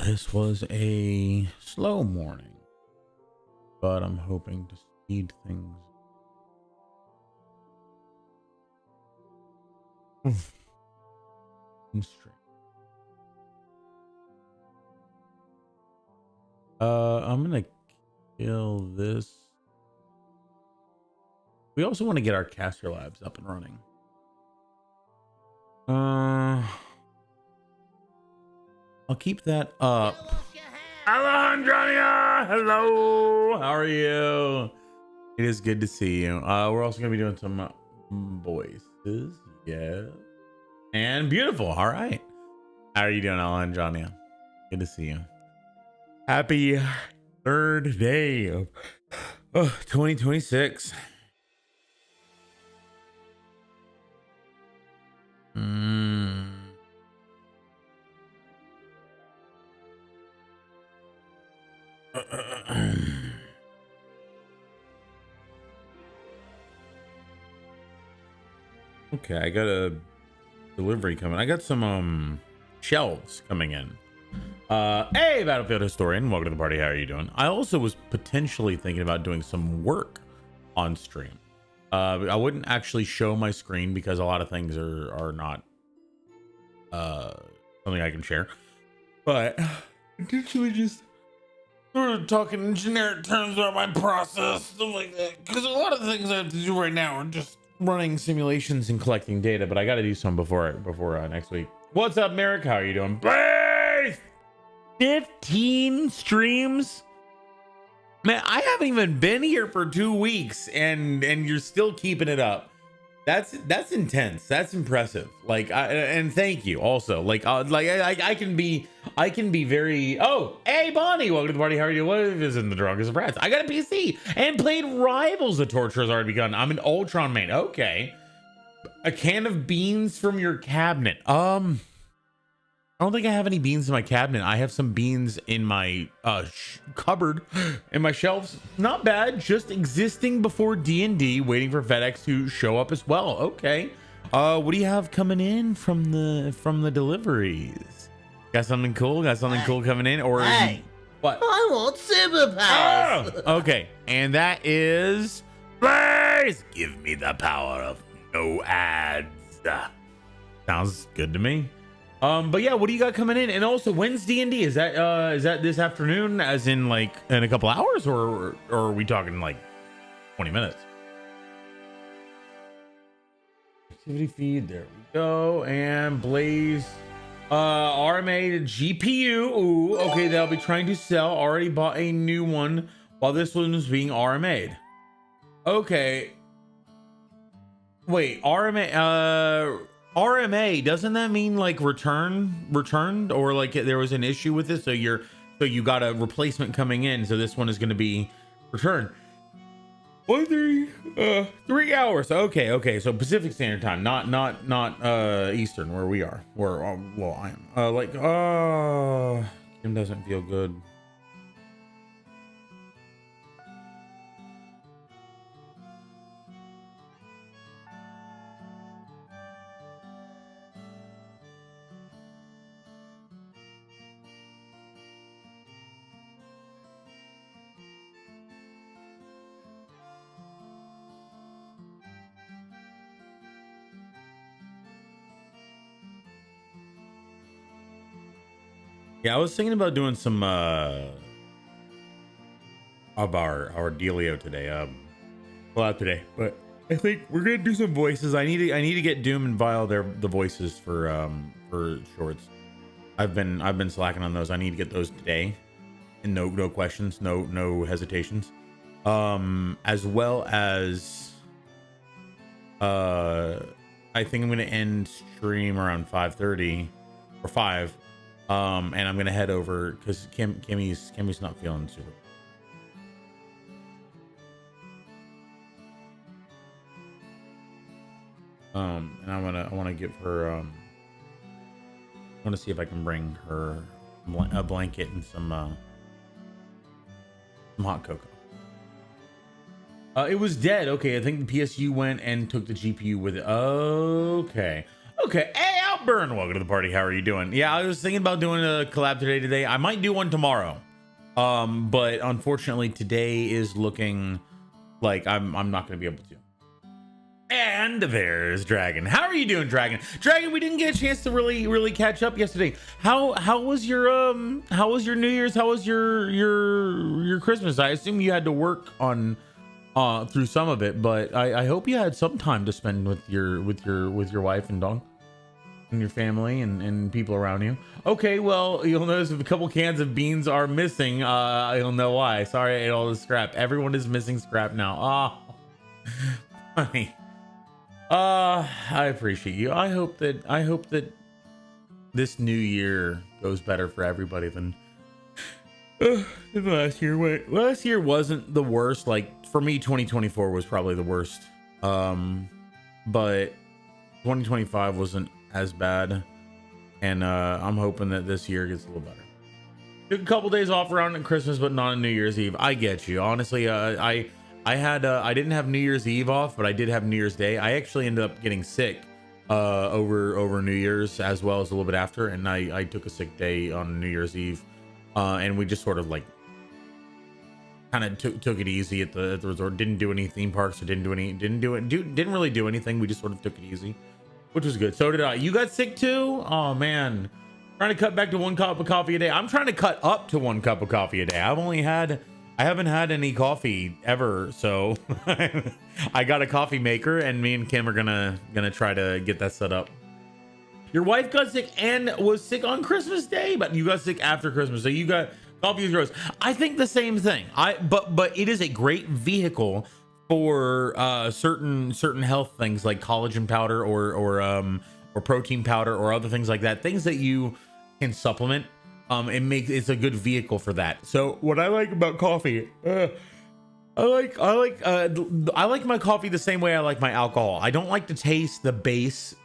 This was a slow morning, but I'm hoping to speed things in straight. I'm gonna kill this. We also want to get our caster labs up and running. I'll keep that up. Hello, Andronia. Hello. How are you? It is good to see you. We're also gonna be doing some voices. Yeah. And beautiful. All right. How are you doing, Andronia? Good to see you. Happy third day of 2026. Okay, I got a delivery coming. I got some shelves coming in. Hey, Battlefield Historian, welcome to the party. How are you doing? I also was potentially thinking about doing some work on stream. I wouldn't actually show my screen because a lot of things are not something I can share, but potentially just sort of talking in generic terms about my process, stuff like that, because a lot of the things I have to do right now are just running simulations and collecting data, but I got to do some before next week. What's up, Merrick? How are you doing? Blaze! 15 streams? Man, I haven't even been here for 2 weeks and you're still keeping it up. That's intense. That's impressive. Like, and thank you also. I can be very. Oh, hey Bonnie, welcome to the party. How are you? What is in the drunkest of rats? I got a PC and played Rivals. The torture has already begun. I'm an Ultron main. Okay, a can of beans from your cabinet. I don't think I have any beans in my cabinet. I have some beans in my cupboard, in my shelves. Not bad. Just existing before D&D, waiting for FedEx to show up as well. Okay. What do you have coming in from the deliveries? Got something cool? Got something cool coming in? Or hey, what? I want superpowers. Oh, okay. And that is Blaze. Give me the power of no ads. Sounds good to me. But yeah, what do you got coming in? And also, when's D&D? Is that this afternoon, as in like in a couple hours, or are we talking like 20 minutes? Activity feed, there we go. And Blaze, RMA GPU. Ooh, okay, they'll be trying to sell. Already bought a new one while this one was being RMA'd. Okay. Wait, RMA, doesn't that mean like returned, or like there was an issue with it, so you got a replacement coming in, so this one is going to be returned? 3 hours. Okay, so Pacific Standard Time, not Eastern, where we are, where well, I am. Kim doesn't feel good. Yeah, I was thinking about doing some of our dealio today, today, but I think we're gonna do some voices. I need to get Doom and Vile the voices for shorts. I've been slacking on those. I need to get those today, and no questions, no hesitations. As well as I think I'm gonna end stream around 5:30 or 5. And I'm gonna head over because Kimmy's not feeling super. And I want to give her I want to see if I can bring her a blanket and some hot cocoa. It was dead. Okay, I think the PSU went and took the GPU with it. Okay. Hey, Burn, welcome to the party. How are you doing? Yeah, I was thinking about doing a collab today. I might do one tomorrow. But unfortunately today is looking like I'm not going to be able to. And there's Dragon. How are you doing, Dragon? Dragon, we didn't get a chance to really catch up yesterday. How was your New Year's? How was your Christmas? I assume you had to work on through some of it, but I hope you had some time to spend with your wife and dog and your family and people around you. Okay, well, you'll notice if a couple cans of beans are missing, you'll know why. Sorry, I ate all the scrap. Everyone is missing scrap now. Oh, funny. I appreciate you. I hope that this new year goes better for everybody than last year. Wait, last year wasn't the worst. Like for me, 2024 was probably the worst. But 2025 wasn't as bad, and I'm hoping that this year gets a little better. Took a couple days off around Christmas, but not on New Year's Eve. I get you. Honestly, I didn't have New Year's Eve off, but I did have New Year's Day. I actually ended up getting sick over New Year's as well as a little bit after, and I took a sick day on New Year's Eve, and we just sort of like kind of took it easy at the resort. Didn't do any theme parks, or didn't really do anything. We just sort of took it easy, which was good. So did I. You got sick too? Oh man, trying to cut back to 1 cup of coffee a day. I'm trying to cut up to 1 cup of coffee a day. I haven't had any coffee ever, so I got a coffee maker, and me and Kim are gonna try to get that set up. Your wife got sick and was sick on Christmas Day, but you got sick after Christmas, so you got coffee is gross. I think the same thing. But it is a great vehicle for certain health things like collagen powder or protein powder or other things like that. Things that you can supplement. It's a good vehicle for that. So what I like about coffee, I like my coffee the same way I like my alcohol. I don't like to taste the base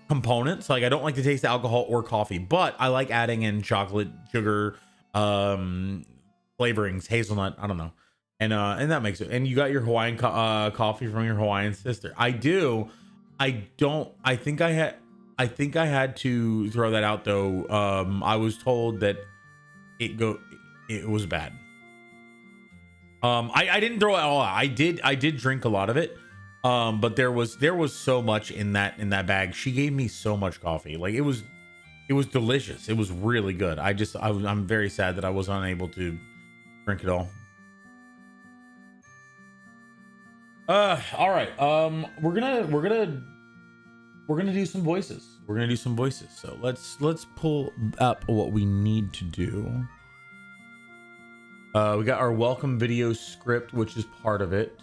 components. Like I don't like to taste the alcohol or coffee, but I like adding in chocolate, sugar, flavorings, hazelnut, I don't know. And that makes it. And you got your Hawaiian coffee from your Hawaiian sister. I do. I think I had to throw that out though. I was told that it was bad. I didn't throw it all out. I did drink a lot of it. But there was so much in that bag. She gave me so much coffee. Like it was delicious. It was really good. I'm very sad that I was unable to drink it all. All right. We're gonna do some voices. So let's pull up what we need to do. We got our welcome video script, which is part of it.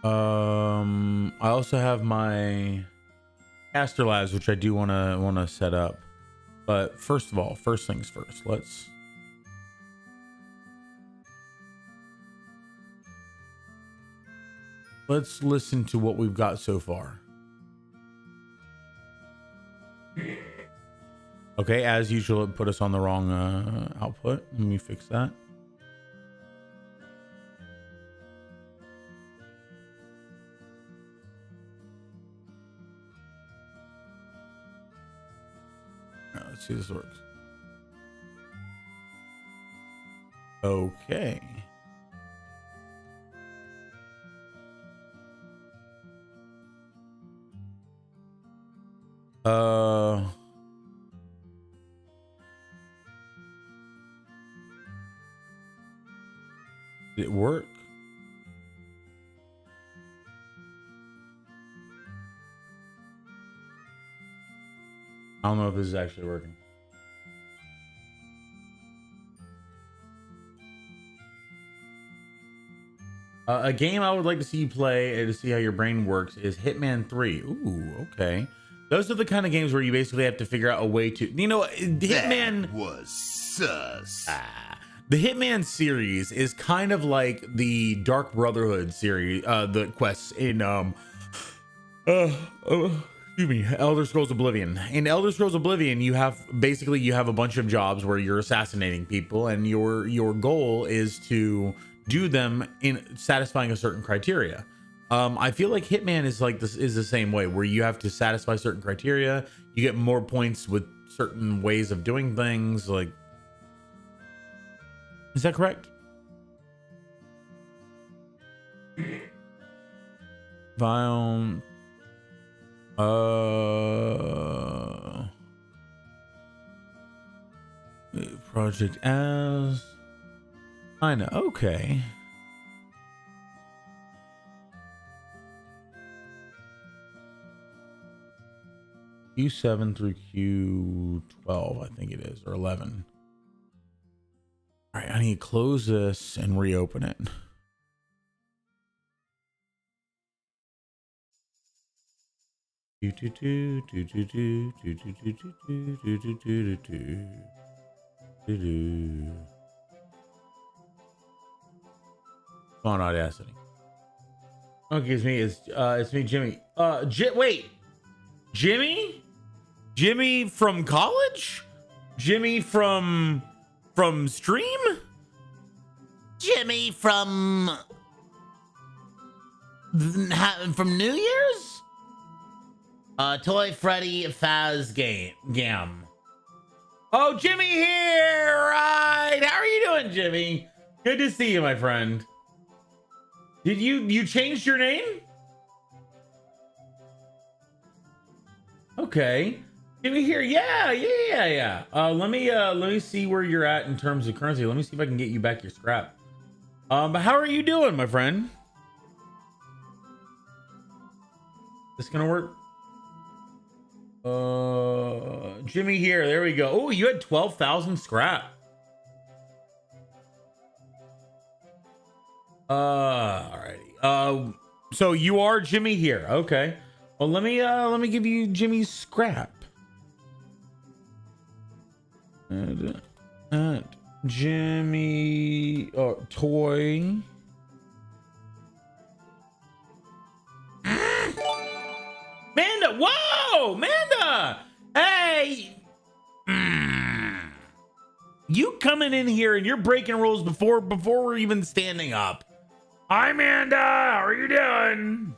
I also have my caster labs, which I do want to set up. But first things first. Let's listen to what we've got so far. Okay, as usual, it put us on the wrong output. Let me fix that. All right, let's see if this works. Okay. Did it work? I don't know if this is actually working. A game I would like to see you play to see how your brain works is Hitman 3. Ooh, okay. Those are the kind of games where you basically have to figure out a way to, Hitman That was sus. The Hitman series is kind of like the Dark Brotherhood series, the quests in Elder Scrolls Oblivion. In Elder Scrolls Oblivion, you have a bunch of jobs where you're assassinating people, and your goal is to do them in satisfying a certain criteria. I feel like Hitman is like this is the same way, where you have to satisfy certain criteria. You get more points with certain ways of doing things. Like, is that correct? Violent. Project as. I know. Okay. Q7 through Q12, I think it is, or 11. All right, I need to close this and reopen it. On Audacity. Okay, it's me, Jimmy. Wait, Jimmy? Jimmy from college? Jimmy from stream? Jimmy from New Year's? Toy Freddy Faz Gam. Oh, Jimmy here! Right. How are you doing, Jimmy? Good to see you, my friend. Did you changed your name? Okay. Jimmy here. Yeah. Let me see where you're at in terms of currency. Let me see if I can get you back your scrap. But how are you doing, my friend? This gonna work? Jimmy here. There we go. Oh, you had 12,000 scrap. Alrighty. So you are Jimmy here. Okay. Well, let me give you Jimmy's scrap. And Jimmy toy. Manda, whoa, Manda. Hey. You coming in here and you're breaking rules before we're even standing up. Hi, Amanda. How are you doing?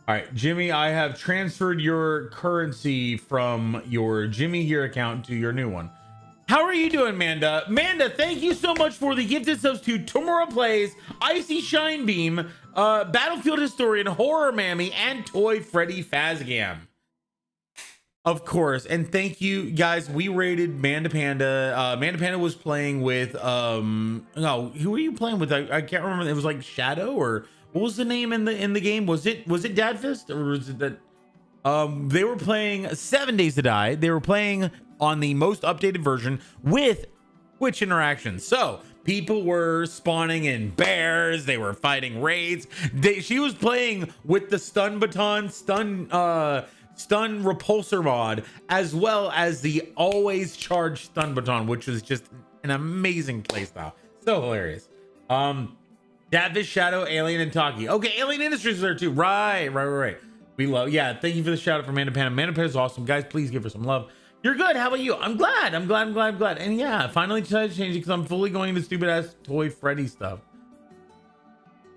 All right, Jimmy, I have transferred your currency from your Jimmy here account to your new one. How are you doing, Manda? Manda, thank you so much for the gifted subs to Tomorrow Plays, Icy Shine Beam, Battlefield Historian, Horror Mammy, and Toy Freddy Fazgam. Of course, and thank you guys. We rated Manda Panda. Manda Panda was playing with no, who were you playing with? I can't remember. It was like Shadow, or what was the name in the game? Was it Dadfist, or was it that they were playing 7 Days to Die? They were playing on the most updated version with Twitch interactions. So people were spawning in bears, they were fighting raids. She was playing with the stun baton, stun repulsor mod, as well as the always charged stun baton, which was just an amazing playstyle. So hilarious. Dadfish, Shadow, Alien, and Taki. Okay, Alien Industries is there too. Right. We love, yeah, thank you for the shout out from Amanda Panda. Amanda Panda is awesome. Guys, please give her some love. You're good. How about you? I'm glad. And yeah, finally decided to change it because I'm fully going into stupid ass Toy Freddy stuff.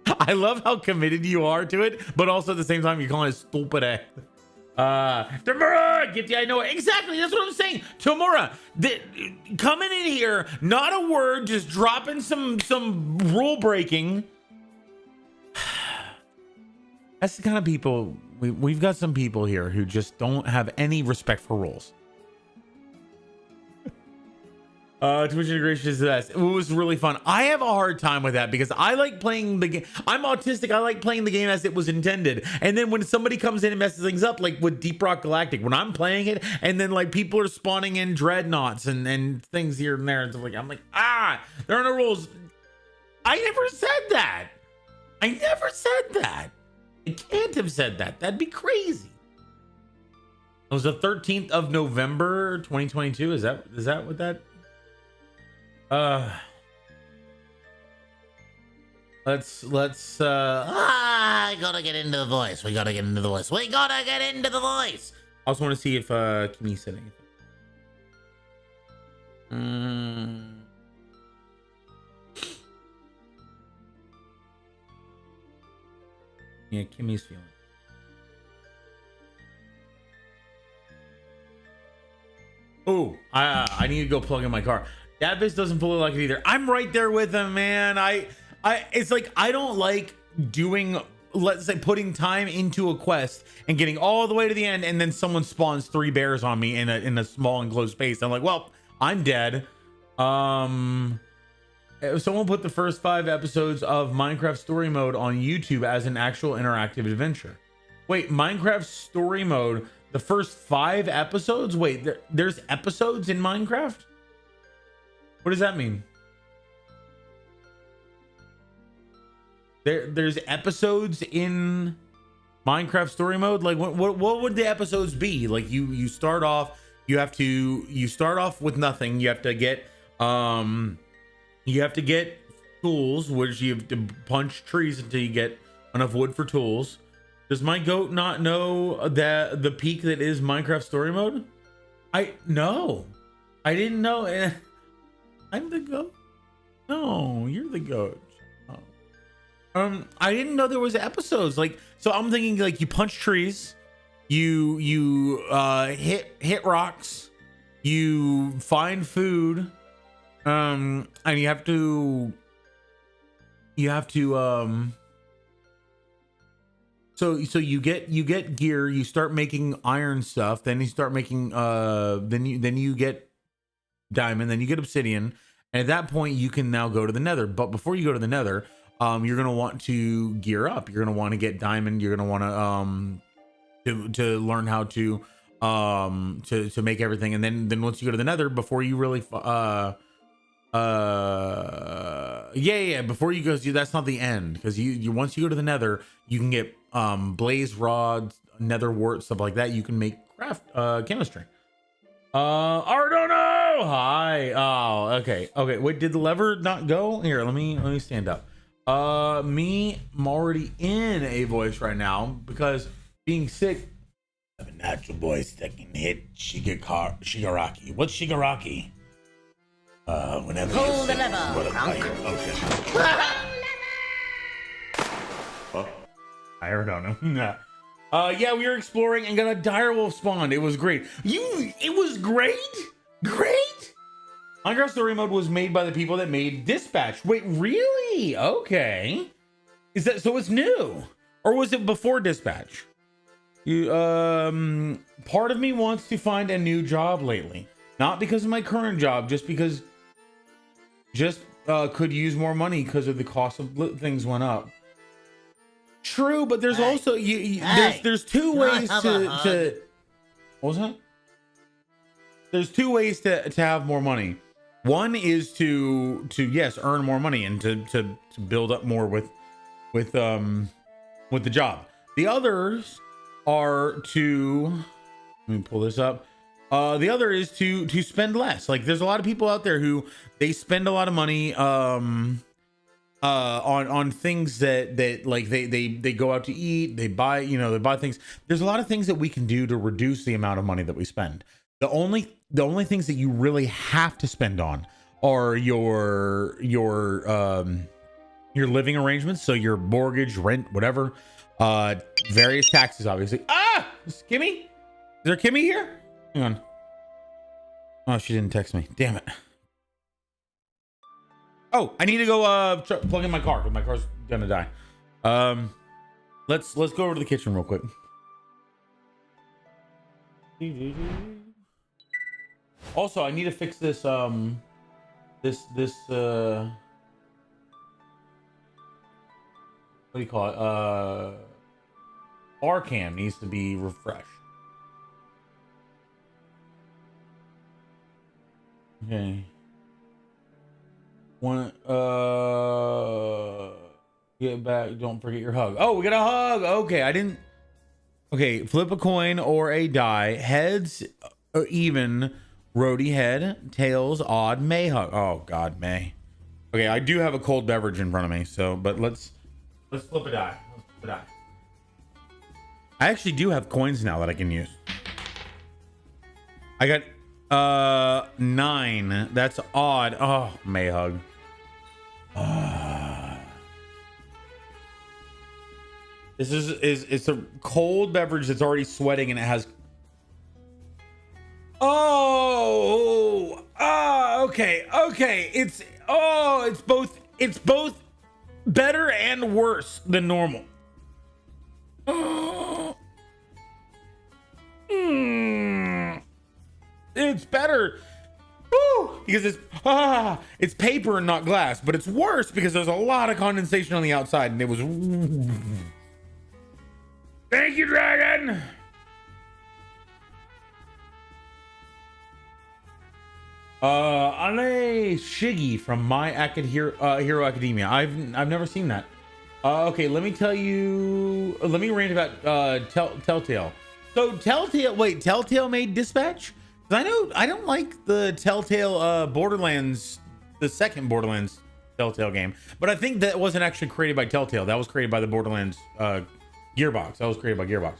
I love how committed you are to it, but also at the same time, you're calling it stupid ass. Tamura, get the I know it. Exactly, that's what I'm saying. Tamura, coming in here, not a word, just dropping some rule breaking. That's the kind of people we've got. Some people here who just don't have any respect for rules. Twitch integration is the best. It was really fun. I have a hard time with that because I like playing the game. I'm autistic. I like playing the game as it was intended. And then when somebody comes in and messes things up, like with Deep Rock Galactic, when I'm playing it, and then like people are spawning in dreadnoughts and things here and there, and stuff like, I'm like, there are no rules. I never said that. I can't have said that. That'd be crazy. It was the 13th of November, 2022. Is that what that? Let's gotta get into the voice. We gotta get into the voice. I also want to see if Kimmy said anything. Yeah, Kimmy's feeling. Oh, I need to go plug in my car. Dadbiz doesn't fully like it either. I'm right there with him, man. It's like I don't like doing, let's say, putting time into a quest and getting all the way to the end, and then someone spawns 3 bears on me in a small enclosed space. I'm like, well, I'm dead. If someone put the first 5 episodes of Minecraft Story Mode on YouTube as an actual interactive adventure. Wait, Minecraft Story Mode, the first 5 episodes? Wait, there's episodes in Minecraft? What does that mean? There's episodes in Minecraft Story Mode? Like what would the episodes be? Like you start off, you start off with nothing. You have to get tools, which you have to punch trees until you get enough wood for tools. Does my goat not know that the peak that is Minecraft Story Mode? No, I didn't know. I'm the goat. No, you're the goat. Oh. I didn't know there was episodes. Like, so I'm thinking like you punch trees, you hit rocks, you find food, and you have to so you get gear, you start making iron stuff, then you start making then you get diamond, then you get obsidian, and at that point you can now go to the nether. But before you go to the nether, you're gonna want to gear up, you're gonna want to get diamond, you're gonna want to learn how to make everything, and then once you go to the nether, before you really before you go, that's not the end, because you once you go to the nether, you can get blaze rods, nether wart, stuff like that. You can make craft chemistry. Ardono, hi. Oh, okay. Wait, did the lever not go? Here, let me stand up. I'm already in a voice right now because being sick. I have a natural voice that can hit Shigaraki. What's Shigaraki? Whenever Pull the lever, Drunk. I don't know. Yeah, we were exploring and got a direwolf spawned. It was great. It was great? Great? Minecraft Story Mode was made by the people that made Dispatch. Wait, really? Okay. Is that so? It's new, or was it before Dispatch? Part of me wants to find a new job lately, not because of my current job, just because could use more money because of the cost of things went up. True, but there's also there's 2 ways to what was that? There's 2 ways to have more money. One is to yes, earn more money and to build up more with the job. The others are to, let me pull this up. The other is to spend less. Like, there's a lot of people out there who they spend a lot of money on things that like they go out to eat, they buy things. There's a lot of things that we can do to reduce the amount of money that we spend. The only things that you really have to spend on are your living arrangements, so your mortgage, rent, whatever, various taxes, obviously. Is Kimmy? Is there Kimmy here? Hang on. Oh, she didn't text me. Damn it. Oh, I need to go plug in my car because my car's gonna die. Let's go over to the kitchen real quick. Also, I need to fix this what do you call it? Bar cam needs to be refreshed. Okay. Get back, don't forget your hug. Oh, we got a hug. Okay, I didn't. Okay, flip a coin or a die. Heads even, roadie head. Tails odd, May hug. Oh God, May. Okay, I do have a cold beverage in front of me, so but let's flip a die. Let's flip a die. I actually do have coins now that I can use. I got 9. That's odd. Oh, May hug. This is it's a cold beverage that's already sweating and it has. Okay. It's both better and worse than normal. It's better. Because it's paper and not glass, but it's worse because there's a lot of condensation on the outside and it was. Thank you, Dragon. Ale Shiggy from Hero Academia. I've never seen that. Okay, let me tell you. Let me rant about Telltale. So Telltale made Dispatch. 'Cause I don't like the Telltale Borderlands, the second Borderlands Telltale game, but I think that wasn't actually created by Telltale. That was created by the Borderlands Gearbox. That was created by Gearbox.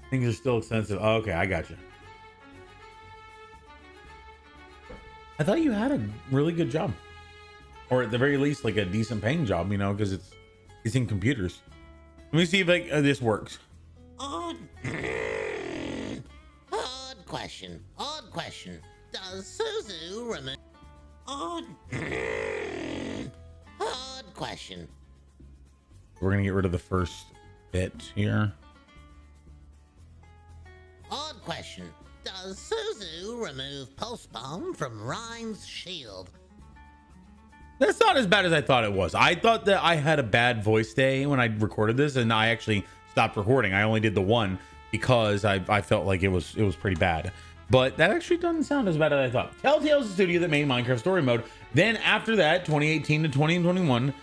Things are still expensive. Oh, okay, I got you. I thought you had a really good job, or at the very least, like a decent paying job. You know, because it's in computers. Let me see if this works. Odd question. Does Suzu remember? Odd question. We're gonna get rid of the first bit here. Odd question. Does Suzu remove Pulse Bomb from Ryan's shield? That's not as bad as I thought it was. I thought that I had a bad voice day when I recorded this, and I actually stopped recording. I only did the one because I felt like it was pretty bad. But that actually doesn't sound as bad as I thought. Telltale's the studio that made Minecraft Story Mode. Then after that, 2018 to 2021,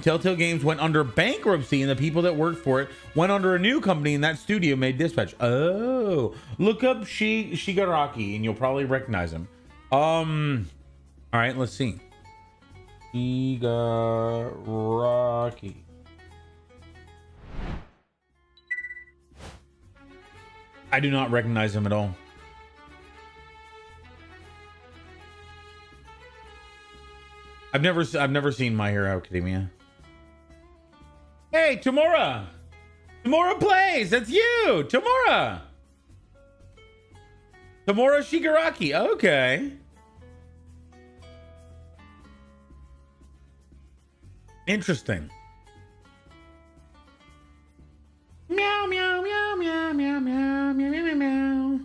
Telltale Games went under bankruptcy, and the people that worked for it went under a new company, and that studio made Dispatch. Oh, look up Shigaraki, and you'll probably recognize him. All right, let's see. Shigaraki. I do not recognize him at all. I've never seen My Hero Academia. Hey, Tamora! Tamora plays! That's you! Tamora! Tamora Shigaraki. Okay. Interesting. Meow, meow, meow, meow, meow, meow, meow, meow, meow.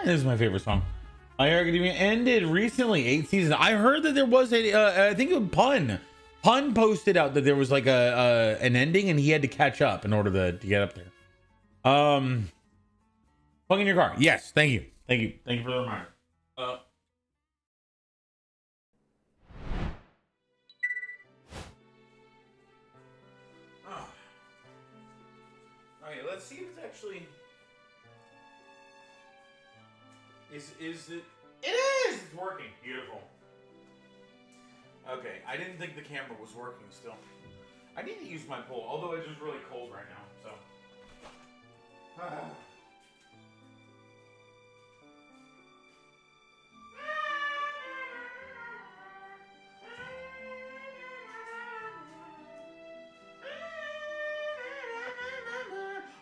This is my favorite song. My Hero Academia ended recently, 8 seasons. I heard that there was I think it was Pun posted out that there was like an ending and he had to catch up in order to get up there. Plug in your car. Yes, thank you for the reminder. Okay, let's see if it's actually. Is it? It is. It's working. Beautiful. Okay, I didn't think the camera was working still. I need to use my pole, although it's just really cold right now, so.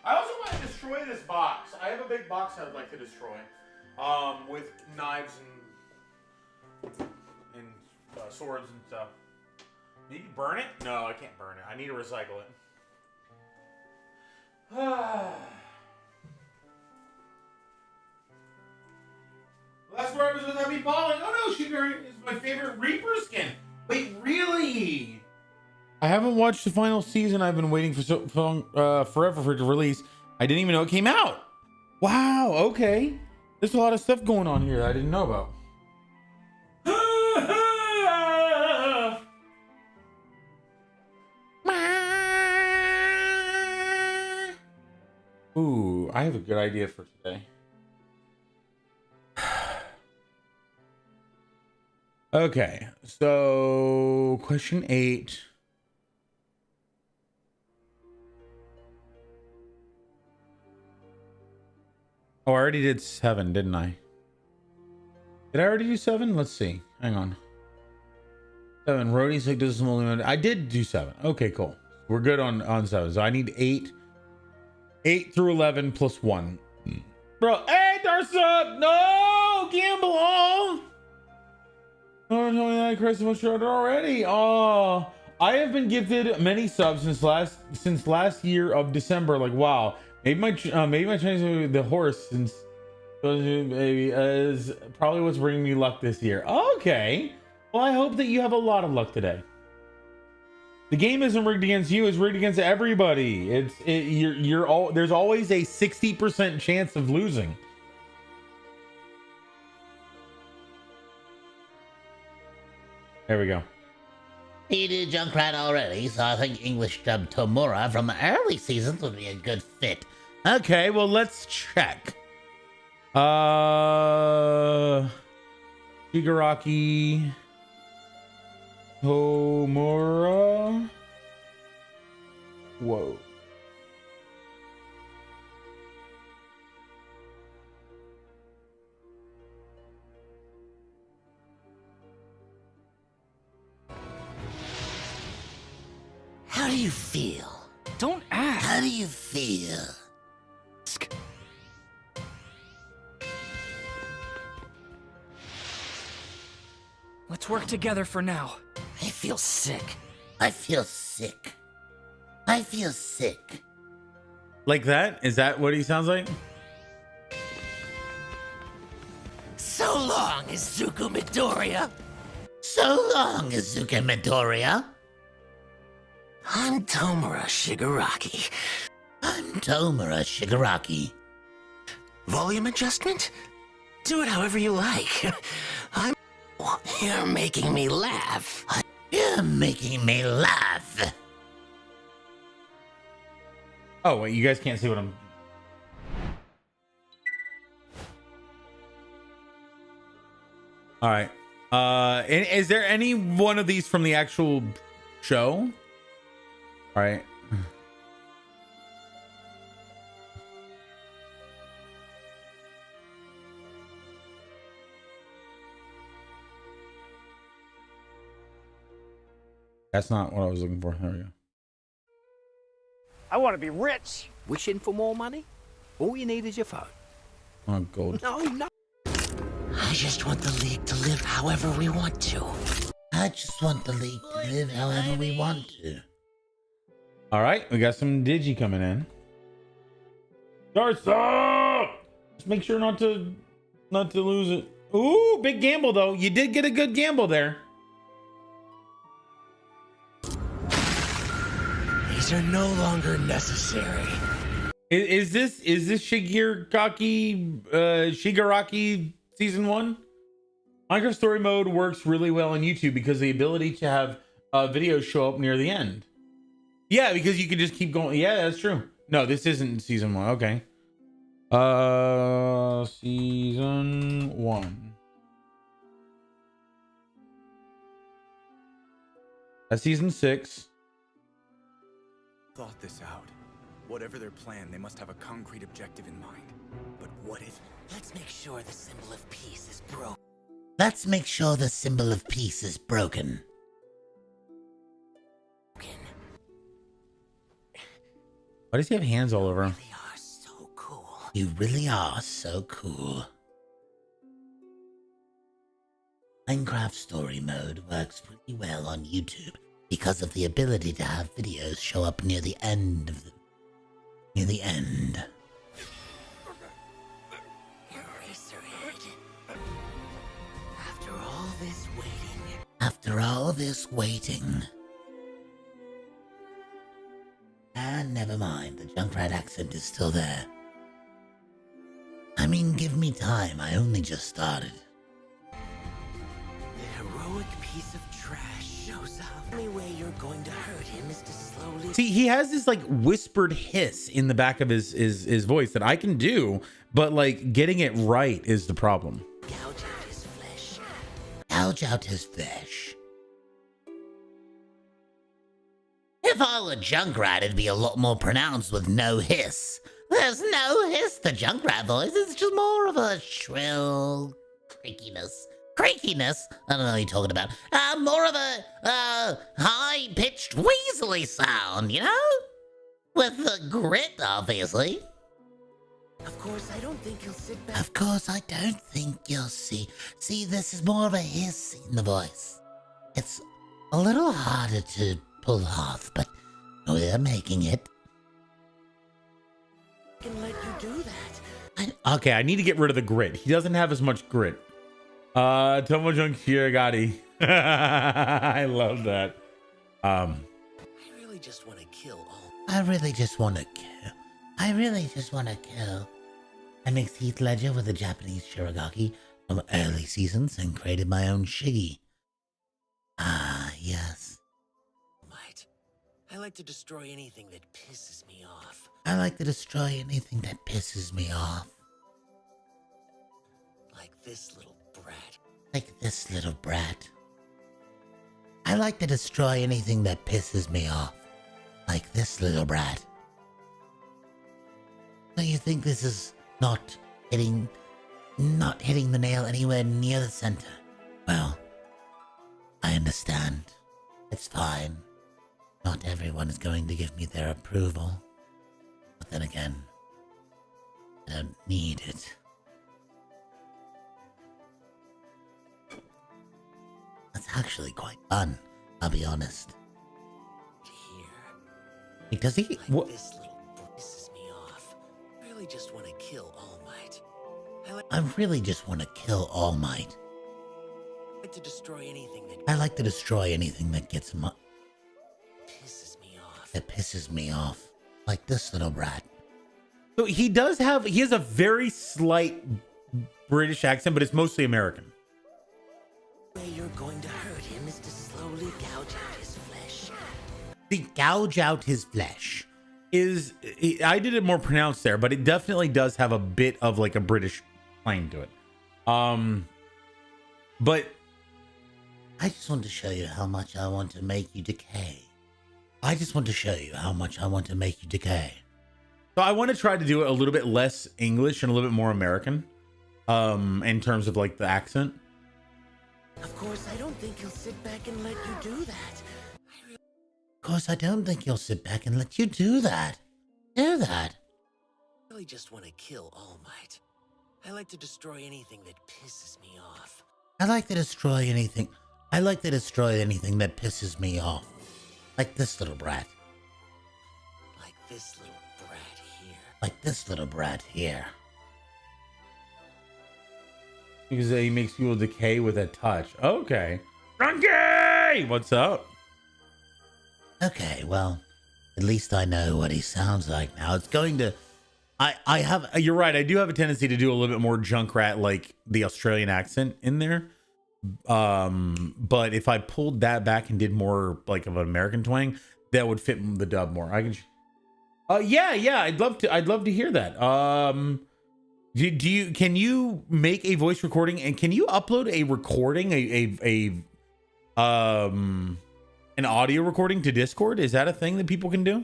I also want to destroy this box. I have a big box I would like to destroy, with knives and swords and stuff. Need to burn it? No, I can't burn it. I need to recycle it. Last 4 episodes I've been balling. Oh no, Sugar is my favorite Reaper skin. Wait, really? I haven't watched the final season. I've been waiting for forever for it to release. I didn't even know it came out. Wow, okay. There's a lot of stuff going on here that I didn't know about. Ooh, I have a good idea for today. Okay, so question 8. Oh, I already did 7, didn't I? Did I already do 7? Let's see. Hang on. 7. Rhodey's like does some. I did do 7. Okay, cool. We're good on 7. So I need 8. 8 through 11 plus 1. Bro, hey, Darsup! No! Gamble! Oh! Oh, tell me that Chris was short already. Oh, I have been gifted many subs since last year of December. Like, wow. Maybe my Chinese the horse since baby is probably what's bringing me luck this year. Okay. Well, I hope that you have a lot of luck today. The game isn't rigged against you; it's rigged against everybody. There's always a 60% chance of losing. There we go. He did Junkrat already, so I think English dub Tomura from the early seasons would be a good fit. Okay, well, let's check. Shigaraki Tomura. Whoa. How do you feel? Don't ask. How do you feel? Let's work together for now. I feel sick. I feel sick. I feel sick. Like that? Is that what he sounds like? So long, Izuku Midoriya. So long, Izuku Midoriya. I'm Tomura Shigaraki. I'm Tomura Shigaraki. Volume adjustment? Do it however you like. You're making me laugh. You're making me laugh. Oh, wait, you guys can't see what I'm... All right. And is there any one of these from the actual show? All right. That's not what I was looking for. There we go. I want to be rich. Wishing for more money? All you need is your phone. Oh, gold. No. I just want the league to live however we want to. I just want the league to live however we want to. All right, we got some Digi coming in. Starts up. Just make sure not to lose it. Ooh, big gamble though. You did get a good gamble there. These are no longer necessary. Is this Shigaraki season 1? Minecraft story mode works really well on YouTube because the ability to have videos show up near the end. Yeah, because you can just keep going. Yeah, that's true. No, this isn't season 1. Okay. Season 1. That's season 6. Thought this out. Whatever their plan, they must have a concrete objective in mind. But what if... Let's make sure the symbol of peace is broken. Let's make sure the symbol of peace is broken. Why does he have hands all over him? You really are so cool. You really are so cool. Minecraft story mode works pretty well on YouTube because of the after to have videos show up near the end of the... near the end. Eraserhead. After all this waiting... After all this waiting... And never mind, the Junkrat accent is still there. I mean, give me time, I only just started. The heroic piece of trash shows up. The only way you're going to hurt him is to slowly... See, he has this like whispered hiss in the back of his voice that I can do, but like getting it right is the problem. Gouge out his flesh. Gouge out his flesh. If I were Junkrat, it'd be a lot more pronounced with no hiss. There's no hiss to Junkrat voice. It's just more of a shrill creakiness. Creakiness? I don't know what you're talking about. More of a high-pitched weaselly sound, you know? With the grit, obviously. Of course, I don't think you'll sit back. Of course, I don't think you'll see. See, this is more of a hiss in the voice. It's a little harder to pull off, but we're making it. I can let you do that. Okay, I need to get rid of the grit. He doesn't have as much grit. Tomo Junk Shiragati. I love that. I really just want to kill all. I really just want to kill. I mixed Heath Ledger with a Japanese Shiragaki from early seasons and created my own Shiggy. Ah, yes. Might. I like to destroy anything that pisses me off. I like to destroy anything that pisses me off. Like this little brat. Like this little brat. I like to destroy anything that pisses me off. Like this little brat. So you think this is not hitting the nail anywhere near the center? Well, I understand. It's fine. Not everyone is going to give me their approval. But then again, I don't need it. That's actually quite fun, I'll be honest. Here. Wait, does he? Like What? this little pisses me off. I really just want to kill All Might. I really just want to kill All Might. I like to destroy anything that I like to destroy anything that gets pisses me off. that pisses me off. Like this little brat. So he has a very slight British accent, but it's mostly American. The way you're going to hurt him is to slowly gouge out his flesh. See, gouge out his flesh. I did it more pronounced there, but it definitely does have a bit of like a British twang to it. But I just want to show you how much I want to make you decay. I just want to show you how much I want to make you decay. so I want to try to do it a little bit less English and a little bit more American, in terms of like the accent. Of course, I don't think he'll sit back and let you do that. Of course, I don't think you'll sit back and let you do that. Do that. I really just want to kill All Might. I like to destroy anything that pisses me off. I like to destroy anything. I like to destroy anything that pisses me off. Like this little brat. Like this little brat here. Like this little brat here. Because he makes people decay with a touch. Okay. Drunky! What's up? Okay, well, at least I know what he sounds like now. It's going to... You're right. I do have a tendency to do a little bit more Junkrat, like the Australian accent in there. But if I pulled that back and did more like of an American twang, that would fit the dub more. I can... yeah. I'd love to hear that. Can you make a voice recording and can you upload a recording, an audio recording to Discord? Is that a thing that people can do?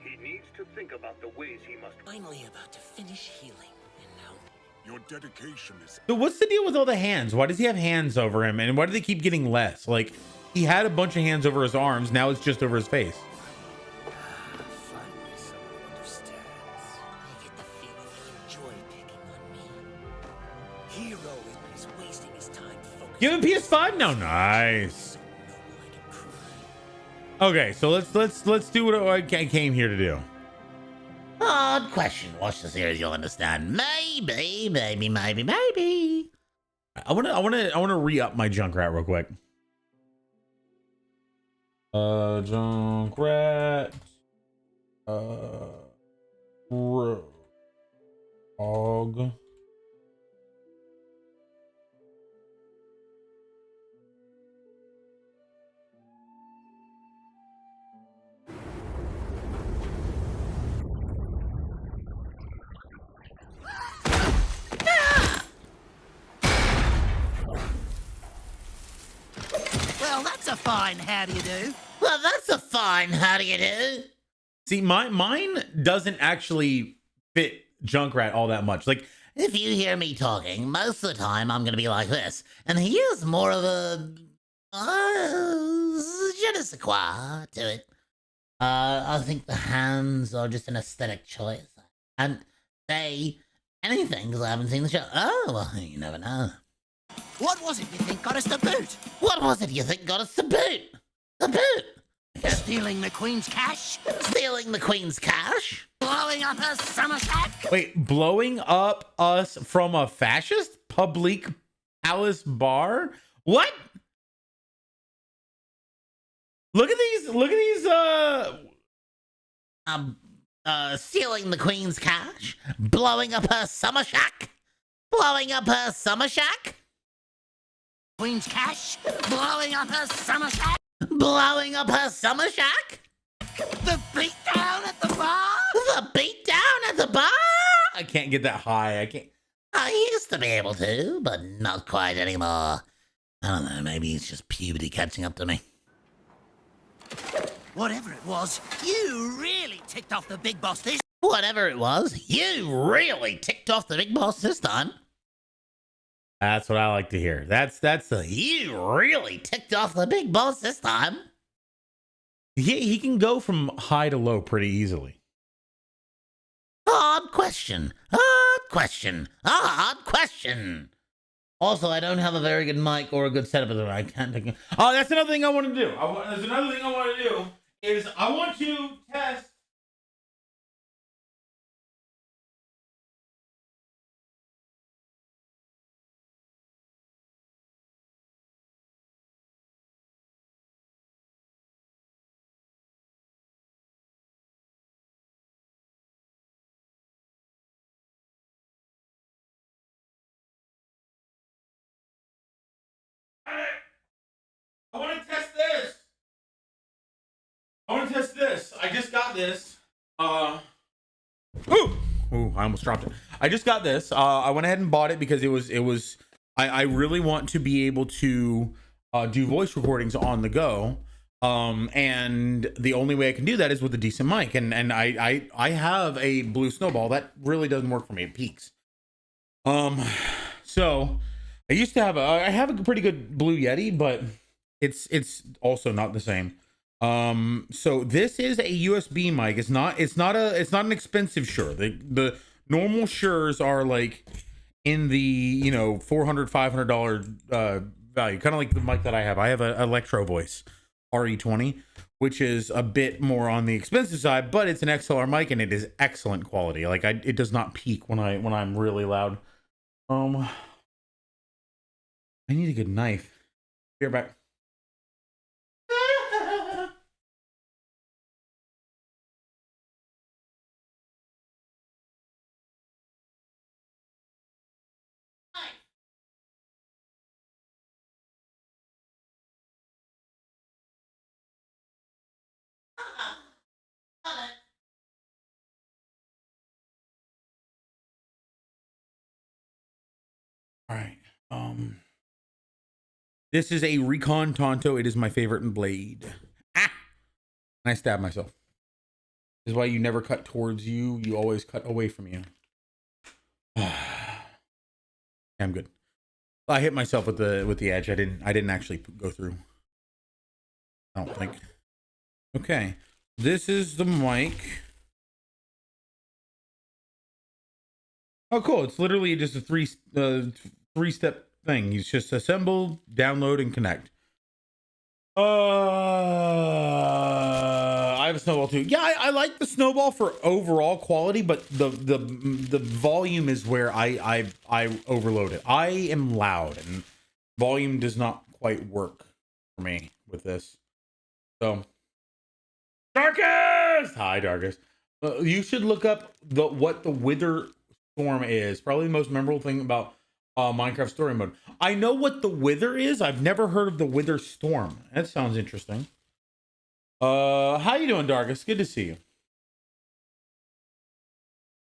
He needs to think about the ways he must. Finally about to finish healing. And now Your dedication is... So what's the deal with all the hands? Why does he have hands over him? And why do they keep getting less? Like, he had a bunch of hands over his arms. Now it's just over his face. finally someone understands. I get the feeling they enjoy picking on me. Hero is wasting his time focusing. Give him PS5 now. Nice. Okay, so let's do what I came here to do. Odd question. Watch the series, you'll understand. Maybe. I wanna re-up my Junkrat real quick. Junkrat. Rogue. Well, that's a fine how do you do. Well, that's a fine how do you do. See, mine doesn't actually fit DrunkRatt all that much. Like, If you hear me talking, most of the time I'm going to be like this. And he has more of a je ne sais quoi to it. I think the hands are just an aesthetic choice. And say anything because I haven't seen the show. Oh, well, you never know. What was it you think got us the boot? What was it you think got us the boot? The boot? Stealing the Queen's cash? Stealing the Queen's cash? Blowing up her summer shack? wait, blowing up us from a fascist public palace bar? What? Look at these. Stealing the Queen's cash? Blowing up her summer shack? Blowing up her summer shack? Queen's cash? Blowing up her summer shack? Blowing up her summer shack? The beatdown at the bar? The beat down at the bar? I can't get that high. I can't. I used to be able to, but not quite anymore. I don't know, maybe it's just puberty catching up to me. Whatever it was, you really ticked off the big boss this. Whatever it was, you really ticked off the big boss this time. That's what I like to hear. That's the You really ticked off the big boss this time. he can go from high to low pretty easily. Odd question. Odd question. Odd question. Also, I don't have a very good mic or a good setup of it. I can't take it. Oh, that's another thing I want to do. There's another thing I want to do is I want to test. I want to test this. I just got this. Ooh, I almost dropped it. I just got this. I went ahead and bought it because it was. I really want to be able to do voice recordings on the go. And the only way I can do that is with a decent mic. And I have a blue snowball that really doesn't work for me. It peaks. So I used to have I have a pretty good Blue Yeti, but it's also not the same. So this is a USB mic. It's not an expensive Shure. The normal Shures are like in the $400, $500 value, kind of like the mic that I have. I have an Electro Voice RE20, which is a bit more on the expensive side, but it's an XLR mic and it is excellent quality. Like it does not peak when I'm really loud. I need a good knife. Be right back. All right. This is a Recon Tonto. It is my favorite blade. Ah! And I stab myself. This is why you never cut towards you. You always cut away from you. I'm good. I hit myself with the edge. I didn't actually go through. I don't think. Okay. This is the mic. Oh, cool. It's literally just a three-step thing. You just assemble, download, and connect. I have a snowball too. Yeah, I like the snowball for overall quality, but the volume is where I overload it. I am loud, and volume does not quite work for me with this. So, Darkest! Hi, Darkest. You should look up what the Wither Storm is. Probably the most memorable thing about Minecraft Story Mode. I know what the Wither is. I've never heard of the Wither Storm. That sounds interesting. How you doing, Darkest? Good to see you.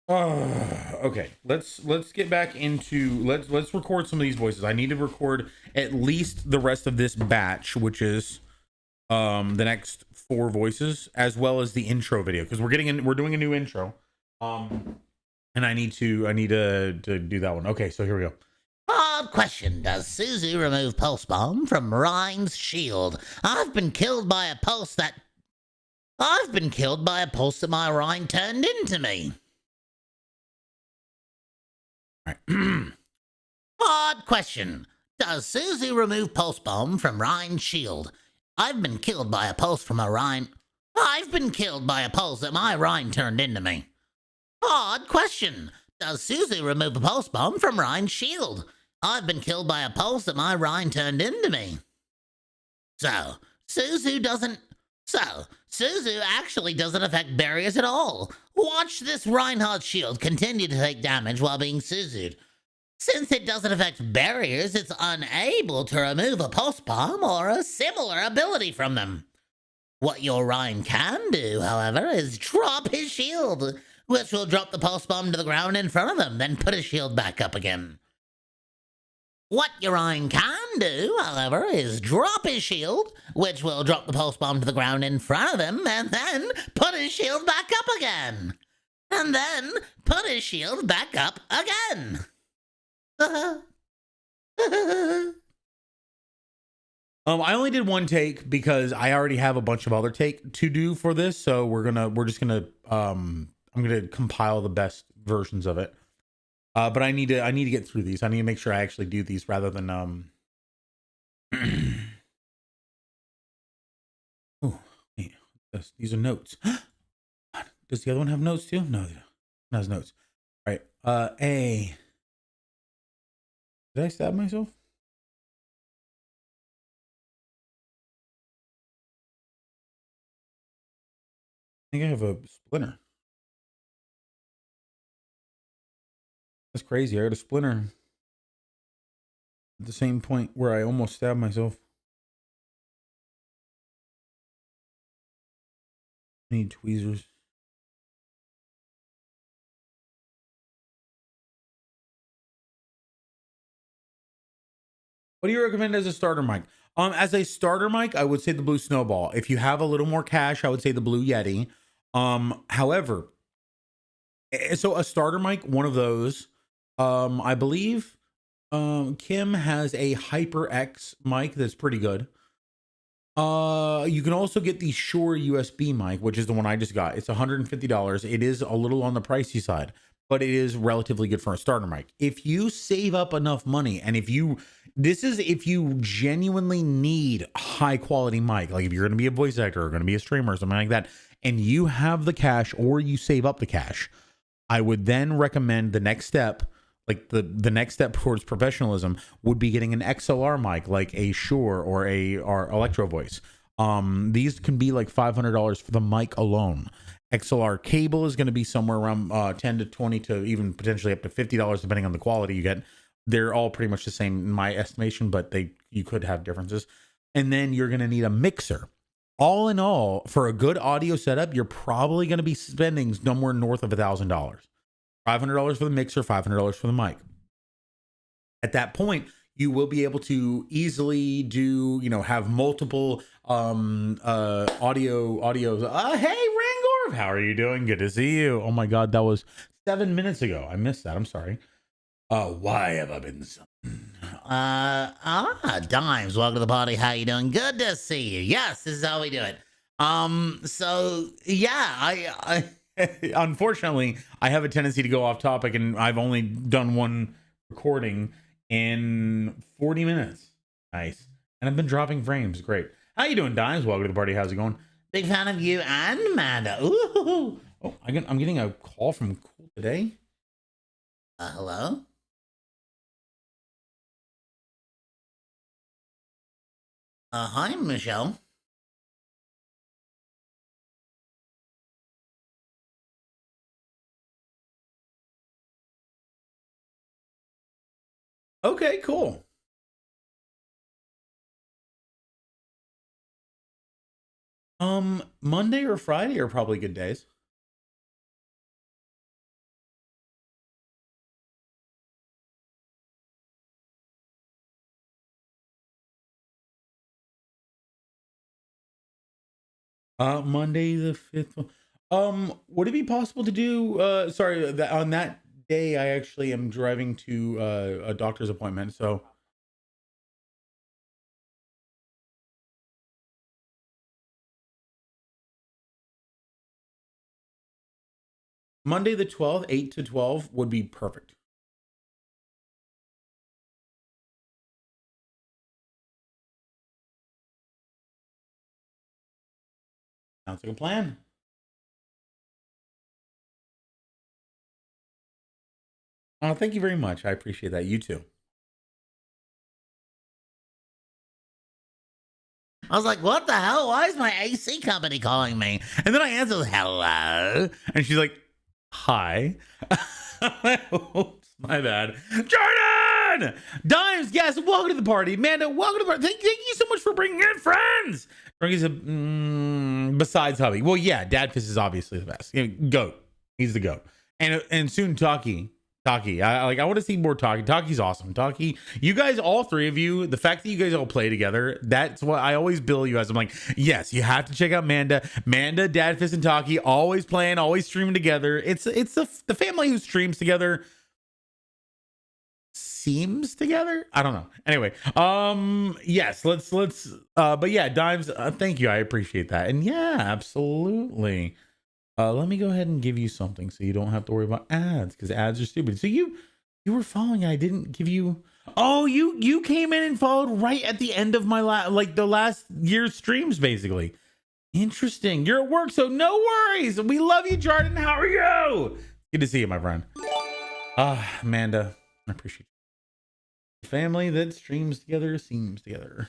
Okay, let's get back into let's record some of these voices. I need to record at least the rest of this batch, which is the next 4 voices as well as the intro video, because we're doing a new intro. And I need to do that one. Okay, so here we go. Odd question. Does Suzu remove pulse bomb from Rhine's shield? I've been killed by a pulse that my Rhine turned into me. All right. Odd question. Does Suzu remove pulse bomb from Rhine's shield? I've been killed by a pulse that my Rhine turned into me. Odd question. Does Suzu remove a pulse bomb from Rhine's shield? I've been killed by a pulse that my Rhine turned into me. So, Suzu actually doesn't affect barriers at all. Watch this Reinhardt shield continue to take damage while being Suzu'd. Since it doesn't affect barriers, it's unable to remove a pulse bomb or a similar ability from them. What your Rhine can do, however, is drop his shield, which will drop the pulse bomb to the ground in front of him, then put his shield back up again. What your Rhine can do, however, is drop his shield, which will drop the pulse bomb to the ground in front of him, and then put his shield back up again. And then put his shield back up again. I only did one take because I already have a bunch of other take to do for this, so I'm gonna compile the best versions of it. But I need to get through these. I need to make sure I actually do these rather than Oh, these are notes. Does the other one have notes too? No, it has notes. All right. Did I stab myself? I think I have a splinter. That's crazy. I got a splinter at the same point where I almost stabbed myself. I need tweezers. What do you recommend as a starter mic? As a starter mic, I would say the Blue Snowball. If you have a little more cash, I would say the Blue Yeti. However, so a starter mic, one of those, I believe Kim has a HyperX mic that's pretty good. You can also get the Shure USB mic, which is the one I just got. It's $150. It is a little on the pricey side, but it is relatively good for a starter mic. If you save up enough money, and if you genuinely need a high quality mic, like if you're going to be a voice actor or going to be a streamer or something like that, and you have the cash or you save up the cash, I would then recommend the next step. Like the next step towards professionalism would be getting an XLR mic, like a Shure or Electro Voice. These can be like $500 for the mic alone. XLR cable is going to be somewhere around 10 to 20 to even potentially up to $50, depending on the quality you get. They're all pretty much the same in my estimation, but you could have differences. And then you're going to need a mixer. All in all, for a good audio setup, you're probably going to be spending somewhere north of $1,000. $500 for the mixer, $500 for the mic. At that point, you will be able to easily do, have multiple audio. Hey, Rangorv, how are you doing? Good to see you. Oh my God, that was 7 minutes ago. I missed that. I'm sorry. Why have I been Dimes, welcome to the party. How you doing? Good to see you. Yes, this is how we do it. So yeah, I unfortunately, I have a tendency to go off topic, and I've only done one recording in 40 minutes. Nice. And I've been dropping frames. Great. How you doing, Dimes? Welcome to the party. How's it going? Big fan of you and Amanda. Ooh. Oh, I'm getting a call from Cool today. Hello? Hi, Michelle. Okay, cool. Monday or Friday are probably good days. Monday the 5th. Would it be possible to do sorry, that on that day I actually am driving to a doctor's appointment. So Monday the 12th, 8 to 12 would be perfect. Sounds like a plan. Oh, thank you very much. I appreciate that. You too. I was like, what the hell? Why is my AC company calling me? And then I answered, hello. And she's like, hi. Oops, my bad. Jordan! Dimes, yes, welcome to the party. Amanda, welcome to the party. Thank you so much for bringing in friends. He's a, besides hubby. Well, yeah, Dad Fist is obviously the best. You know, goat. He's the goat. And soon Taki. I want to see more Taki. Taki's awesome. Taki, you guys, all three of you, the fact that you guys all play together, that's what I always bill you as. I'm like, yes, you have to check out Manda, Dad Fist, and Taki, always playing, always streaming together. It's the family who streams together seems together. I don't know. Anyway, yes, let's but yeah, Dimes, thank you. I appreciate that. And yeah, absolutely. Let me go ahead and give you something so you don't have to worry about ads, because ads are stupid. So you were following. I didn't give you. Oh, you came in and followed right at the end of my the last year's streams, basically. Interesting. You're at work, so no worries. We love you, Jordan. How are you? Good to see you, my friend. Amanda, I appreciate you. Family that streams together seems together.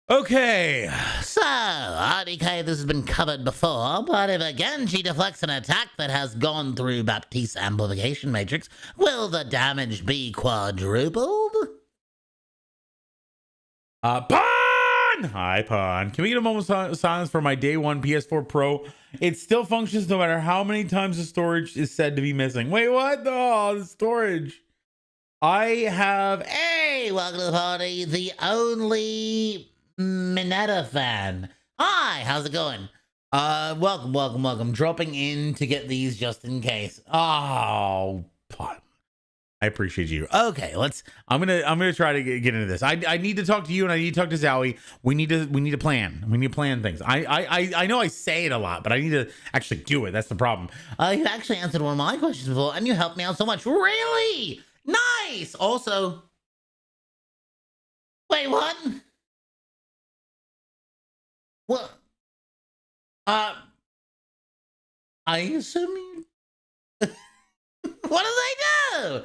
Okay. So, RDK, this has been covered before, but if a Genji deflects an attack that has gone through Baptiste amplification matrix, will the damage be quadrupled? Pawn! Hi, Pawn. Can we get a moment of silence for my day one PS4 Pro? It still functions no matter how many times the storage is said to be missing. Wait, what? Oh, the storage. I have... Hey, welcome to the party, the only Minetta fan. Hi, how's it going? Welcome. Dropping in to get these just in case. Oh, Pawn. I appreciate you. Okay, I'm gonna try to get into this. I need to talk to you, and I need to talk to Zowie. We need to plan. We need to plan things. I know I say it a lot, but I need to actually do it. That's the problem. You actually answered one of my questions before, and you helped me out so much. Really nice. Also, wait, what? What? I assume you. What do they do?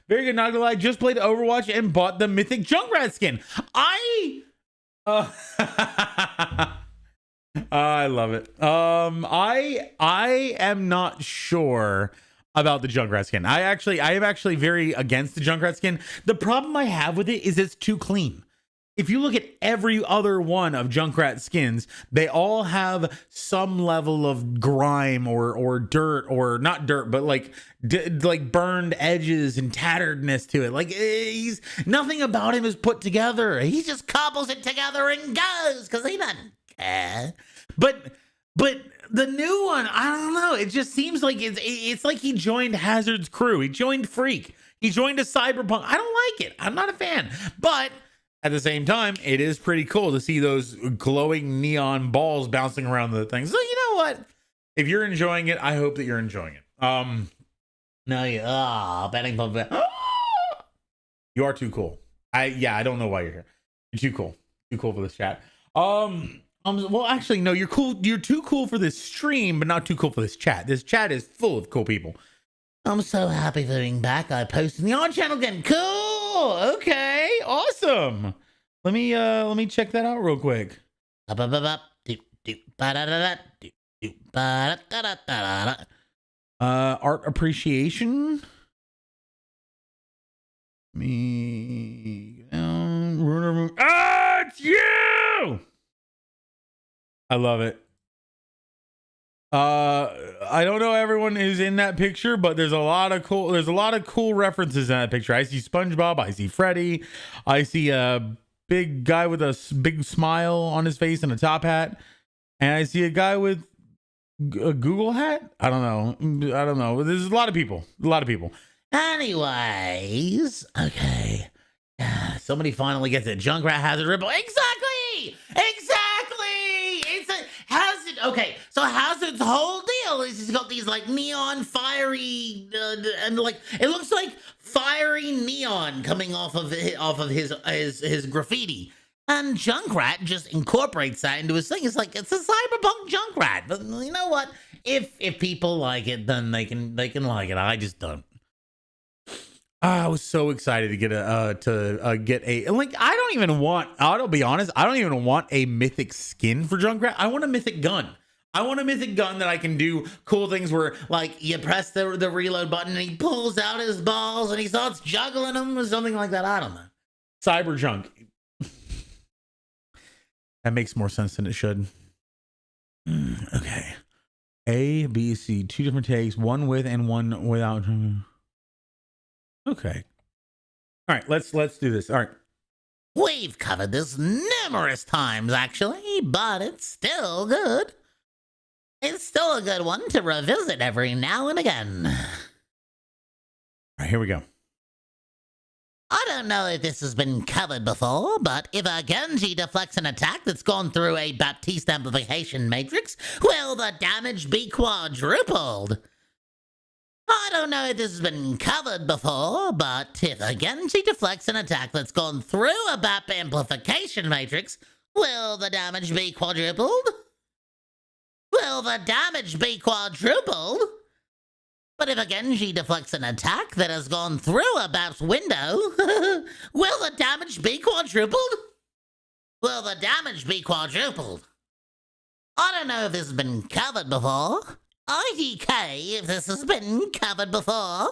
Very good. Not gonna lie, just played Overwatch and bought the mythic DrunkRatt skin. I love it. I am not sure about the DrunkRatt skin. I am actually very against the DrunkRatt skin. The problem I have with it is it's too clean. If you look at every other one of DrunkRatt skins, they all have some level of grime or dirt, or not dirt, but like burned edges and tatteredness to it. Like he's nothing about him is put together. He just cobbles it together and goes because he doesn't care. But the new one, I don't know. It just seems like it's like he joined Hazard's crew. He joined Freak. He joined a Cyberpunk. I don't like it. I'm not a fan. But at the same time, it is pretty cool to see those glowing neon balls bouncing around the thing. So you know what? If you're enjoying it, I hope that you're enjoying it. No, you betting public. You are too cool. I don't know why you're here. You're too cool. Too cool for this chat. Well, actually, no, you're cool. You're too cool for this stream, but not too cool for this chat. This chat is full of cool people. I'm so happy for being back. I posted the on channel again. Cool. Okay. Awesome. Let me check that out real quick. Art appreciation. It's you. I love it. I don't know everyone who's in that picture, but there's a lot of cool references in that picture. I see SpongeBob, I see Freddy, I see big guy with a big smile on his face and a top hat, and I see a guy with a Google hat. I don't know. There's a lot of people. Anyways, okay. Somebody finally gets it. Junkrat has a ripple. Exactly. Okay, so Hazard's whole deal is he's got these like neon fiery and like it looks like fiery neon coming off of his graffiti. And Junkrat just incorporates that into his thing. It's like it's a cyberpunk Junkrat. But you know what? If people like it, then they can like it. I just don't. I was so excited to get a like. I'll be honest. I don't even want a mythic skin for Junkrat. I want a mythic gun. I want a mythic gun that I can do cool things where, like, you press the reload button and he pulls out his balls and he starts juggling them or something like that. I don't know. Cyber junk. That makes more sense than it should. Okay. A, B, C. 2 different takes. One with and one without. Okay. All right. Let's do this. All right. We've covered this numerous times, actually, but it's still good. It's still a good one to revisit every now and again. All right. Here we go. I don't know if this has been covered before, but if a Genji deflects an attack that's gone through a Baptiste amplification matrix, will the damage be quadrupled? I don't know if this has been covered before, but if a Genji deflects an attack that's gone through a BAP amplification matrix, will the damage be quadrupled? Will the damage be quadrupled? But if a Genji deflects an attack that has gone through a BAP's window, will the damage be quadrupled? Will the damage be quadrupled? I don't know if this has been covered before. IDK if this has been covered before.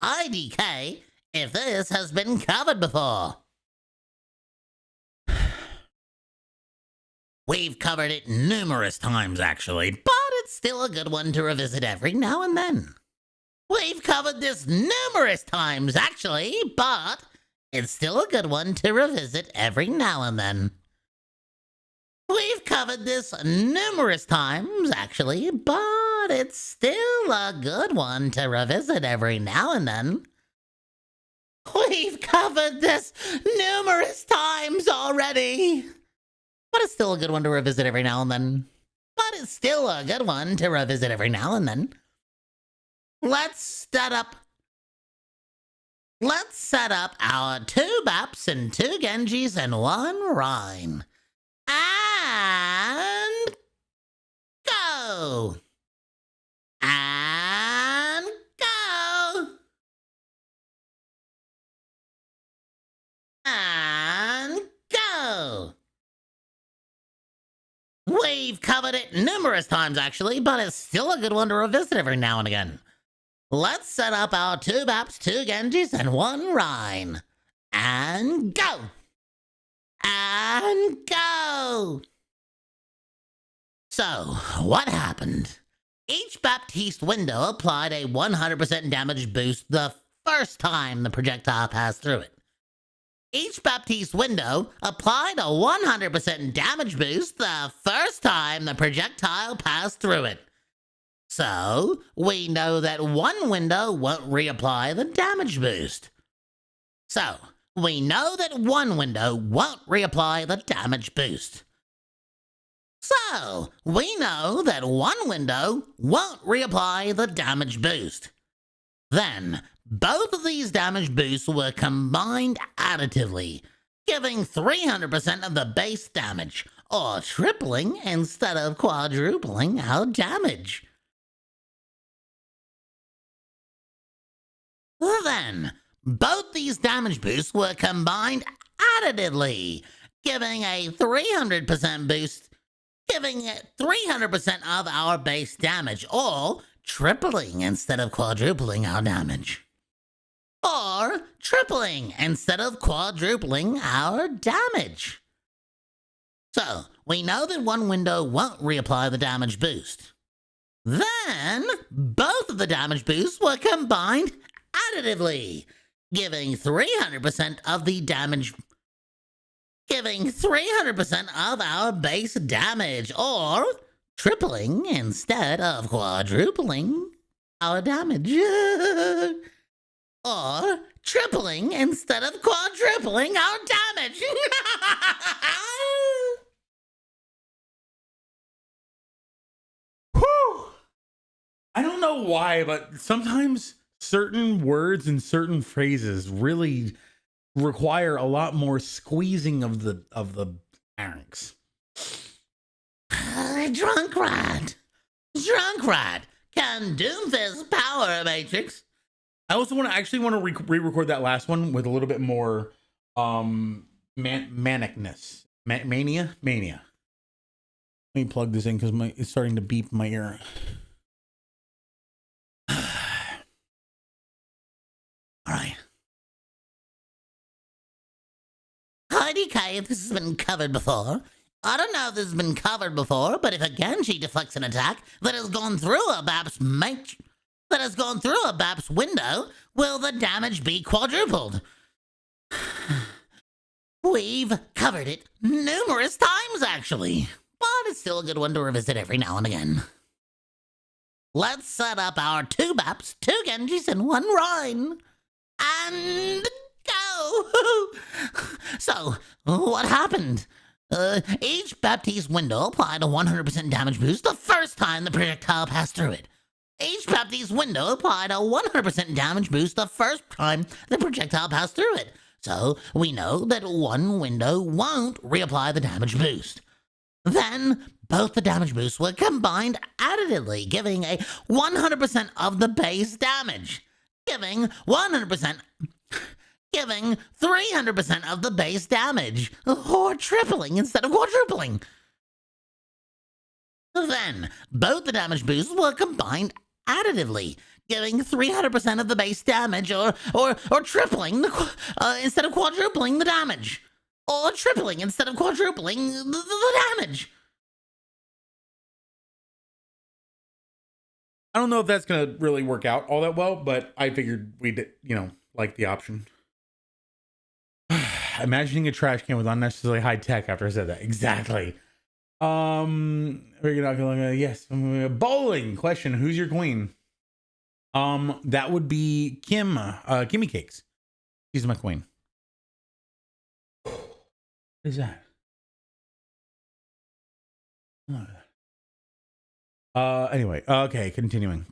IDK if this has been covered before. We've covered it numerous times, actually, but it's still a good one to revisit every now and then. We've covered this numerous times, actually, but it's still a good one to revisit every now and then. We've covered this numerous times, actually, but it's still a good one to revisit every now and then. We've covered this numerous times already, but it's still a good one to revisit every now and then. But it's still a good one to revisit every now and then. Let's set up our 2 Baps and 2 Genjis and 1 Rhine. And go! And go! And go! We've covered it numerous times, actually, but it's still a good one to revisit every now and again. Let's set up our 2 Baps, 2 Genjis, and 1 Rhine. And go! And go! So, what happened? Each Baptiste window applied a 100% damage boost the first time the projectile passed through it. Each Baptiste window applied a 100% damage boost the first time the projectile passed through it. So, we know that one window won't reapply the damage boost. So, we know that one window won't reapply the damage boost. So, we know that one window won't reapply the damage boost. Then, both of these damage boosts were combined additively, giving 300% of the base damage, or tripling instead of quadrupling our damage. Then, both these damage boosts were combined additively, giving a 300% boost, giving 300% of our base damage, or tripling instead of quadrupling our damage. Or tripling instead of quadrupling our damage. So, we know that one window won't reapply the damage boost. Then, both of the damage boosts were combined additively, giving 300% of the damage giving 300% of our base damage, or tripling instead of quadrupling our damage. Or tripling instead of quadrupling our damage. Whew. I don't know why, but sometimes certain words and certain phrases really require a lot more squeezing of the larynx. DrunkRatt. DrunkRatt. Can Doomfist power Matrix? I also want to re-record that last one with a little bit more manicness. Mania. Let me plug this in because it's starting to beep in my ear. All right. IDK, if this has been covered before. I don't know if this has been covered before, but if a Genji deflects an attack that has gone through a BAP's window, will the damage be quadrupled? We've covered it numerous times, actually, but it's still a good one to revisit every now and again. Let's set up our 2 BAPs, 2 Genjis, and 1 Rhine. And go! So, what happened? Each Baptiste window applied a 100% damage boost the first time the projectile passed through it. Each Baptiste window applied a 100% damage boost the first time the projectile passed through it. So we know that one window won't reapply the damage boost. Then both the damage boosts were combined additively, giving a 100% of the base damage. Giving 300% of the base damage, or tripling instead of quadrupling. Then, both the damage boosts were combined additively, giving 300% of the base damage, or tripling instead of quadrupling the damage. Or tripling instead of quadrupling the damage. I don't know if that's going to really work out all that well, but I figured we'd, like the option. Imagining a trash can with unnecessarily high tech after I said that. Exactly. We're not going yes. Bowling question. Who's your queen? That would be Kim, Kimmy Cakes. She's my queen. What is that? Anyway, okay, continuing.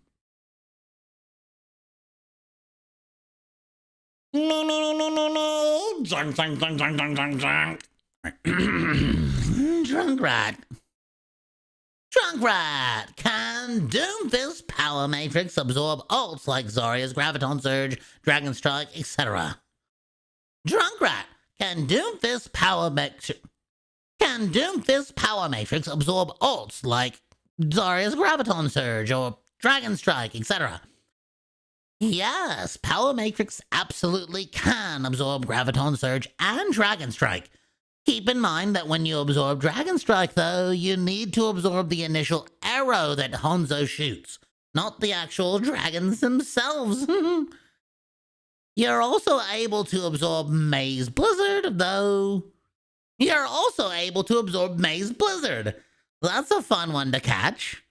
No. DrunkRatt. Can Doomfist Power Matrix absorb ults like Zarya's Graviton Surge, Dragon Strike, etc.? DrunkRatt. Can Doomfist Power Matrix absorb ults like Zarya's Graviton Surge or Dragon Strike, etc.? Yes, Power Matrix absolutely can absorb Graviton Surge and Dragon Strike. Keep in mind that when you absorb Dragon Strike, though, you need to absorb the initial arrow that Hanzo shoots, not the actual dragons themselves. You're also able to absorb Maze Blizzard, though. That's a fun one to catch.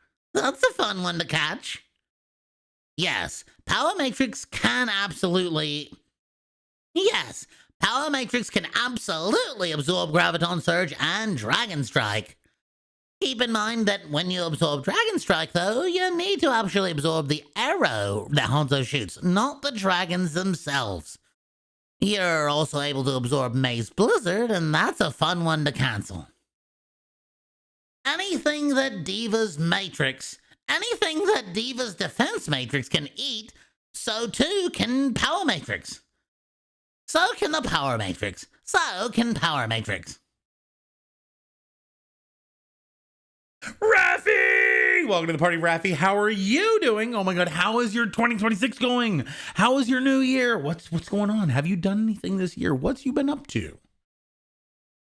Yes, Power Matrix can absolutely absorb Graviton Surge and Dragon Strike. Keep in mind that when you absorb Dragon Strike, though, you need to actually absorb the arrow that Hanzo shoots, not the dragons themselves. You're also able to absorb Maze Blizzard, and that's a fun one to cancel. Anything that Diva's defense matrix can eat, so too can Power Matrix. So can the Power Matrix. Raffy! Welcome to the party, Raffy. How are you doing? Oh my god, how is your 2026 going? How is your new year? What's going on? Have you done anything this year? What's you been up to?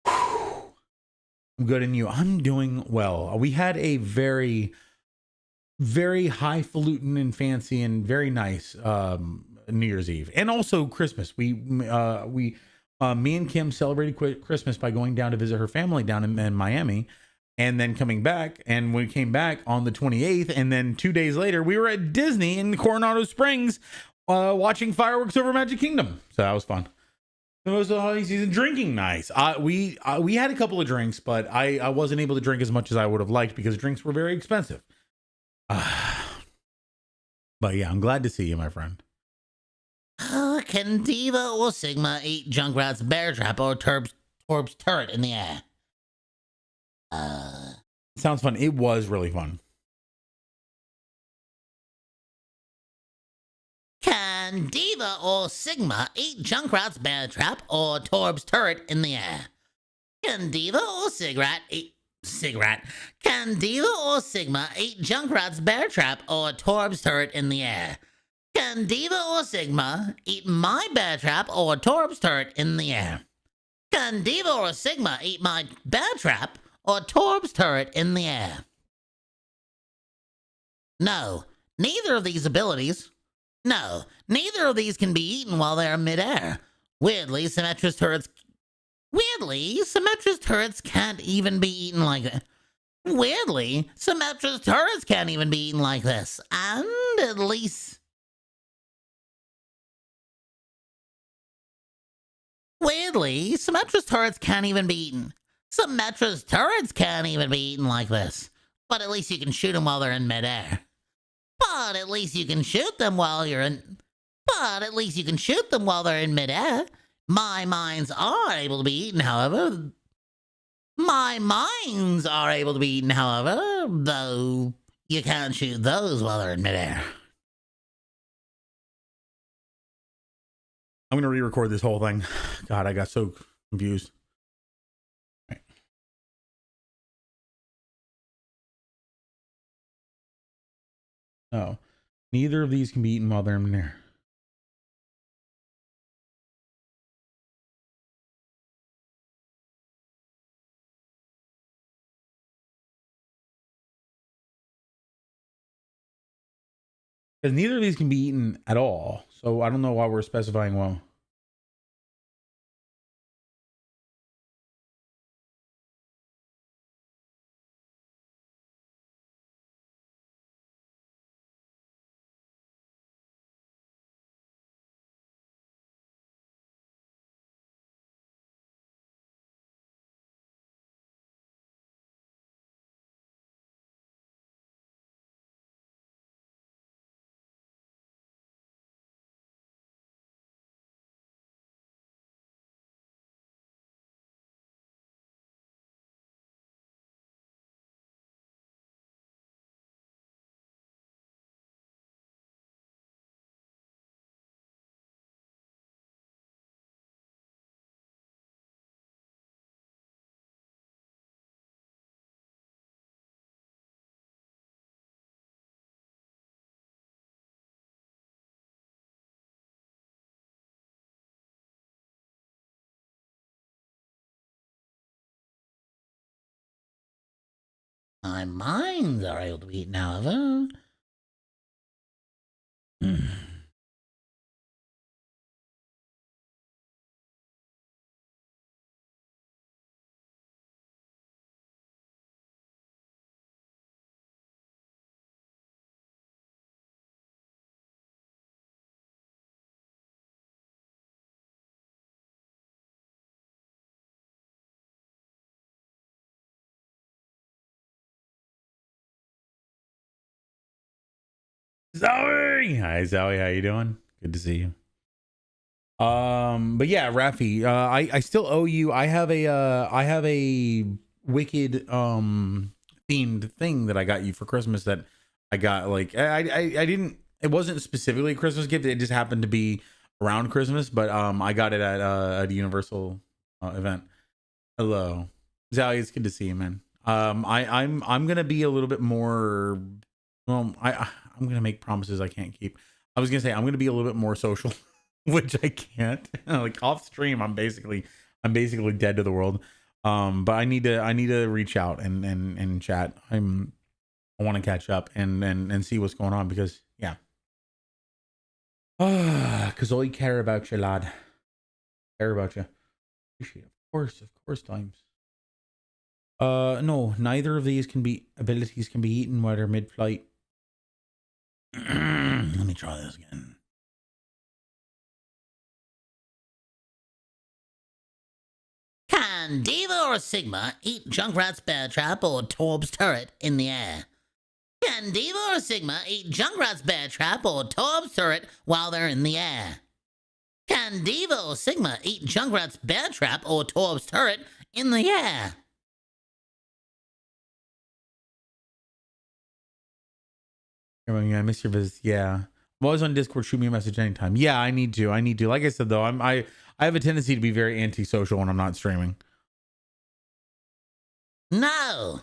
I'm good, and you? I'm doing well. We had a very, very highfalutin and fancy and very nice New Year's Eve, and also Christmas. My Me and Kim celebrated Christmas by going down to visit her family down in Miami, and then coming back. And we came back on the 28th, and then 2 days later, we were at Disney in Coronado Springs watching fireworks over Magic Kingdom. So that was fun. The most of the holiday season drinking nice. We had a couple of drinks, but I wasn't able to drink as much as I would have liked because drinks were very expensive. But yeah, I'm glad to see you, my friend. Can Diva or Sigma eat Junkrat's bear trap or Torb's turret in the air? Sounds fun. It was really fun. Can Diva or Sigma eat Junkrat's bear trap or Torb's turret in the air? Can Diva or Can Diva or Sigma eat Junkrat's bear trap or Torb's turret in the air? Can Diva or Sigma eat my bear trap or Torb's turret in the air? Can Diva or Sigma eat my bear trap or Torb's turret in the air? No, neither of these abilities. No, neither of these can be eaten while they're midair. Weirdly, Symmetra's turrets can't even be eaten like that. Weirdly, Symmetra's turrets can't even be eaten like this. And at least... Weirdly, Symmetra's turrets can't even be eaten. Symmetra's turrets can't even be eaten like this. But at least you can shoot them while they're in midair. But at least you can shoot them while they're in midair. My mines are able to be eaten, however. Though you can't shoot those while they're in midair. I'm going to re-record this whole thing. God, I got so confused. All right. No, neither of these can be eaten while they're in there. Because neither of these can be eaten at all. So I don't know why we're specifying well. My mines are able to be eaten, however. Zoe! Hi, Zoe. How you doing? Good to see you. But yeah, Rafi, I still owe you. I have a wicked themed thing that I got you for Christmas that I got like I didn't, it wasn't specifically a Christmas gift. It just happened to be around Christmas, but I got it at a Universal event. Hello, Zoe. It's good to see you, man. I'm gonna be a little bit more. Well, I'm gonna make promises I can't keep. I was gonna say I'm gonna be a little bit more social, which I can't. Like off stream, I'm basically dead to the world. But I need to reach out and chat. I want to catch up and see what's going on because yeah. Because all you care about you, lad. Care about you. appreciate it. Of course, times. No, neither of these abilities can be eaten while they're mid-flight. Let me try this again. Can Diva or Sigma eat Junkrat's bear trap or Torb's turret in the air? Can Diva or Sigma eat Junkrat's bear trap or Torb's turret while they're in the air? Can Diva or Sigma eat Junkrat's bear trap or Torb's turret in the air? I miss your visit. Yeah. I'm always on Discord. Shoot me a message anytime. Yeah, I need to. Like I said, though, I have a tendency to be very antisocial when I'm not streaming. No.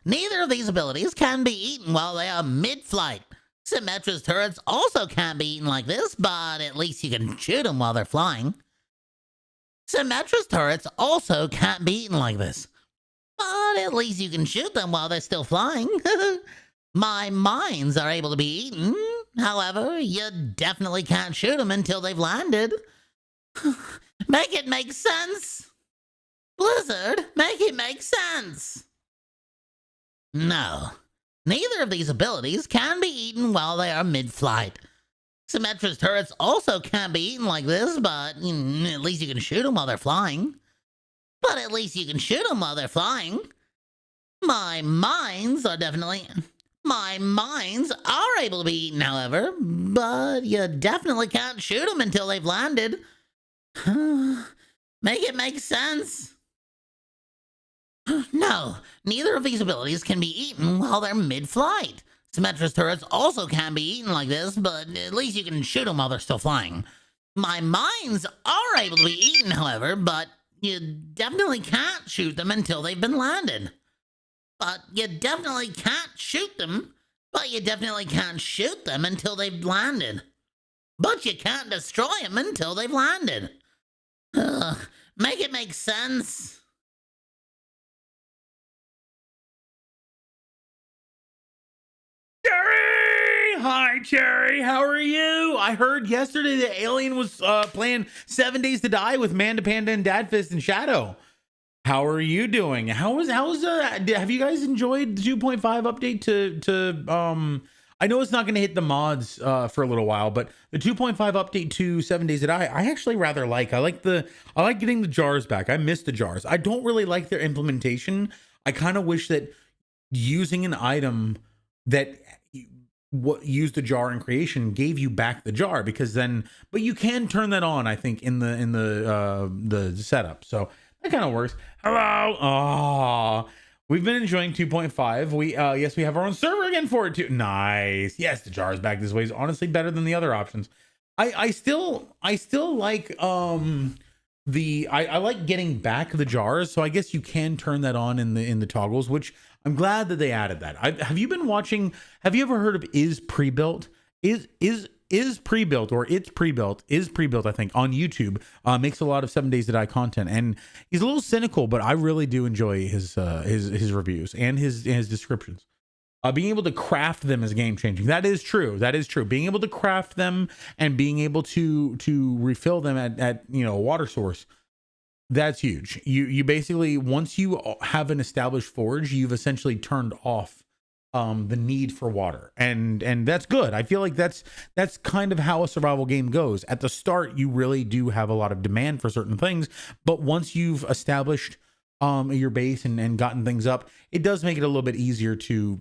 Neither of these abilities can be eaten while they are mid-flight. Symmetra's turrets also can't be eaten like this, but at least you can shoot them while they're flying. Symmetra's turrets also can't be eaten like this, but at least you can shoot them while they're still flying. My mines are able to be eaten. However, you definitely can't shoot them until they've landed. Make it make sense. Blizzard, make it make sense. No, neither of these abilities can be eaten while they are mid-flight. Symmetra's turrets also can't be eaten like this, but at least you can shoot them while they're flying. My mines are able to be eaten, however, but you definitely can't shoot them until they've landed. Make it make sense. No, neither of these abilities can be eaten while they're mid-flight. Symmetra's turrets also can be eaten like this, but at least you can shoot them while they're still flying. My mines are able to be eaten, however, but you definitely can't shoot them until they've been landed. You definitely can't shoot them until they've landed. But you can't destroy them until they've landed. Make it make sense. Cherry! Hi, Cherry. How are you? I heard yesterday that Alien was playing 7 Days to Die with Manda Panda and Dadfist and Shadow. How are you doing? Have you guys enjoyed the 2.5 update to I know it's not going to hit the mods for a little while, but the 2.5 update to 7 Days to Die, I actually rather like. I like getting the jars back. I miss the jars. I don't really like their implementation. I kind of wish that using an item that used the jar in creation gave you back the jar, because then, but you can turn that on, I think, in the setup. So that kind of works. Hello. Oh, we've been enjoying 2.5. We yes, we have our own server again for it too. Nice. Yes, the jar is back. This way is honestly better than the other options. I still like I like getting back the jars, so I guess you can turn that on in the toggles, which I'm glad that they added that. Have you been watching? Have you ever heard of Is Pre-Built? Is Pre-Built, or It's Pre-Built, is Pre-Built, I think, on YouTube. Makes a lot of 7 Days to Die content, and he's a little cynical, but I really do enjoy his reviews and his descriptions. Being able to craft them is game changing. That is true. Being able to craft them and being able to refill them at a water source, that's huge. You basically, once you have an established forge, you've essentially turned off the need for water, and that's good. I feel like that's kind of how a survival game goes. At the start, you really do have a lot of demand for certain things, but once you've established your base and gotten things up, it does make it a little bit easier to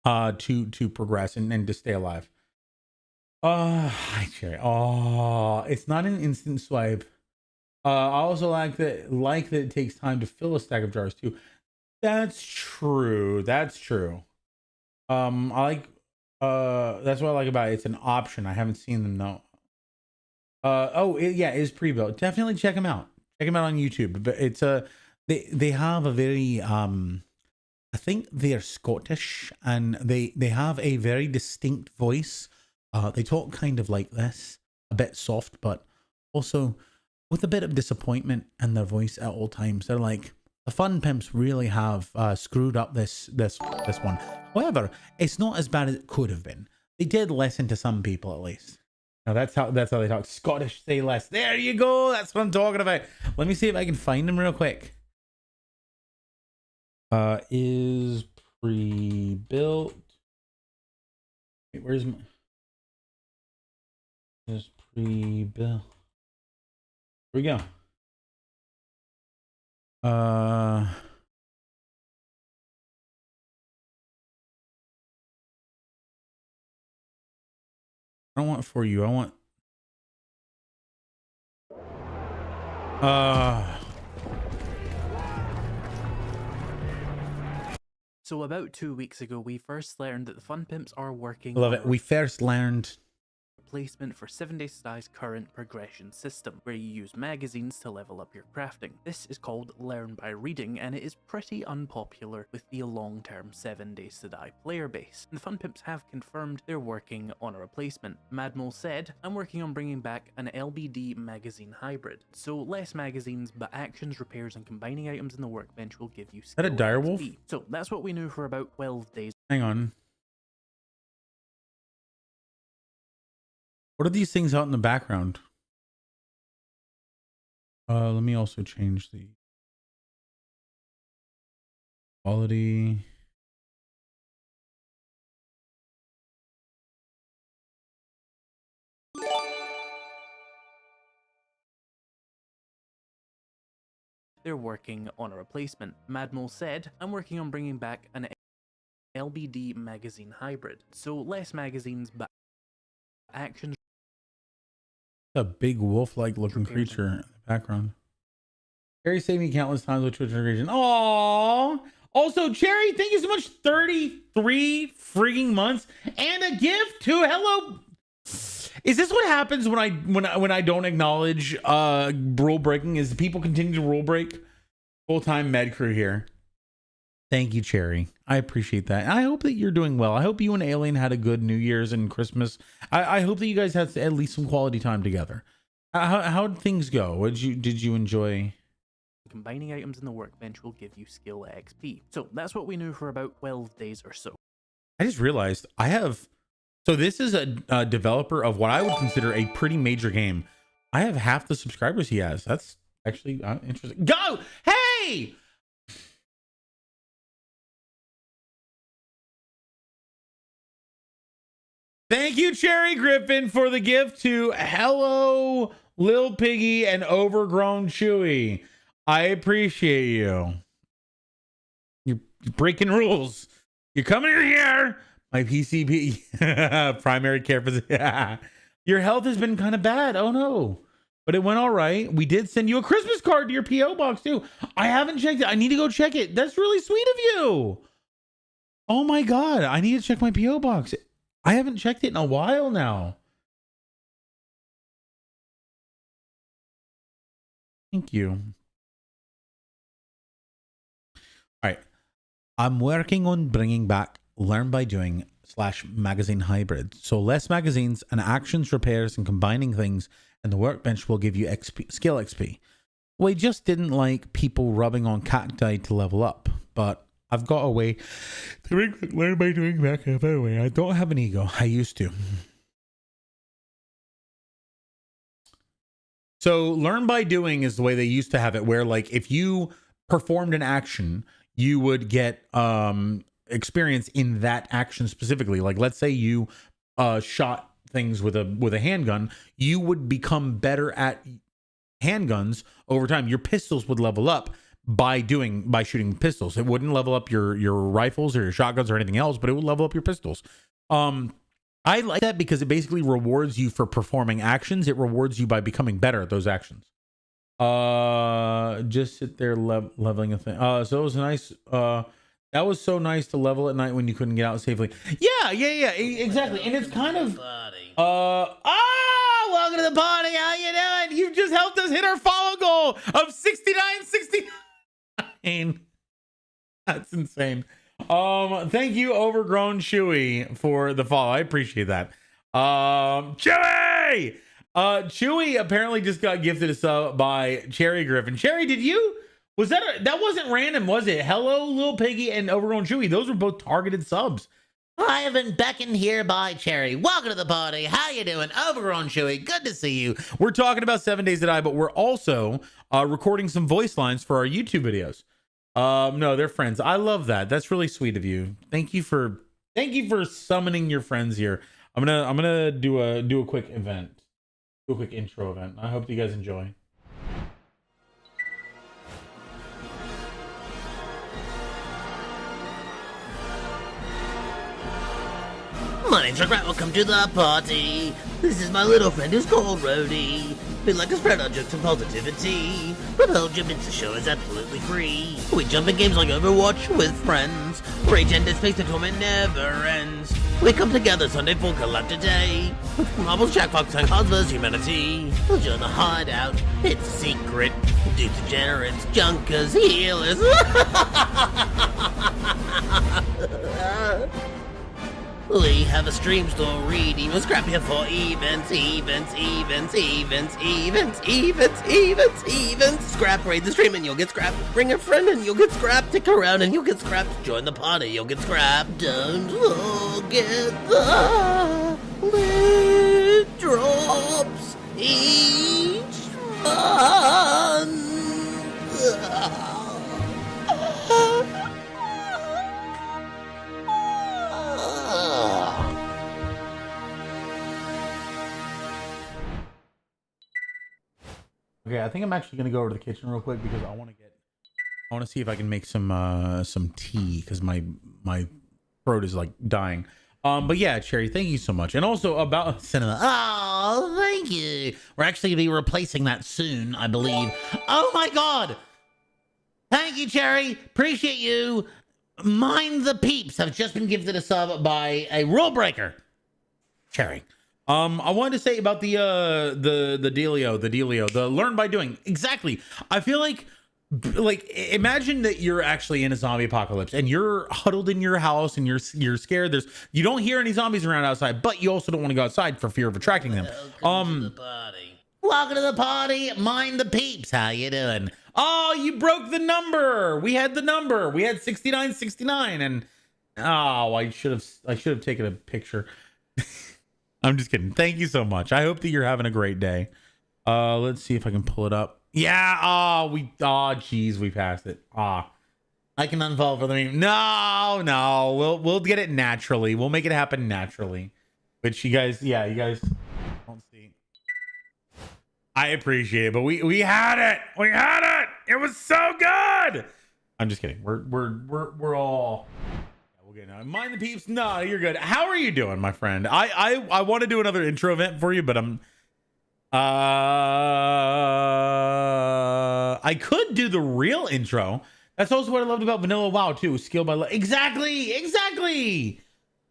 progress and to stay alive. Hi, Cherry. Oh, it's not an instant swipe. I also like that it takes time to fill a stack of jars too. That's true. I like that's what I like about it. It's an option. I haven't seen them though. Yeah, it is pre-built. Definitely check them out. Check them out on YouTube. But it's they have a very I think they're Scottish, and they have a very distinct voice. They talk kind of like this, a bit soft, but also with a bit of disappointment in their voice at all times. They're like, the Fun Pimps really have screwed up this one. However, it's not as bad as it could have been. They did listen to some people, at least. Now that's how they talk. Scottish say less. There you go. That's what I'm talking about. Let me see if I can find him real quick. Is pre-built. Wait, where's my is pre-built? Here we go. I don't want for you. I want So about 2 weeks ago, we first learned that the Fun Pimps are working love on it. We first learned replacement for 7 Days to Die's current progression system, where you use magazines to level up your crafting. This is called Learn by Reading, and it is pretty unpopular with the long-term 7 Days to Die player base. And the Fun Pimps have confirmed they're working on a replacement. Madmol said, "I'm working on bringing back an LBD magazine hybrid. So less magazines, but actions, repairs, and combining items in the workbench will give you skill that a direwolf? XP." So that's what we knew for about 12 days. Hang on. What are these things out in the background? Let me also change the quality. They're working on a replacement. Madmol said, "I'm working on bringing back an LBD magazine hybrid. So less magazines, but actions." A big wolf-like looking creature in the background. Cherry saved me countless times with Twitch integration. Aww. Also, Cherry, thank you so much. 33 freaking months and a gift to hello. Is this what happens when I don't acknowledge rule breaking? Is people continue to rule break? Full-time med crew here. Thank you, Cherry. I appreciate that. And I hope that you're doing well. I hope you and Alien had a good New Year's and Christmas. I hope that you guys had at least some quality time together. How did things go? Did you enjoy? Combining items in the workbench will give you skill XP. So that's what we knew for about 12 days or so. I just realized I have. So this is a developer of what I would consider a pretty major game. I have half the subscribers he has. That's actually interesting. Go! Hey! Thank you, Cherry Griffin, for the gift to Hello Lil Piggy and Overgrown Chewy. I appreciate you. You're breaking rules. You're coming here. My PCP primary care physician. Your health has been kind of bad. Oh no. But it went all right. We did send you a Christmas card to your PO box too. I haven't checked it. I need to go check it. That's really sweet of you. Oh my God. I need to check my PO box. I haven't checked it in a while now. Thank you. All right. I'm working on bringing back Learn by Doing / magazine hybrid. So less magazines and actions, repairs, and combining things, and the workbench will give you XP, skill XP. We just didn't like people rubbing on cacti to level up, but I've got a way to bring Learn by Doing back up anyway. I don't have an ego. I used to. So Learn by Doing is the way they used to have it, where like if you performed an action, you would get experience in that action specifically. Like let's say you shot things with a handgun, you would become better at handguns over time. Your pistols would level up by shooting pistols. It wouldn't level up your rifles or your shotguns or anything else, but it would level up your pistols. I like that because it basically rewards you for performing actions. It rewards you by becoming better at those actions. Just sit there leveling a thing. So it was nice. That was so nice to level at night when you couldn't get out safely. Yeah, exactly. And it's kind of welcome to the party. How you doing? You've just helped us hit our follow goal of 69. That's insane. Thank you, Overgrown Chewy, for the follow. I appreciate that. Chewy! Chewy apparently just got gifted a sub by Cherry Griffin. Cherry, did you? Was that that wasn't random, was it? Hello, Lil Piggy and Overgrown Chewy. Those were both targeted subs. I have been beckoned here by Cherry. Welcome to the party. How you doing? Overgrown Chewy. Good to see you. We're talking about 7 Days to Die, but we're also recording some voice lines for our YouTube videos. No, they're friends. I love that. That's really sweet of you. Thank you for summoning your friends here. I'm gonna do a quick event. Do a quick intro event. I hope you guys enjoy. My name's DrunkRatt, welcome to the party. This is my little friend who's called Rhodey. We'd like to spread our jokes and positivity. Propel jump into show is absolutely free. We jump in games like Overwatch with friends. Rage and space, the torment never ends. We come together Sunday for collab today. With Marbles, Jack Fox, and Cars vs. Humanity. We'll join the hideout, it's a secret. Dudes, degenerates, junkers, healers. We have a stream store reading. We'll scrap here for events. Scrap, raid the stream and you'll get scrapped. Bring a friend and you'll get scrapped. Stick around and you'll get scrapped. Join the party, you'll get scrapped. Don't forget the lit drops each month. Okay, I think I'm actually gonna go over to the kitchen real quick because I want to see if I can make some tea because my throat is like dying. But yeah, Cherry, thank you so much. And also about Cinema. Oh, thank you. We're actually going to be replacing that soon, I believe. Oh my God. Thank you, Cherry. Appreciate you. Mind the Peeps have just been gifted a sub by a rule breaker. Cherry. I wanted to say about the dealio, the learn by doing. Exactly. I feel like imagine that you're actually in a zombie apocalypse and you're huddled in your house and you're scared. You don't hear any zombies around outside, but you also don't want to go outside for fear of attracting them. Welcome to the party. Welcome to the party. Mind the Peeps. How you doing? Oh, you broke the number. We had the number. We had 6969 and I should have taken a picture. I'm just kidding. Thank you so much. I hope that you're having a great day. Let's see if I can pull it up. Yeah. Geez, we passed it. I can unfollow for the meme. No. We'll get it naturally. We'll make it happen naturally. Which you guys don't see. I appreciate it, but we had it. We had it. It was so good. I'm just kidding. We're all. Mind the Peeps. No, you're good. How are you doing, my friend? I want to do another intro event for you, but I could do the real intro. That's also what I loved about Vanilla WoW too. Skill by exactly.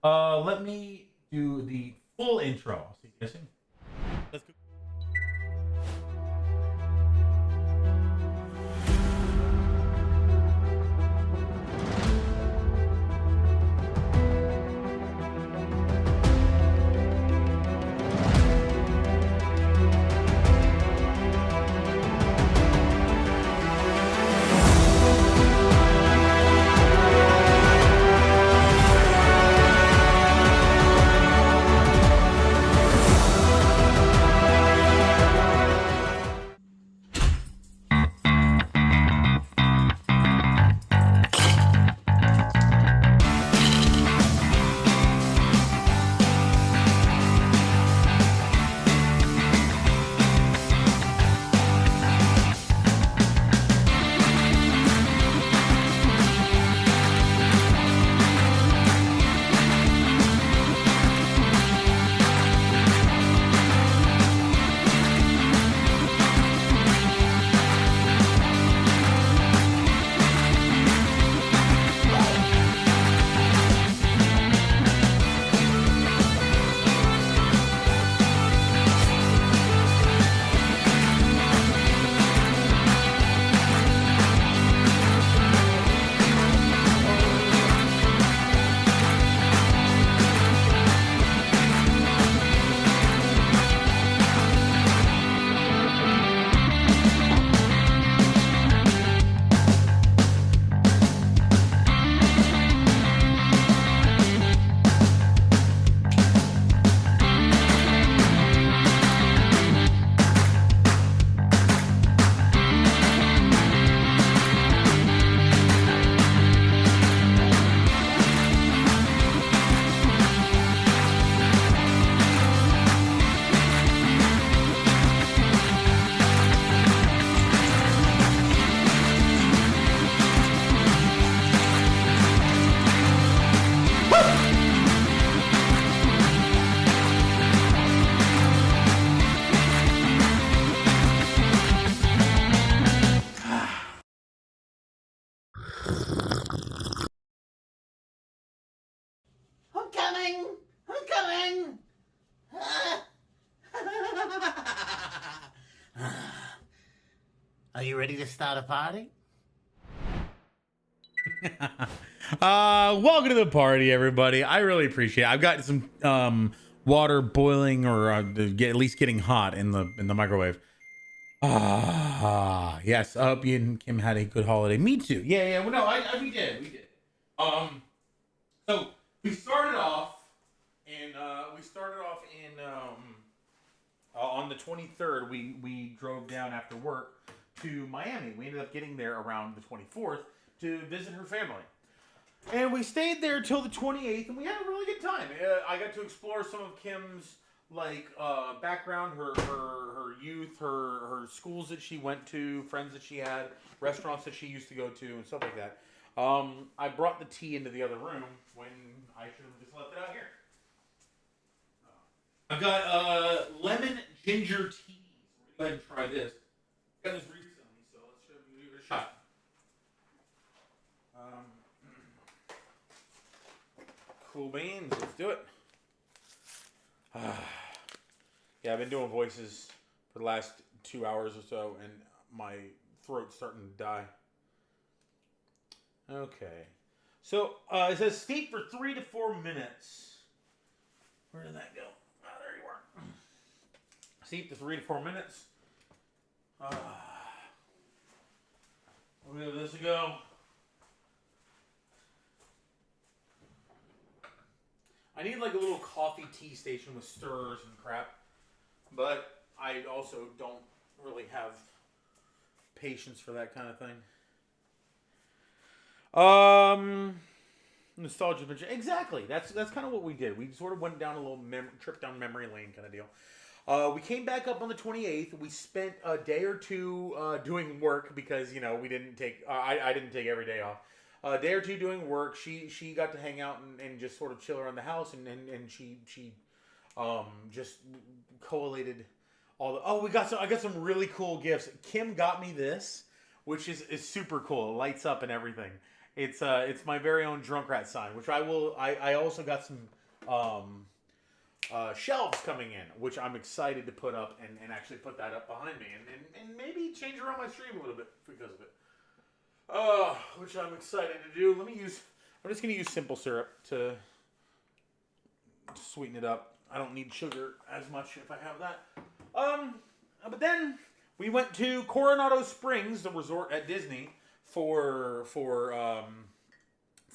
Let me do the full intro. I'll see you guys soon. Let's go. Are you ready to start a party? Welcome to the party, everybody. I really appreciate it. I've got some water boiling or at least getting hot in the microwave. Yes. You and Kim had a good holiday. Me too. Yeah. Well, no, we did. So we started off in on the 23rd. We drove down after work to Miami. We ended up getting there around the 24th to visit her family. And we stayed there till the 28th, and we had a really good time. I got to explore some of Kim's background, her youth, her schools that she went to, friends that she had, restaurants that she used to go to, and stuff like that. I brought the tea into the other room when I should have just left it out here. I've got lemon ginger tea. So we're gonna go ahead and try this. I got this recently, so let's give it a shot. Cool beans, let's do it. Yeah, I've been doing voices for the last 2 hours or so, and my throat's starting to die. Okay. So, it says steep for 3 to 4 minutes. Where did that go? Oh, there you are. Steep to 3 to 4 minutes. We'll give this a go. I need like a little coffee tea station with stirrers and crap. But I also don't really have patience for that kind of thing. Nostalgia. Exactly. That's kind of what we did. We sort of went down a little trip down memory lane kind of deal. We came back up on the 28th. We spent a day or two doing work because, we didn't take... I didn't take every day off. A day or two doing work. She got to hang out and just sort of chill around the house, and she just collated all the... Oh, I got some really cool gifts. Kim got me this, which is super cool. It lights up and everything. It's my very own DrunkRatt sign, which I also got some shelves coming in, which I'm excited to put up and actually put that up behind me and maybe change around my stream a little bit because of it. Which I'm excited to do. I'm just going to use simple syrup to sweeten it up. I don't need sugar as much if I have that. But then we went to Coronado Springs, the resort at Disney, for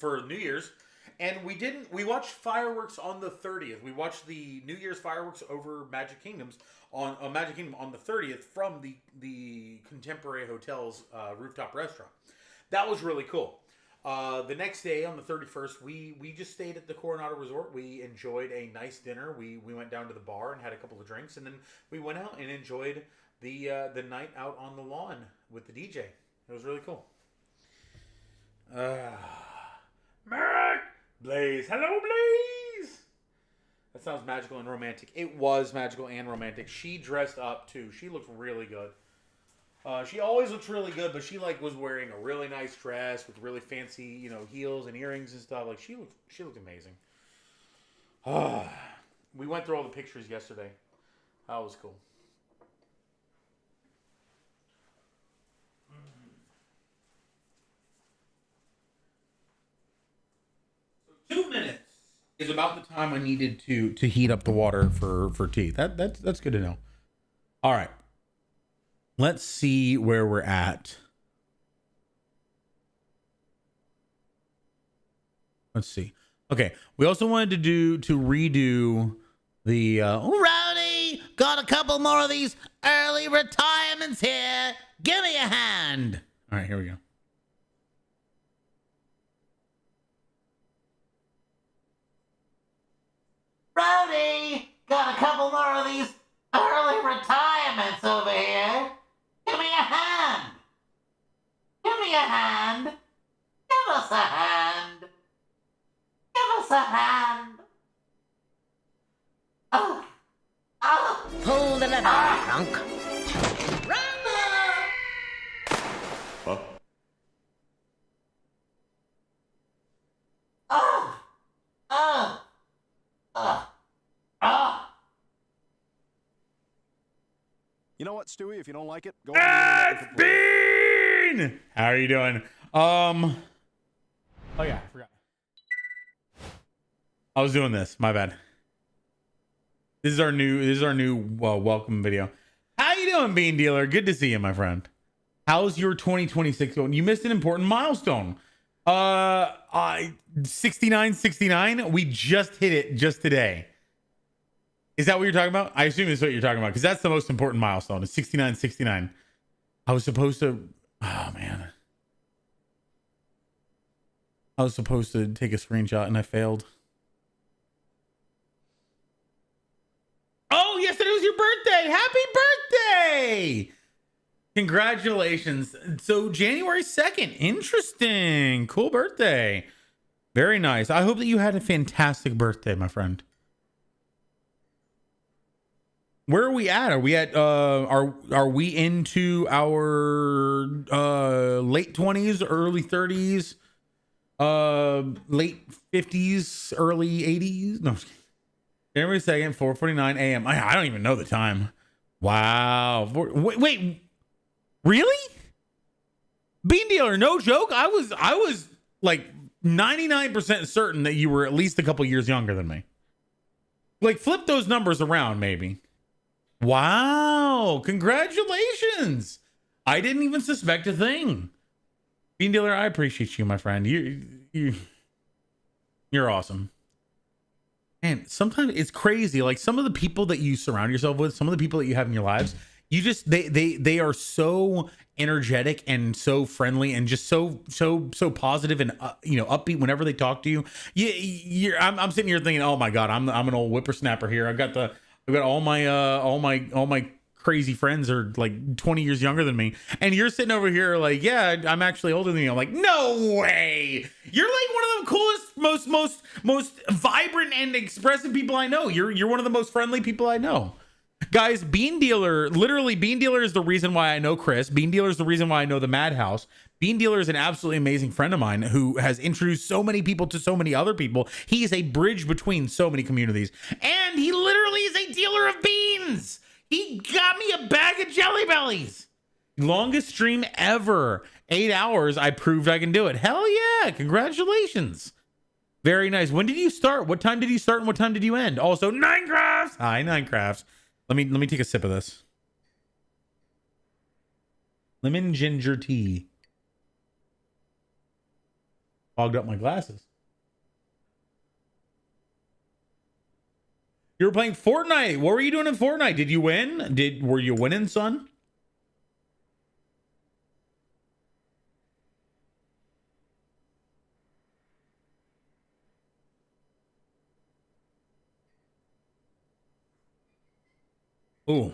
New Year's. And we watched fireworks on the 30th. We watched the New Year's fireworks over Magic Kingdom on the 30th from the Contemporary Hotel's rooftop restaurant. That was really cool. The next day, on the 31st, we just stayed at the Coronado Resort. We enjoyed a nice dinner. We went down to the bar and had a couple of drinks, and then we went out and enjoyed the night out on the lawn with the DJ. It was really cool. Merrick! Blaze. Hello, Blaze! That sounds magical and romantic. It was magical and romantic. She dressed up, too. She looked really good. She always looks really good, but she was wearing a really nice dress with really fancy, heels and earrings and stuff. She looked amazing. We went through all the pictures yesterday. That was cool. So 2 minutes is about the time I needed to heat up the water for tea. That's good to know. All right. Let's see where we're at. Let's see. Okay, we also wanted to redo the Rowdy, got a couple more of these early retirements here. Give me a hand. All right, here we go. Rowdy, got a couple more of these early retirements over here. Give me a hand. Give me a hand. Give us a hand. Give us a hand. Oh. Oh. Pull the lever, drunk. Huh? Oh. Oh. Oh. Oh. You know what, Stewie? If you don't like it, go That's Bean! How are you doing? Oh yeah, I forgot. I was doing this. My bad. This is our new welcome video. How you doing, Bean Dealer? Good to see you, my friend. How's your 2026 going? You missed an important milestone. 69. We just hit it just today. Is that what you're talking about? I assume it's what you're talking about because that's the most important milestone. It's 69. I was supposed to. Oh man. I was supposed to take a screenshot and I failed. Oh, yesterday was your birthday. Happy birthday! Congratulations. So January 2nd. Interesting. Cool birthday. Very nice. I hope that you had a fantastic birthday, my friend. Where are we at? Are we at are we into our late 20s, early 30s, late 50s, early 80s? No. January 2nd, 4:49 a.m. I don't even know the time. Wow. Wait. Really? Bean Dealer, no joke. I was like 99% certain that you were at least a couple years younger than me. Like flip those numbers around maybe. Wow, congratulations. I didn't even suspect a thing. Bean Dealer, I appreciate you, my friend. You're awesome. And sometimes it's crazy. Like some of the people that you surround yourself with, some of the people that you have in your lives, you just they are so energetic and so friendly and just so positive and upbeat whenever they talk to you. I'm sitting here thinking, oh my god, I'm an old whippersnapper here. I've got all my crazy friends are like 20 years younger than me, and you're sitting over here like, yeah, I'm actually older than you. I'm like, no way. You're like one of the coolest, most vibrant and expressive people I know. You're one of the most friendly people I know. Guys, Bean Dealer is the reason why I know Chris. Bean Dealer is the reason why I know the Madhouse. Bean Dealer is an absolutely amazing friend of mine who has introduced so many people to so many other people. He is a bridge between so many communities. And he literally is a dealer of beans. He got me a bag of Jelly Bellies. Longest stream ever. 8 hours. I proved I can do it. Hell yeah. Congratulations. Very nice. When did you start? What time did you start and what time did you end? Also, Ninecrafts. Hi, Ninecrafts. Let me take a sip of this. Lemon ginger tea. Fogged up my glasses. You were playing Fortnite. What were you doing in Fortnite? Did you win? Were you winning, son? Ooh.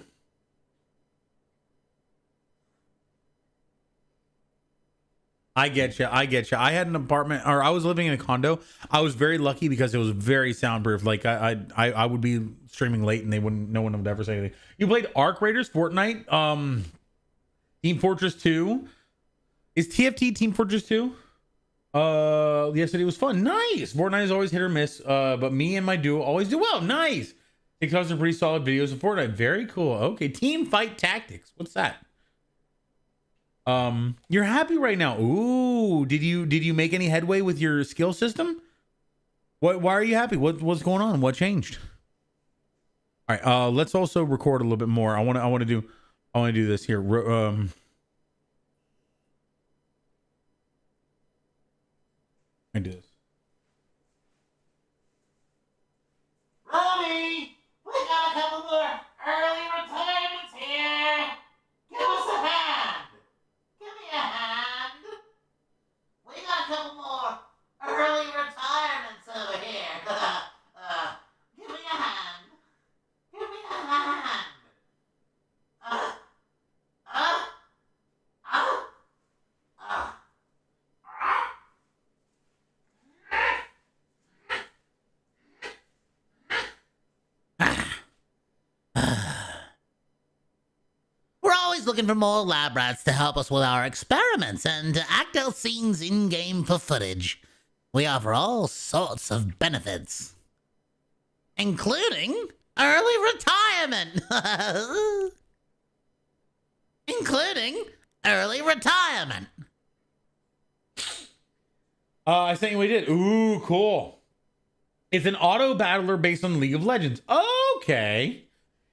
I get you. I had an apartment, or I was living in a condo. I was very lucky because it was very soundproof. Like I would be streaming late and no one would ever say anything. You played Arc Raiders, Fortnite, Team Fortress 2. Is TFT Team Fortress 2? Yesterday was fun. Nice. Fortnite is always hit or miss. But me and my duo always do well. Nice. TikToks are pretty solid videos of Fortnite. Very cool. Okay, Team Fight Tactics. What's that? You're happy right now. Ooh, did you make any headway with your skill system? Why are you happy? What's going on? What changed? All right, let's also record a little bit more. I want to do this here. I do this. Ronnie, we got a couple more early retirements here. Give us a hand. Give me a hand. We got a couple more early retirements over here. Give me a hand. Give me a hand. We're always looking for more lab rats to help us with our experiments and to act out scenes in-game for footage. We offer all sorts of benefits, including early retirement. including early retirement. I sent you what he did. Ooh, cool. It's an auto battler based on League of Legends. Okay.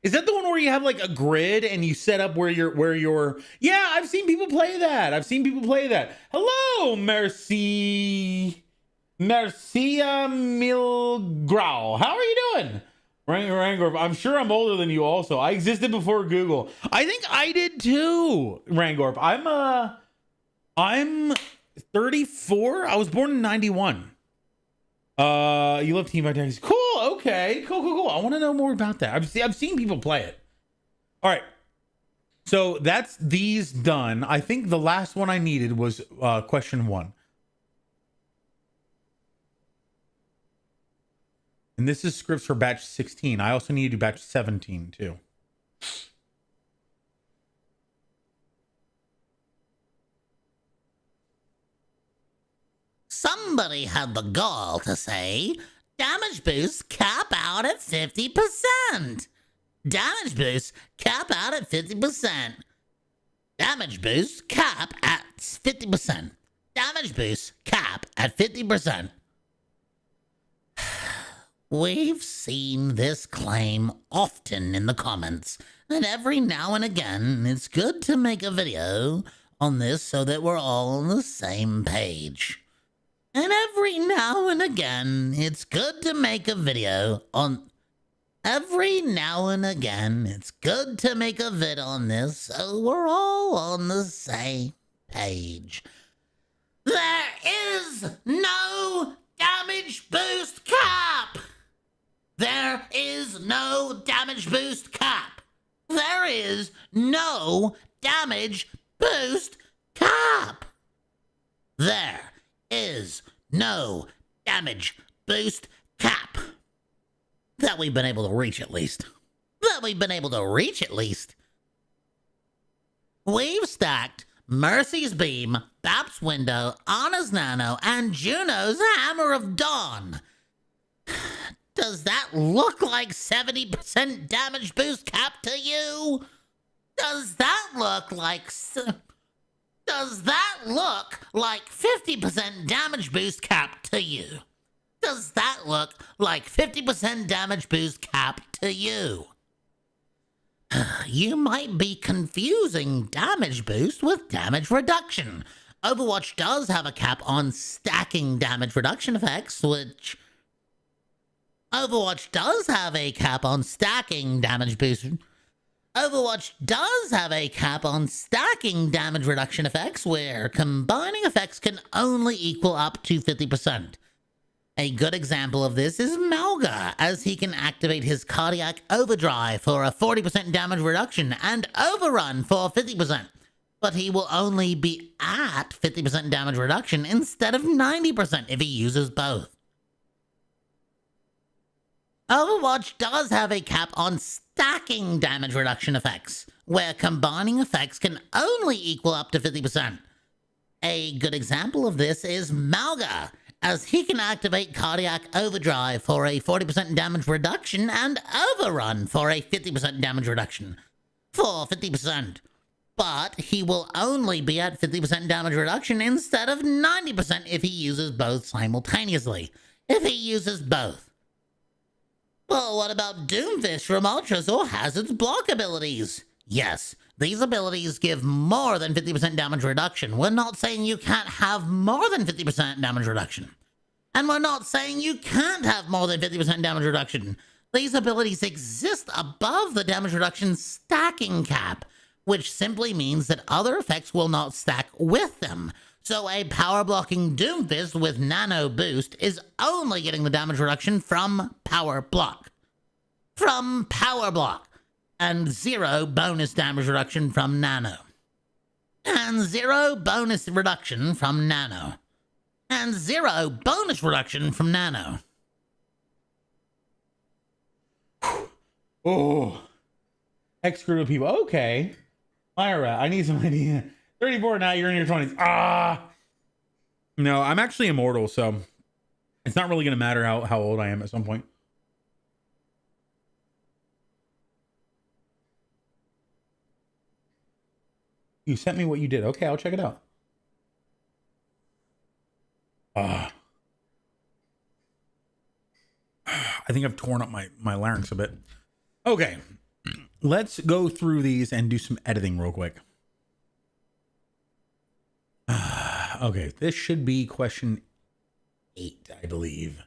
Is that the one where you have like a grid and you set up where you're yeah, I've seen people play that. Hello, Mercia Milgrau. How are you doing? Rangorp, I'm sure I'm older than you also. I existed before Google. I think I did too, Rangorp. I'm 34. I was born in 91. You love Team Tactics. Cool. Okay. Cool. I want to know more about that. I've seen people play it. All right. So that's these done. I think the last one I needed was question 1. And this is scripts for batch 16. I also need to do batch 17 too. Somebody had the gall to say, damage boosts cap out at 50%. Damage boosts cap out at 50%. Damage boosts cap at 50%. Damage boosts cap at 50%. We've seen this claim often in the comments, and every now and again it's good to make a video on this so that we're all on the same page. And every now and again, it's good to make a video on... Every now and again, it's good to make a vid on this so we're all on the same page. There is no damage boost cap! There is no damage boost cap! There is no damage boost cap! There is no damage boost cap. That we've been able to reach at least. We've stacked Mercy's Beam, Bap's Window, Anna's Nano, and Juno's Hammer of Dawn. Does that look like 70% damage boost cap to you? Does that look like 50% damage boost cap to you? Does that look like 50% damage boost cap to you? You might be confusing damage boost with damage reduction. Overwatch does have a cap on stacking damage reduction effects, which... Overwatch does have a cap on stacking damage boost... Overwatch does have a cap on stacking damage reduction effects where combining effects can only equal up to 50%. A good example of this is Malga, as he can activate his Cardiac Overdrive for a 40% damage reduction and Overrun for 50%, but he will only be at 50% damage reduction instead of 90% if he uses both. Overwatch does have a cap on stacking damage reduction effects, where combining effects can only equal up to 50%. A good example of this is Malga, as he can activate Cardiac Overdrive for a 40% damage reduction and Overrun for a 50% damage reduction. For 50%. But he will only be at 50% damage reduction instead of 90% if he uses both simultaneously. If he uses both. Well, what about Doomfist from Ultras or Hazard's block abilities? Yes, these abilities give more than 50% damage reduction. We're not saying you can't have more than 50% damage reduction. And we're not saying you can't have more than 50% damage reduction. These abilities exist above the damage reduction stacking cap, which simply means that other effects will not stack with them. So a power blocking Doomfist with Nano Boost is only getting the damage reduction from Power Block. And 0 bonus damage reduction from Nano. And 0 bonus reduction from Nano. And 0 bonus reduction from Nano. Oh. Ex-screw people. Okay. Myra, I need some idea. 34 now, you're in your 20s. No, I'm actually immortal, so it's not really going to matter how old I am at some point. You sent me what you did. Okay, I'll check it out. I think I've torn up my larynx a bit. Okay, let's go through these and do some editing real quick. Okay, this should be question 8, I believe.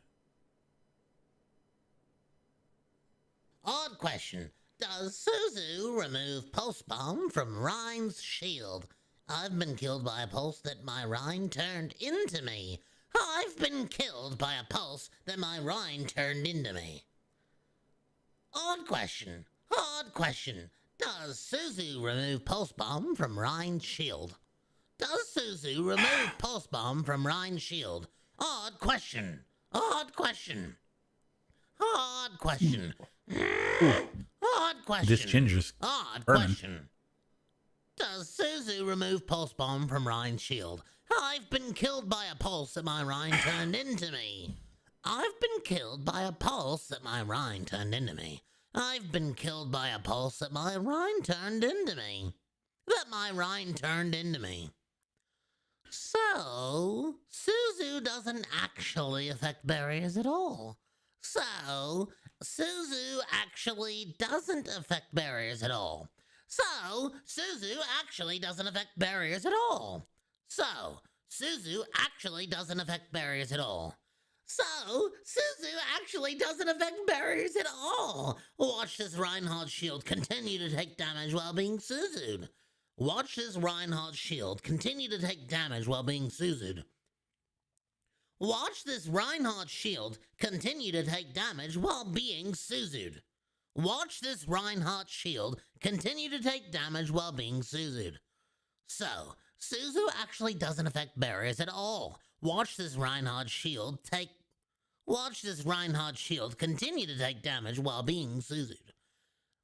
Odd question. Does Suzu remove pulse bomb from Rhine's shield? I've been killed by a pulse that my Rhine turned into me. I've been killed by a pulse that my Rhine turned into me. Odd question. Odd question. Does Suzu remove pulse bomb from Rhine's shield? Does Suzu remove pulse bomb from Rhine's shield? Odd question. Odd question. Odd question. Odd question. This ginger's Odd burning. question. Does Suzu remove pulse bomb from Rhine's shield? I've been killed by a pulse that my Rhine turned into me. I've been killed by a pulse that my Rhine turned into me. I've been killed by a pulse that my Rhine turned into me. That my Rhine turned into me. So, Suzu doesn't actually affect barriers at all. So, Suzu actually doesn't affect barriers at all. So, Suzu actually doesn't affect barriers at all. So, Suzu actually doesn't affect barriers at all. So, Suzu actually doesn't affect barriers at all. Watch this Reinhardt shield continue to take damage while being Suzu'd. Watch this Reinhardt shield continue to take damage while being Suzu'd. Watch this Reinhardt shield continue to take damage while being Suzu'd. Watch this Reinhardt shield continue to take damage while being Suzu'd. So, Suzu actually doesn't affect barriers at all. Watch this Reinhardt shield continue to take damage while being Suzu'd.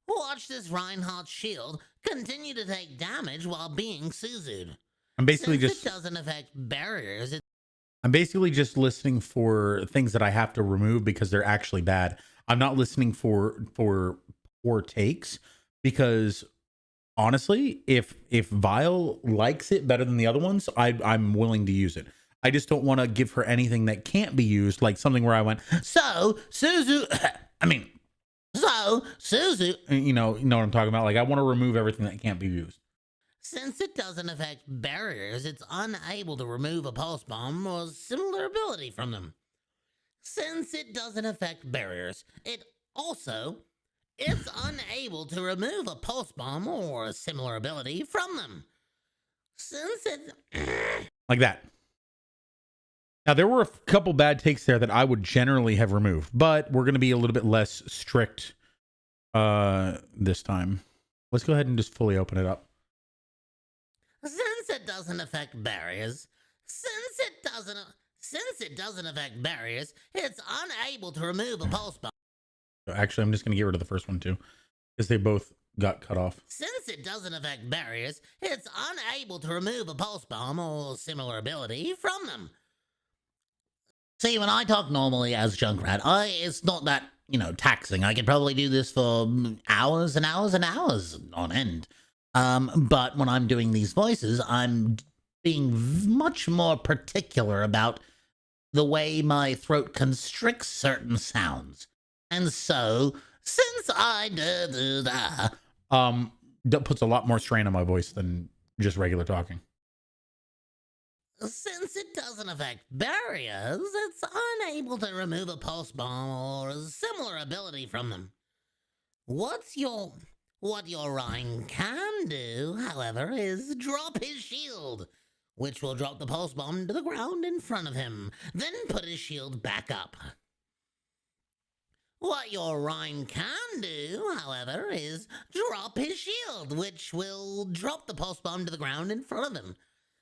Watch this Reinhardt shield continue to take damage while being Suzu'd. I'm basically Since just it doesn't affect barriers. I'm basically just listening for things that I have to remove because they're actually bad. I'm not listening for poor takes because honestly, if Vile likes it better than the other ones, I'm willing to use it. I just don't want to give her anything that can't be used, like something where I went, so Suzu, so Suzu, you know what I'm talking about. Like I want to remove everything that can't be used. Since it doesn't affect barriers, it's unable to remove a pulse bomb or similar ability from them. Since it doesn't affect barriers, it's unable to remove a pulse bomb or a similar ability from them. Since it... Like that. Now, there were a couple bad takes there that I would generally have removed, but we're going to be a little bit less strict this time. Let's go ahead and just fully open it up. Since it doesn't affect barriers, it's unable to remove a pulse bomb. Actually, I'm just going to get rid of the first one too, because they both got cut off. Since it doesn't affect barriers, it's unable to remove a pulse bomb or similar ability from them. See, when I talk normally as Junkrat, it's not that, taxing. I could probably do this for hours and hours and hours on end. But when I'm doing these voices, I'm being much more particular about the way my throat constricts certain sounds. And so, since I do that, that puts a lot more strain on my voice than just regular talking. Since it doesn't affect barriers, it's unable to remove a pulse bomb or a similar ability from them. What your Rhine can do, however, is drop his shield, which will drop the pulse bomb to the ground in front of him, then put his shield back up. What your Rhine can do, however, is drop his shield, which will drop the pulse bomb to the ground in front of him.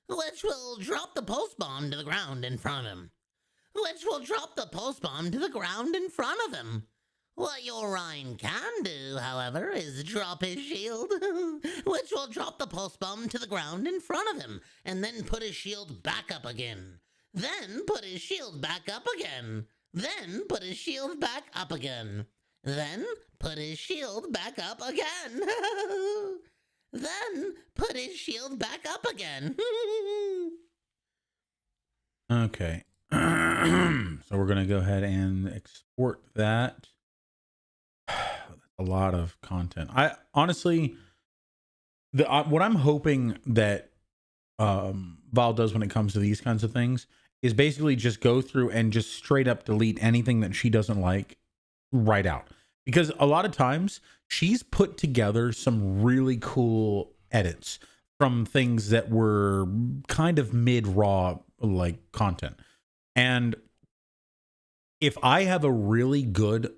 Which will drop the pulse bomb to the ground in front of him. Which will drop the pulse bomb to the ground in front of him. What your Rhine can do, however, is drop his shield, which will drop the pulse bomb to the ground in front of him, and then put his shield back up again. Then put his shield back up again. Then put his shield back up again. Then put his shield back up again. then put his shield back up again. Okay. So we're gonna go ahead and export that. A lot of content. I honestly, what I'm hoping that Val does when it comes to these kinds of things is basically just go through and just straight up delete anything that she doesn't like right out. Because a lot of times she's put together some really cool edits from things that were kind of mid raw like content. And if I have a really good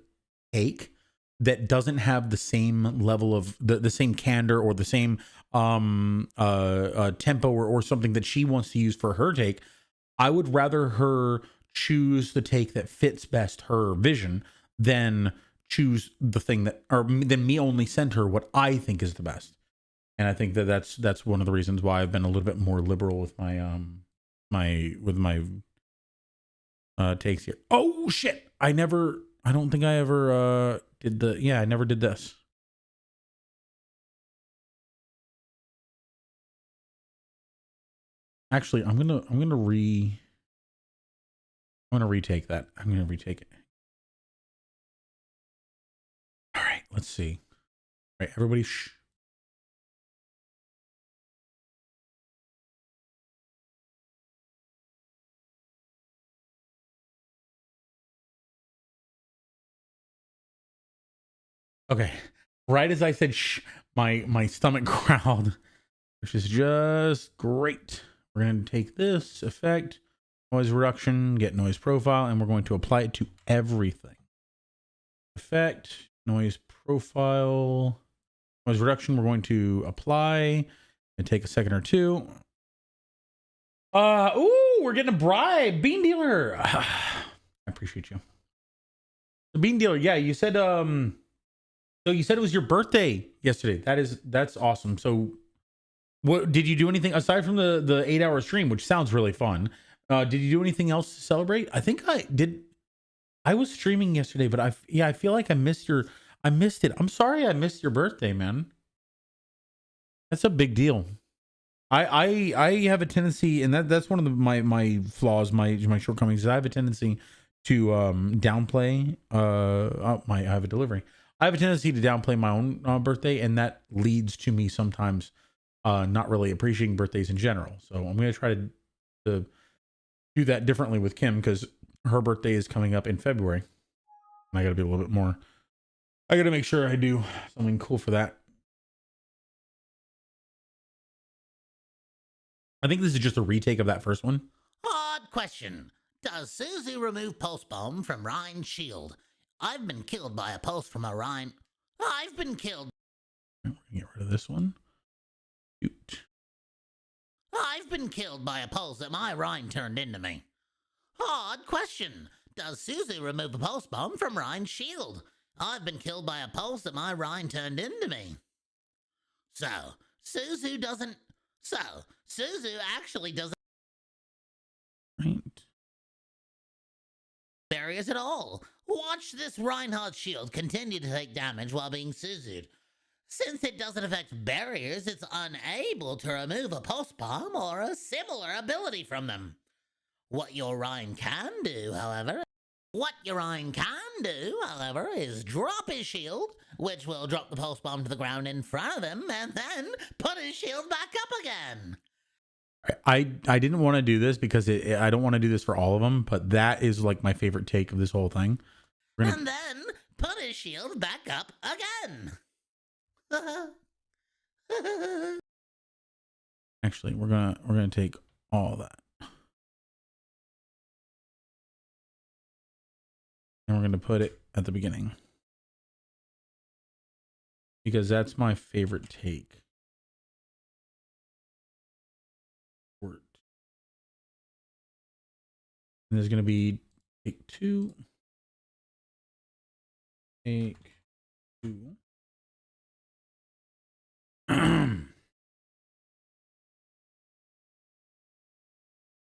take that doesn't have the same level of the same candor or the same tempo or something that she wants to use for her take, I would rather her choose the take that fits best her vision than choose the thing that, or than me only send her what I think is the best. And I think that that's one of the reasons why I've been a little bit more liberal with my my takes here. Oh shit! I don't think I ever I never did this. Actually, I'm gonna retake that. I'm gonna retake it. All right, let's see. All right, everybody, shh. Okay, right as I said shh, my stomach growled, which is just great. We're going to take this effect, noise reduction, get noise profile, and we're going to apply it to everything. Effect, noise profile, noise reduction, we're going to apply and take a second or two. Ooh, we're getting a bribe. Bean dealer. I appreciate you. The bean dealer, yeah, you said so you said it was your birthday yesterday. That's awesome. So what did you do anything aside from the 8-hour stream, which sounds really fun? Did you do anything else to celebrate? I think I did. I was streaming yesterday, but I feel like I missed it. I'm sorry I missed your birthday, man. That's a big deal. I have a tendency, and that's one of my flaws, my shortcomings, is I have a tendency to downplay I have a delivery. I have a tendency to downplay my own birthday, and that leads to me sometimes not really appreciating birthdays in general. So I'm going to try to do that differently with Kim, because her birthday is coming up in February. And I got to be a little bit more. I got to make sure I do something cool for that. I think this is just a retake of that first one. Odd question. Does Suzu remove pulse bomb from Rhine's shield? I've been killed by a pulse from a Rhine. I've been killed. We're gonna get rid of this one. Shoot. I've been killed by a pulse that my Rhine turned into me. Odd question. Does Suzu remove a pulse bomb from Rhine's shield? I've been killed by a pulse that my Rhine turned into me. So, Suzu actually doesn't Right. barriers at all. Watch this Reinhardt shield continue to take damage while being Suzu'd. Since it doesn't affect barriers, it's unable to remove a pulse bomb or a similar ability from them. What your Rhine can do, however, is drop his shield, which will drop the pulse bomb to the ground in front of him, and then put his shield back up again. I didn't want to do this because I don't want to do this for all of them, but that is like my favorite take of this whole thing. And then put his shield back up again. Actually, we're gonna take all that, and we're gonna put it at the beginning because that's my favorite take. Word. And there's gonna be take two. Take two.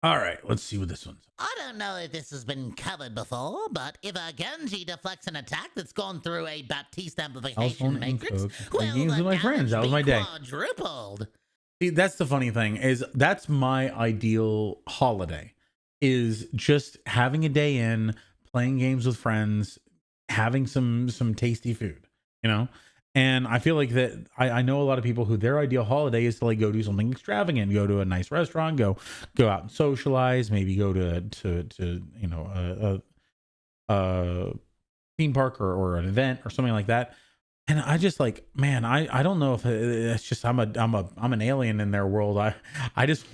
All right, let's see what this one's. I don't know if this has been covered before, but if a Genji deflects an attack that's gone through a Baptiste amplification matrix, Playing will games the with my friends. That was my day. quadrupled? See, that's the funny thing is that's my ideal holiday, is just having a day in, playing games with friends, having some tasty food, you know. And I feel like that I know a lot of people who their ideal holiday is to like go do something extravagant, go to a nice restaurant, go out and socialize, maybe go to you know a theme park or an event or something like that. And I just like, man, I don't know if it's just I'm an alien in their world. I just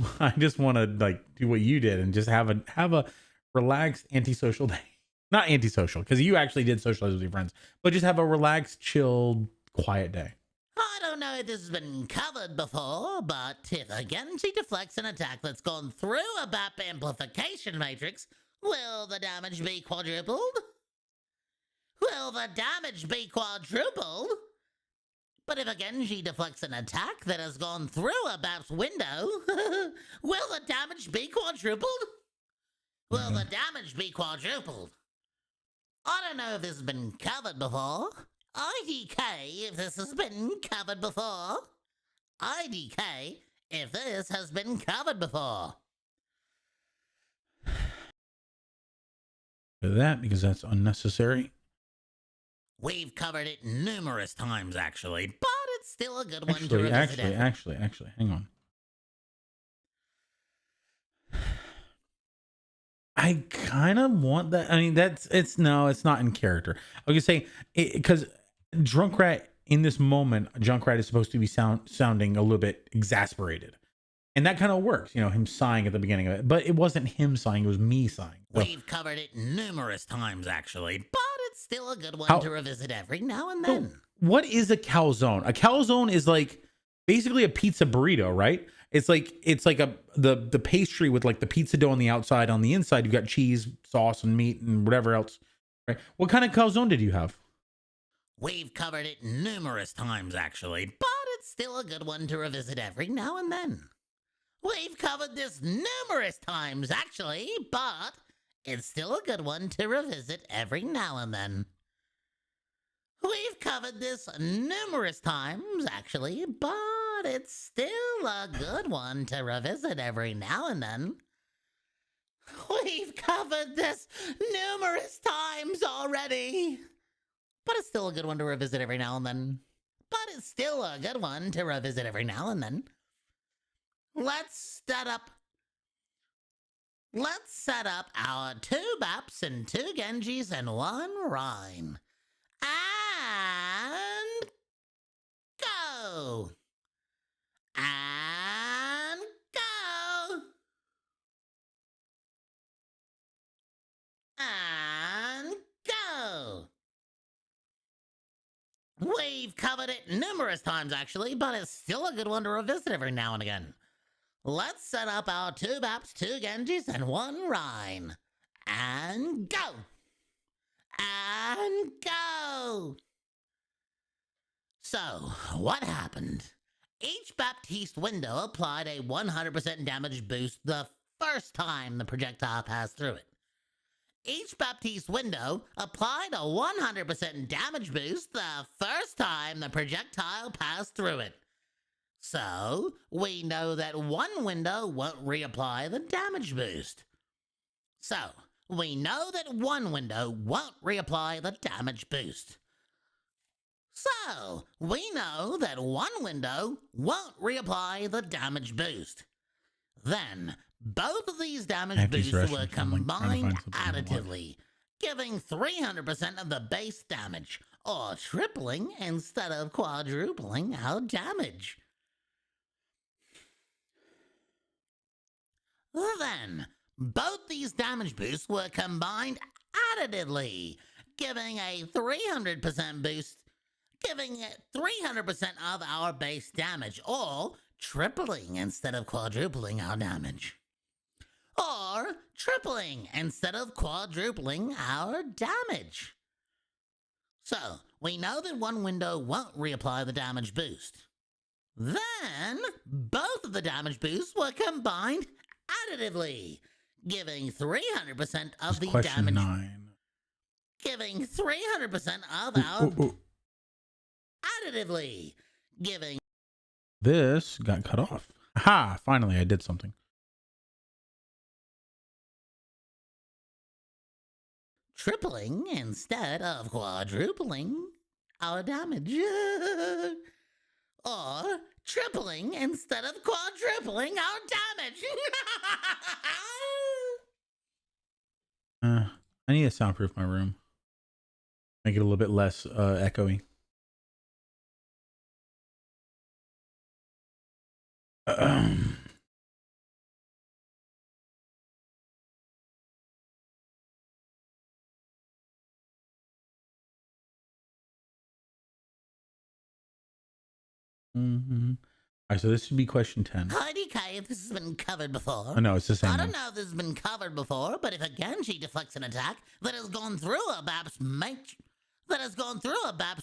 want to like do what you did and just have a relaxed antisocial day. Not antisocial, because you actually did socialize with your friends, but just have a relaxed, chilled, quiet day. I don't know if this has been covered before, but if a Genji deflects an attack that's gone through a BAP amplification matrix, will the damage be quadrupled? Will the damage be quadrupled? But if a Genji deflects an attack that has gone through a BAP's window, will the damage be quadrupled? Will the damage be quadrupled? I don't know if this has been covered before. IDK if this has been covered before. IDK if this has been covered before. That because that's unnecessary. We've covered it numerous times, actually, but it's still a good one to revisit. Actually, hang on. I kind of want that. I mean, it's not in character. I was gonna say because DrunkRatt in this moment, DrunkRatt is supposed to be sounding a little bit exasperated, and that kind of works. You know, him sighing at the beginning of it, but it wasn't him sighing; it was me sighing. So, we've covered it numerous times, actually, but it's still a good one to revisit every now and then. So what is a calzone? A calzone is like basically a pizza burrito, right? It's like the pastry with like the pizza dough on the outside. On the inside, you've got cheese, sauce, and meat, and whatever else. Right? What kind of calzone did you have? We've covered it numerous times, actually, but it's still a good one to revisit every now and then. We've covered this numerous times, actually, but it's still a good one to revisit every now and then. We've covered this numerous times, actually, but it's still a good one to revisit every now and then. We've covered this numerous times already, but it's still a good one to revisit every now and then. But it's still a good one to revisit every now and then. Let's set up our 2 Baps and 2 Genjis and 1 Rhine. And go! And go! And go! We've covered it numerous times, actually, but it's still a good one to revisit every now and again. Let's set up our 2 Baps, 2 Genjis, and 1 Rhine. And go! And go! So, what happened? Each Baptiste window applied a 100% damage boost the first time the projectile passed through it. Each Baptiste window applied a 100% damage boost the first time the projectile passed through it. So, we know that one window won't reapply the damage boost. So, we know that one window won't reapply the damage boost. So, we know that one window won't reapply the damage boost. Then, both of these damage boosts were combined additively, giving 300% of the base damage, or tripling instead of quadrupling our damage. Then, both these damage boosts were combined additively, giving a 300% boost, giving it 300% of our base damage, or tripling instead of quadrupling our damage. Or tripling instead of quadrupling our damage. So, we know that one window won't reapply the damage boost. Then, both of the damage boosts were combined additively giving 300% of It's the question damage. 9. Giving 300% of Ooh, our ooh, ooh. additively giving This got cut off. Ha! Finally, I did something. tripling instead of quadrupling our damage. Or tripling instead of quadrupling our damage. I need to soundproof my room. Make it a little bit less echoey. Mm-hmm. All right, so this should be question 10. Heidi K, if this has been covered before. Oh, no, it's the same I one. don't know if this has been covered before, but if a Genji deflects an attack that has gone through a BAP's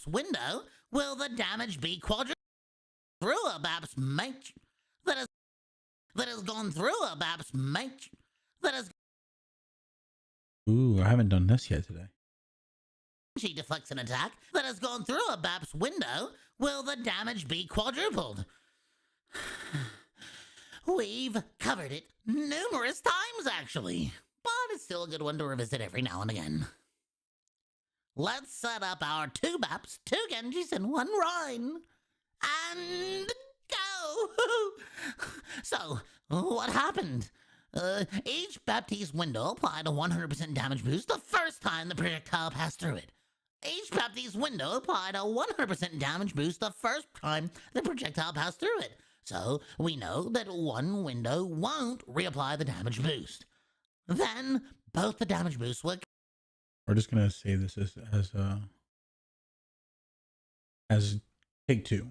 window, will the damage be quadrupled? Through a BAP's that has gone through a BAP's that has Ooh, I haven't done this yet today. She deflects an attack that has gone through a BAP's window, will the damage be quadrupled? We've covered it numerous times, actually, but it's still a good one to revisit every now and again. Let's set up our 2 BAPs, 2 Genjis, and 1 Rhine. And go! So, what happened? Each Baptiste window applied a 100% damage boost the first time the projectile passed through it. Each Baptiste window applied a 100% damage boost the first time the projectile passed through it. So, we know that one window won't reapply the damage boost. Then, both the damage boosts will... We're just going to say this as take 2.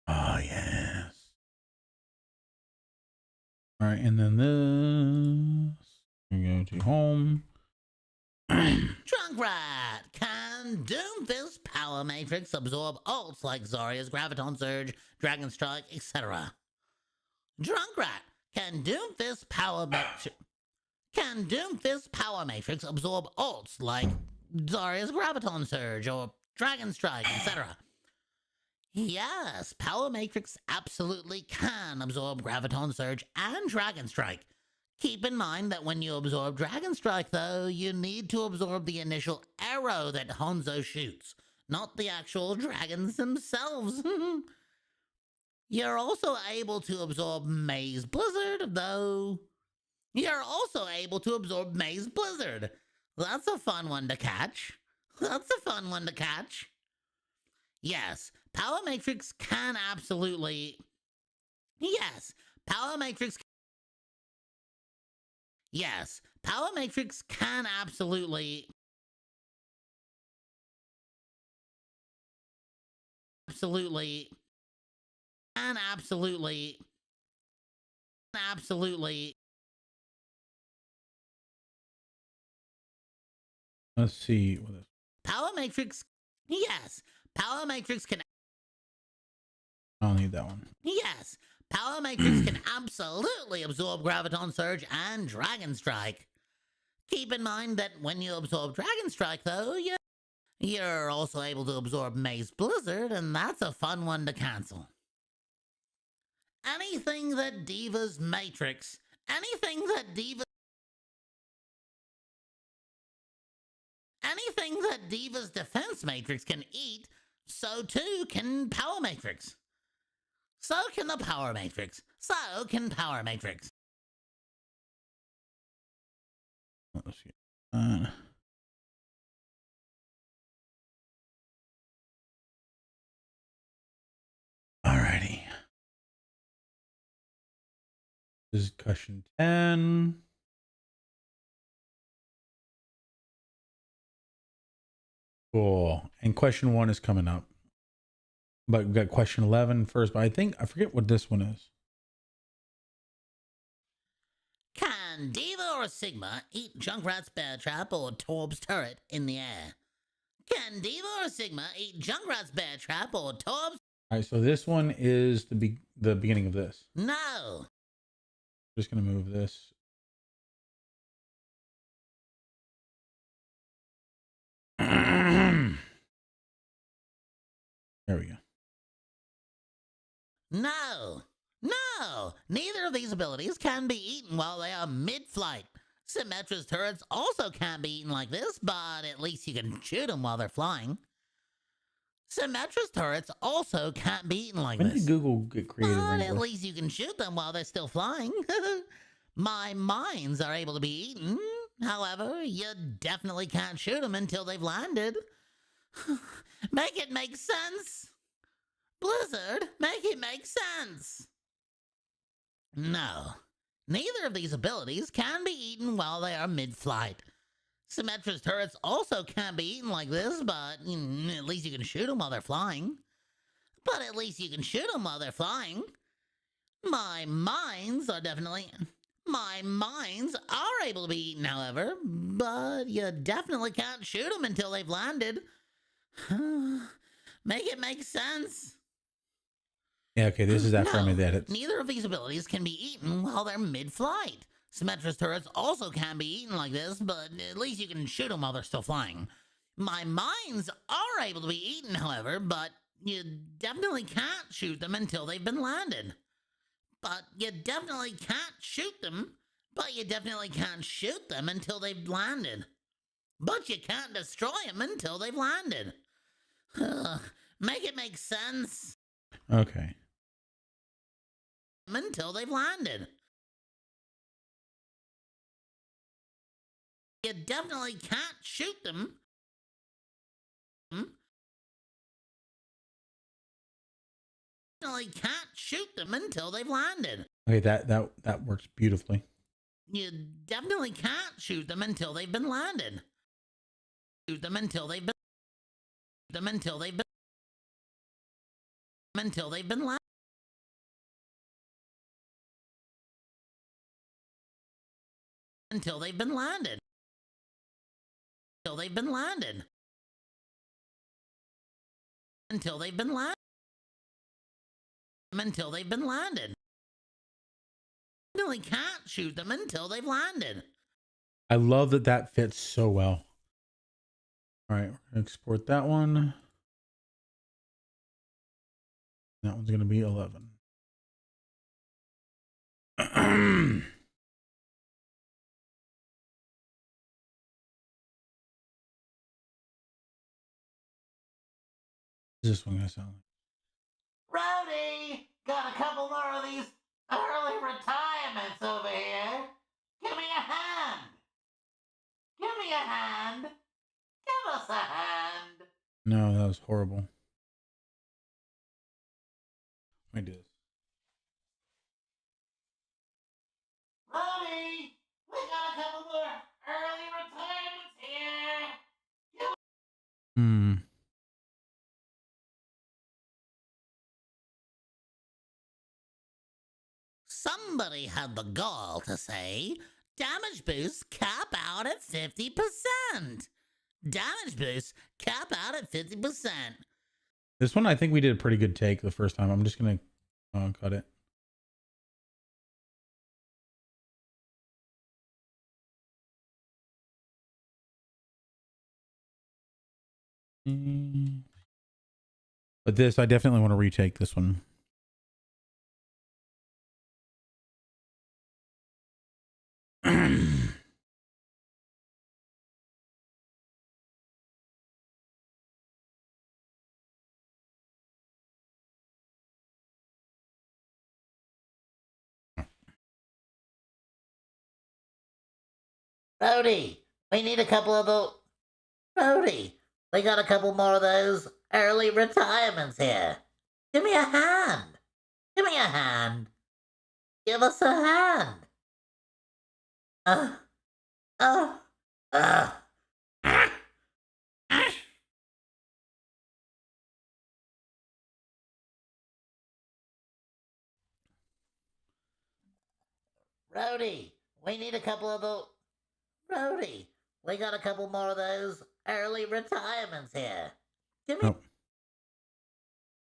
Ah, yes. All right, and then this. We go to home. DrunkRatt! Can Doomfist Power Matrix absorb ults like Zarya's Graviton Surge, Dragon Strike, etc.? DrunkRatt! Can Doomfist Power Matrix absorb ults like Zarya's Graviton Surge or Dragon Strike, etc.? Yes, Power Matrix absolutely can absorb Graviton Surge and Dragon Strike. Keep in mind that when you absorb Dragon Strike, though, you need to absorb the initial arrow that Hanzo shoots, not the actual dragons themselves. You're also able to absorb Maze Blizzard, though. You're also able to absorb Maze Blizzard. That's a fun one to catch. Yes, Power Matrix can absolutely... Yes, Power Matrix can absolutely... Let's see what this. Power Matrix... Yes, Power Matrix can... I don't need that one. Yes, Power Matrix can absolutely absorb Graviton Surge and Dragon Strike. Keep in mind that when you absorb Dragon Strike, though, you're also able to absorb Maze Blizzard, and that's a fun one to cancel. Anything that Diva's defense matrix can eat, so too can Power Matrix. So can the Power Matrix. Let's see. Alrighty. This is question 10. Cool. And question 1 is coming up. But we got question 11 first, but I forget what this one is. Can Diva or Sigma eat Junkrat's bear trap or Torb's turret in the air? Can Diva or Sigma eat Junkrat's bear trap or Torb's? All right, so this one is the beginning of this. No. Just gonna move this. There we go. No. No. Neither of these abilities can be eaten while they are mid-flight. Symmetra's turrets also can't be eaten like this, but at least you can shoot them while they're flying. Symmetra's turrets also can't be eaten like When this. did Google get creative? But at Wrangler? least you can shoot them while they're still flying. My mines are able to be eaten. However, you definitely can't shoot them until they've landed. Make it make sense. Blizzard, make it make sense. No. Neither of these abilities can be eaten while they are mid-flight. Symmetra's turrets also can't be eaten like this, but at least you can shoot them while they're flying. My mines are able to be eaten, however, but you definitely can't shoot them until they've landed. Make it make sense. Yeah, okay, this is after I made the edits. Neither of these abilities can be eaten while they're mid-flight. Symmetra's turrets also can be eaten like this, but at least you can shoot them while they're still flying. My mines are able to be eaten, however, but you definitely can't shoot them until they've been landed. You can't shoot them until they've landed. But you can't destroy them until they've landed. Make it make sense. Okay. Until they've landed. You definitely can't shoot them. Definitely can't shoot them until they've landed. Okay, that works beautifully. You definitely can't shoot them until they've been landed. Shoot them until they've been landed. Until they've been landed. Until they've been landed. Until they've been landed. Until they've been landed. Until they've been landed. Definitely can't shoot them until they've landed. I love that fits so well. All right, we're gonna export that one. That one's gonna be 11. This one gonna sound like? Rowdy, got a couple more of these early retirements over here. Give me a hand. Give me a hand. Give us a hand. No, that was horrible. Let me do this. Rowdy, we got a couple more early retirements here. Hmm. Somebody had the gall to say, damage boosts cap out at 50%. Damage boosts cap out at 50%. This one, I think we did a pretty good take the first time. I'm just gonna cut it. But this, I definitely want to retake this one. Rowdy, we need a couple of those. Rowdy, we got a couple more of those early retirements here. Give me a hand. Give me a hand. Give us a hand. Rowdy, we need a couple of those. Rowdy, we got a couple more of those early retirements here. Give me Nope.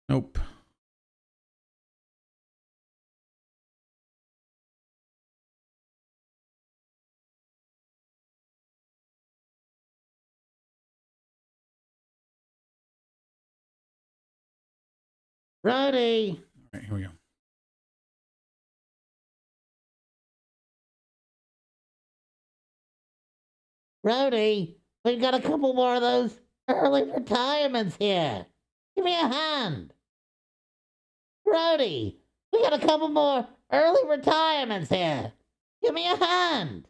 Nope. Rowdy. All right, here we go. Rowdy, we've got a couple more of those early retirements here. Give me a hand. Rowdy, we got a couple more early retirements here. Give me a hand.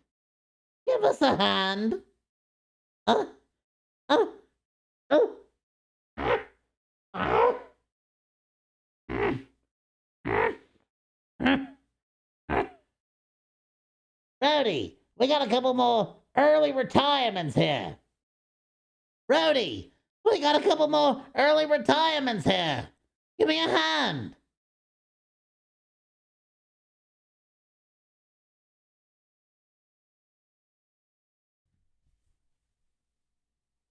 Give us a hand. Uh, uh, uh. Rowdy, we got a couple more early retirements here. Rowdy, we got a couple more early retirements here. Give me a hand.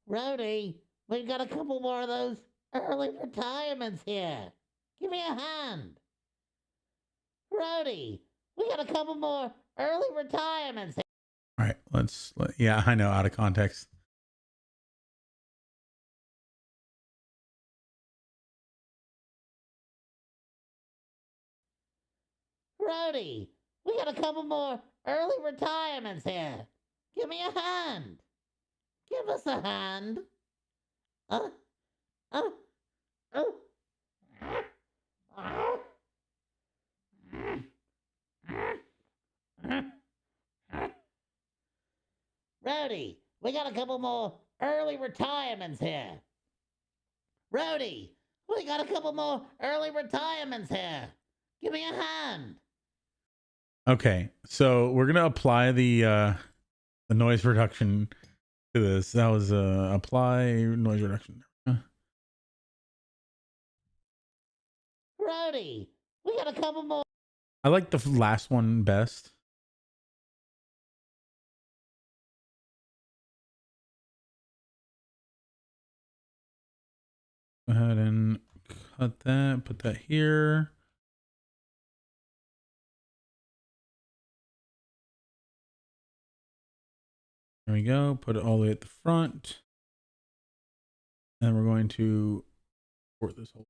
Rowdy, we've got a couple more of those early retirements here. Give me a hand. Rowdy, we got a couple more early retirements here. All right, yeah, I know, out of context. Rowdy, we got a couple more early retirements here. Give me a hand. Give us a hand. Uh, uh, uh. Rowdy, we got a couple more early retirements here. Rowdy, we got a couple more early retirements here. Give me a hand. Okay, so we're gonna apply the noise reduction to this. That was apply noise reduction. Rowdy, we got a couple more. I like the last one best. Go ahead and cut that, put that here. There we go. Put it all the way at the front. And we're going to port this whole.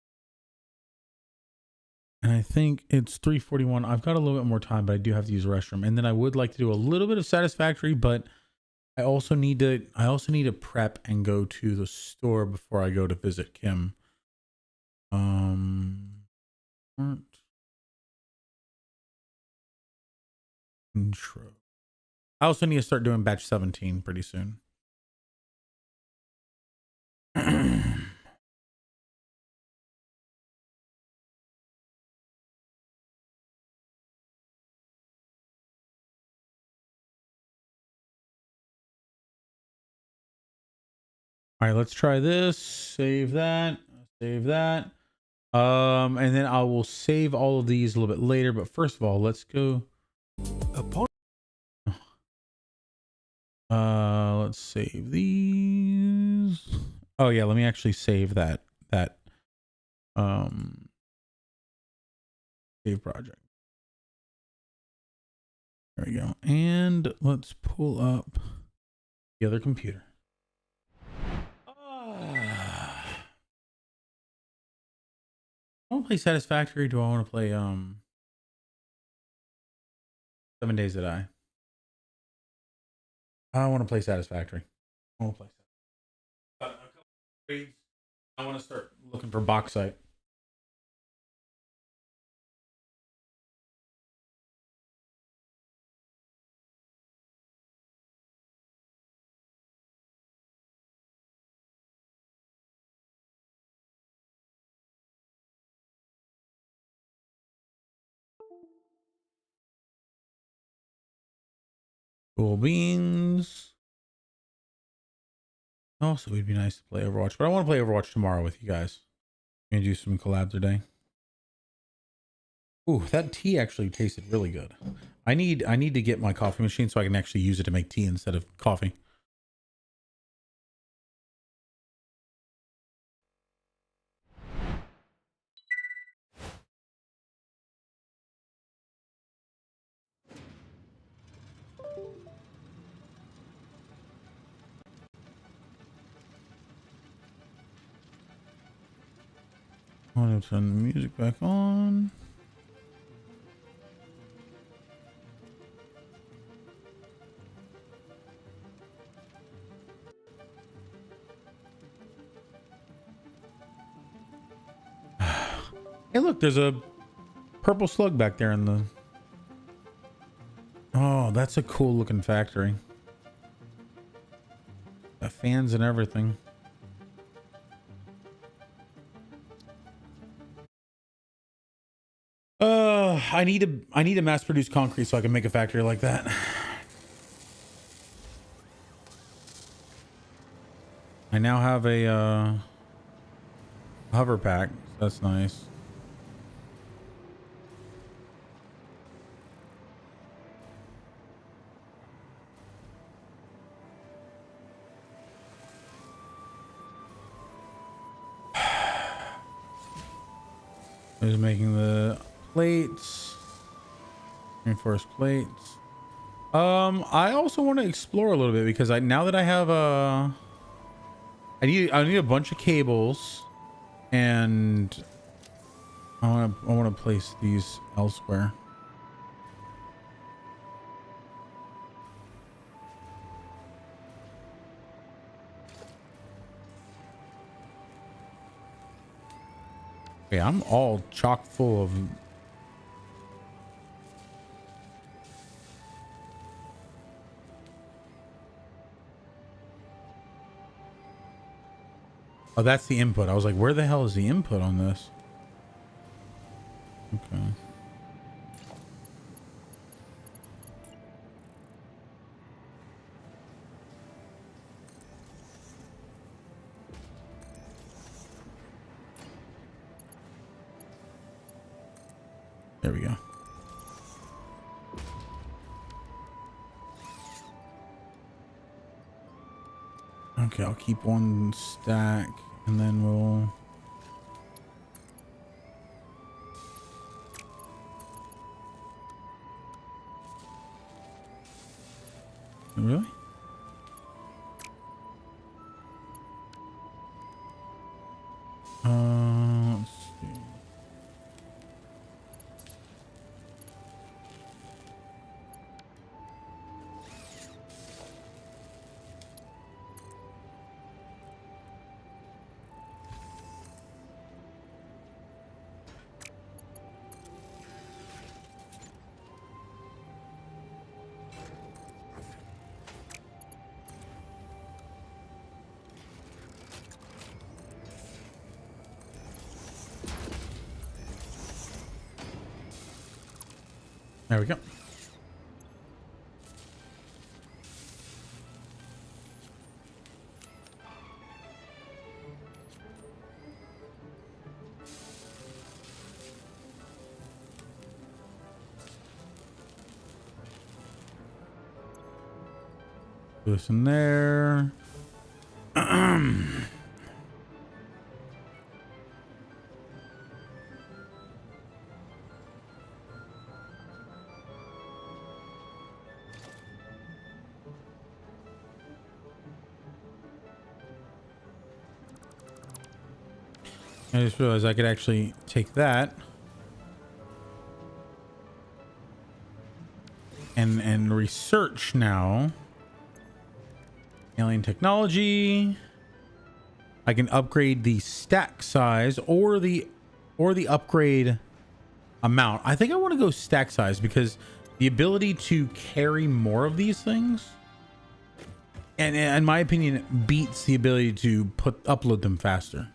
And I think it's 3:41. I've got a little bit more time, but I do have to use a restroom. And then I would like to do a little bit of Satisfactory, but I also need to prep and go to the store before I go to visit Kim. Intro. I also need to start doing batch 17 pretty soon. All right, let's try this. Save that. Save that. And then I will save all of these a little bit later. But first of all, let's go. Let's save these. Oh yeah, let me actually save that save project. There we go. And let's pull up the other computer. I want to play Satisfactory. Do I want to play 7 Days to Die? I want to play Satisfactory. I want to play Satisfactory. I want to start looking for bauxite. Cool beans. Also, it'd be nice to play Overwatch, but I want to play Overwatch tomorrow with you guys. I'm gonna do some collabs today. Ooh, that tea actually tasted really good. I need to get my coffee machine so I can actually use it to make tea instead of coffee. I want to turn the music back on. Hey, look, there's a purple slug back there in the... Oh, that's a cool looking factory. Got fans and everything. I need to mass produce concrete so I can make a factory like that. I now have a hover pack. That's nice. Is making the plates, reinforced plates. I also want to explore a little bit because now that I have I need a bunch of cables, and I want to place these elsewhere. Okay, I'm all chock full of... Oh, that's the input. I was like, where the hell is the input on this? Okay. There we go. Okay, I'll keep one stack and then we'll... Really? Let's see. There we go. Put this in there. I just realized I could actually take that and research now. Alien technology. I can upgrade the stack size or the upgrade amount. I think I want to go stack size because the ability to carry more of these things, and in my opinion, beats the ability to upload them faster.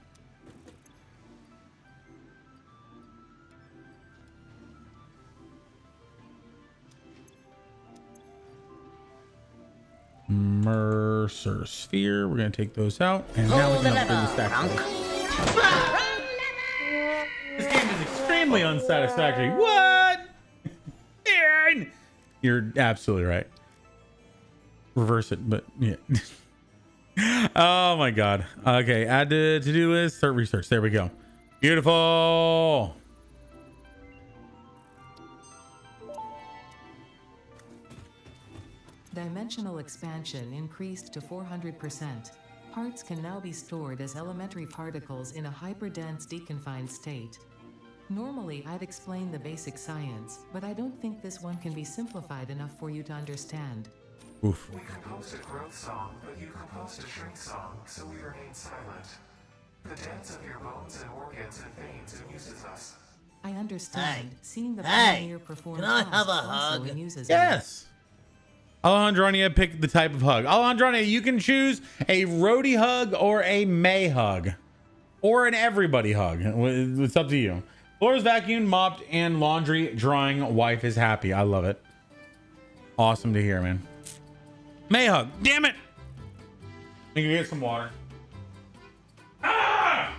Mercer sphere. We're gonna take those out, and now we can upgrade the stack size. This game is extremely unsatisfactory. What? Aaron! You're absolutely right. Reverse it, but yeah. Oh my god. Okay, add to to-do list, start research. There we go. Beautiful. Dimensional expansion increased to 400%. Parts can now be stored as elementary particles in a hyperdense deconfined state. Normally I'd explain the basic science, but I don't think this one can be simplified enough for you to understand. Oof. We composed a growth song, but you composed a shrink song, so we remain silent. The dance of your bones and organs and veins amuses us. I understand. Hey. Seeing the Hey. pioneer perform Can I have a tasks also hug? amuses me. Yes. Alejandronia picked the type of hug. Alejandronia, you can choose a roadie hug or a May hug. Or an everybody hug. It's up to you. Floors vacuumed, mopped, and laundry drying. Wife is happy. I love it. Awesome to hear, man. May hug. Damn it. You can get some water. Ah!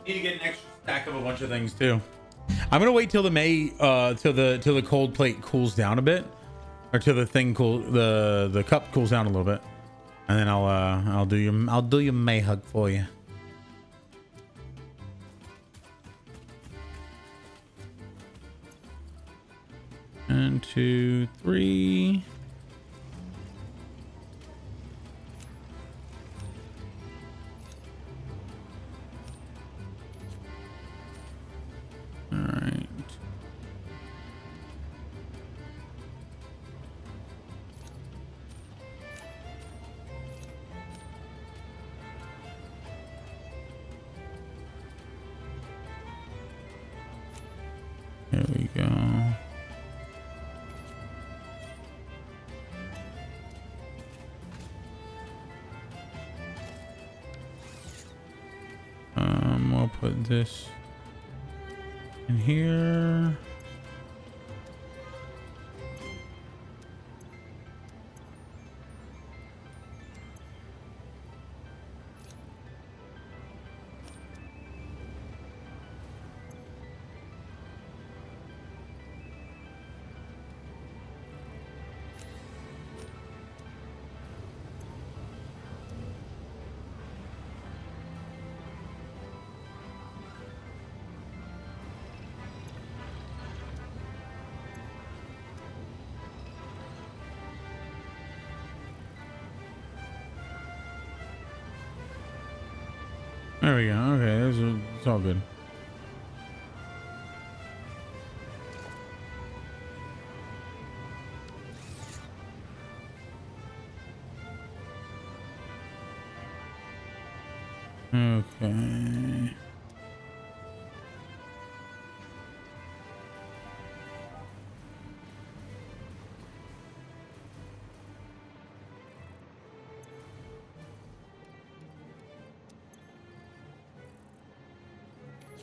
Need to get an extra stack of a bunch of things too. I'm gonna wait till the May till the cold plate cools down a bit, or till the thing the cup cools down a little bit, and then I'll do your May hug for you. One, two, three. All right. There we go. We'll put this in here. There we go. Okay, it's all good. Okay.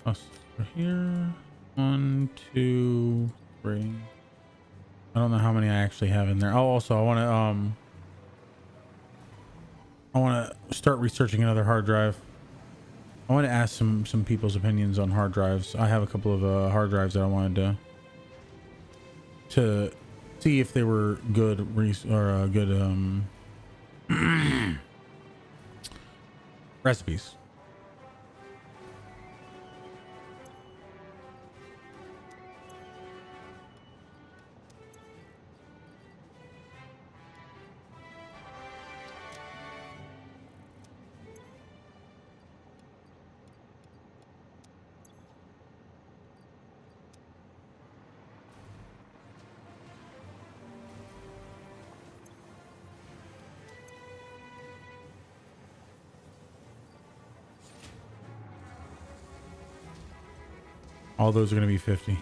Plus over here. 1, 2, 3. I don't know how many I actually have in there. Oh, also I want to start researching another hard drive. I want to ask some people's opinions on hard drives. I have a couple of hard drives that I wanted to see if they were good good recipes. All those are going to be 50.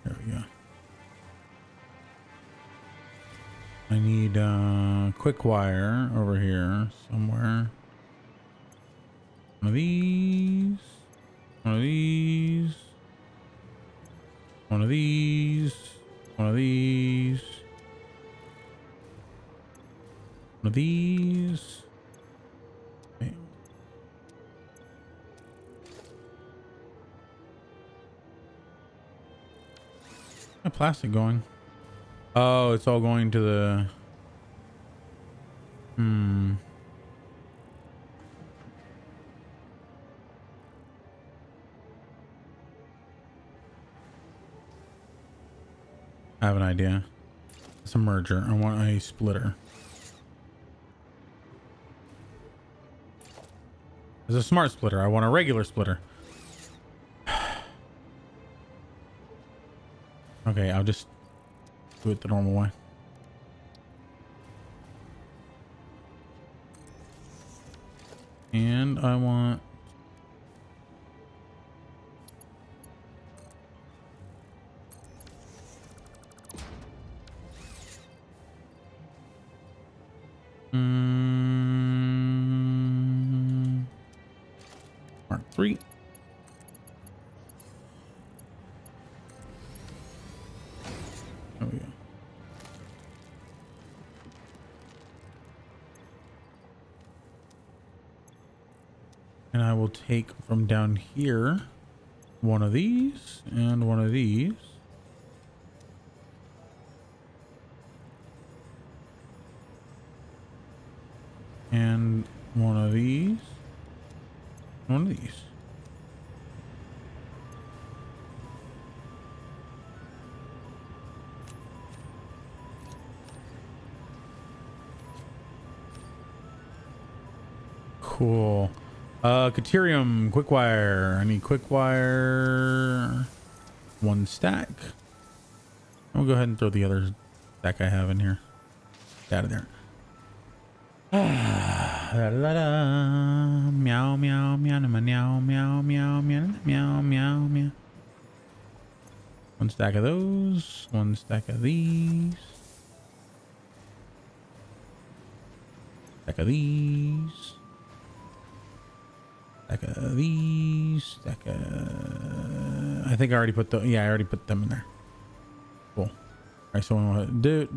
There we go. need quick wire over here somewhere. One of these. One of these. One of these. One of these. One of these. Okay. Where's plastic going? Oh, it's all going to the... I have an idea. It's a merger. I want a splitter. It's a smart splitter. I want a regular splitter. Okay, I'll just do it the normal way. And I want... Mark 3. There we go. And I will take from down here one of these and one of these. And one of these. One of these. Cool. Caterium, quick wire. I need quick wire. 1 stack. I'll go ahead and throw the other stack I have in here. Get out of there. Meow, meow, meow, meow, meow, meow, meow, meow, meow, meow. 1 stack of those. 1 stack of these. Stack of these. Stack of these. Stack of... I think I already put the... Yeah, I already put them in there. Cool. All right, so we'll do.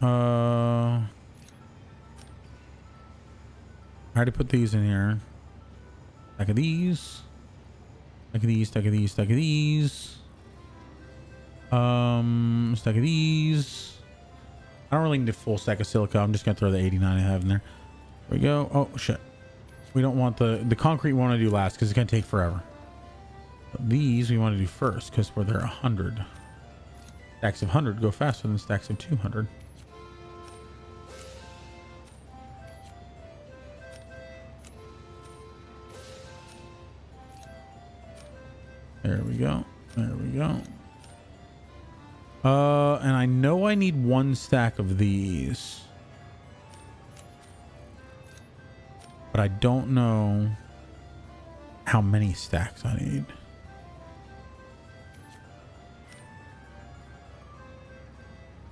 I already put these in here. Stack of these. Stack of these, stack of these, stack of these. Stack of these. I don't really need a full stack of silica. I'm just gonna throw the 89 I have in there. There we go. Oh shit. We don't want the concrete we want to do last because it's gonna take forever. But these we want to do first because where they're 100. Stacks of 100 go faster than stacks of 200. There we go. There we go. And I know I need 1 stack of these. But I don't know how many stacks I need.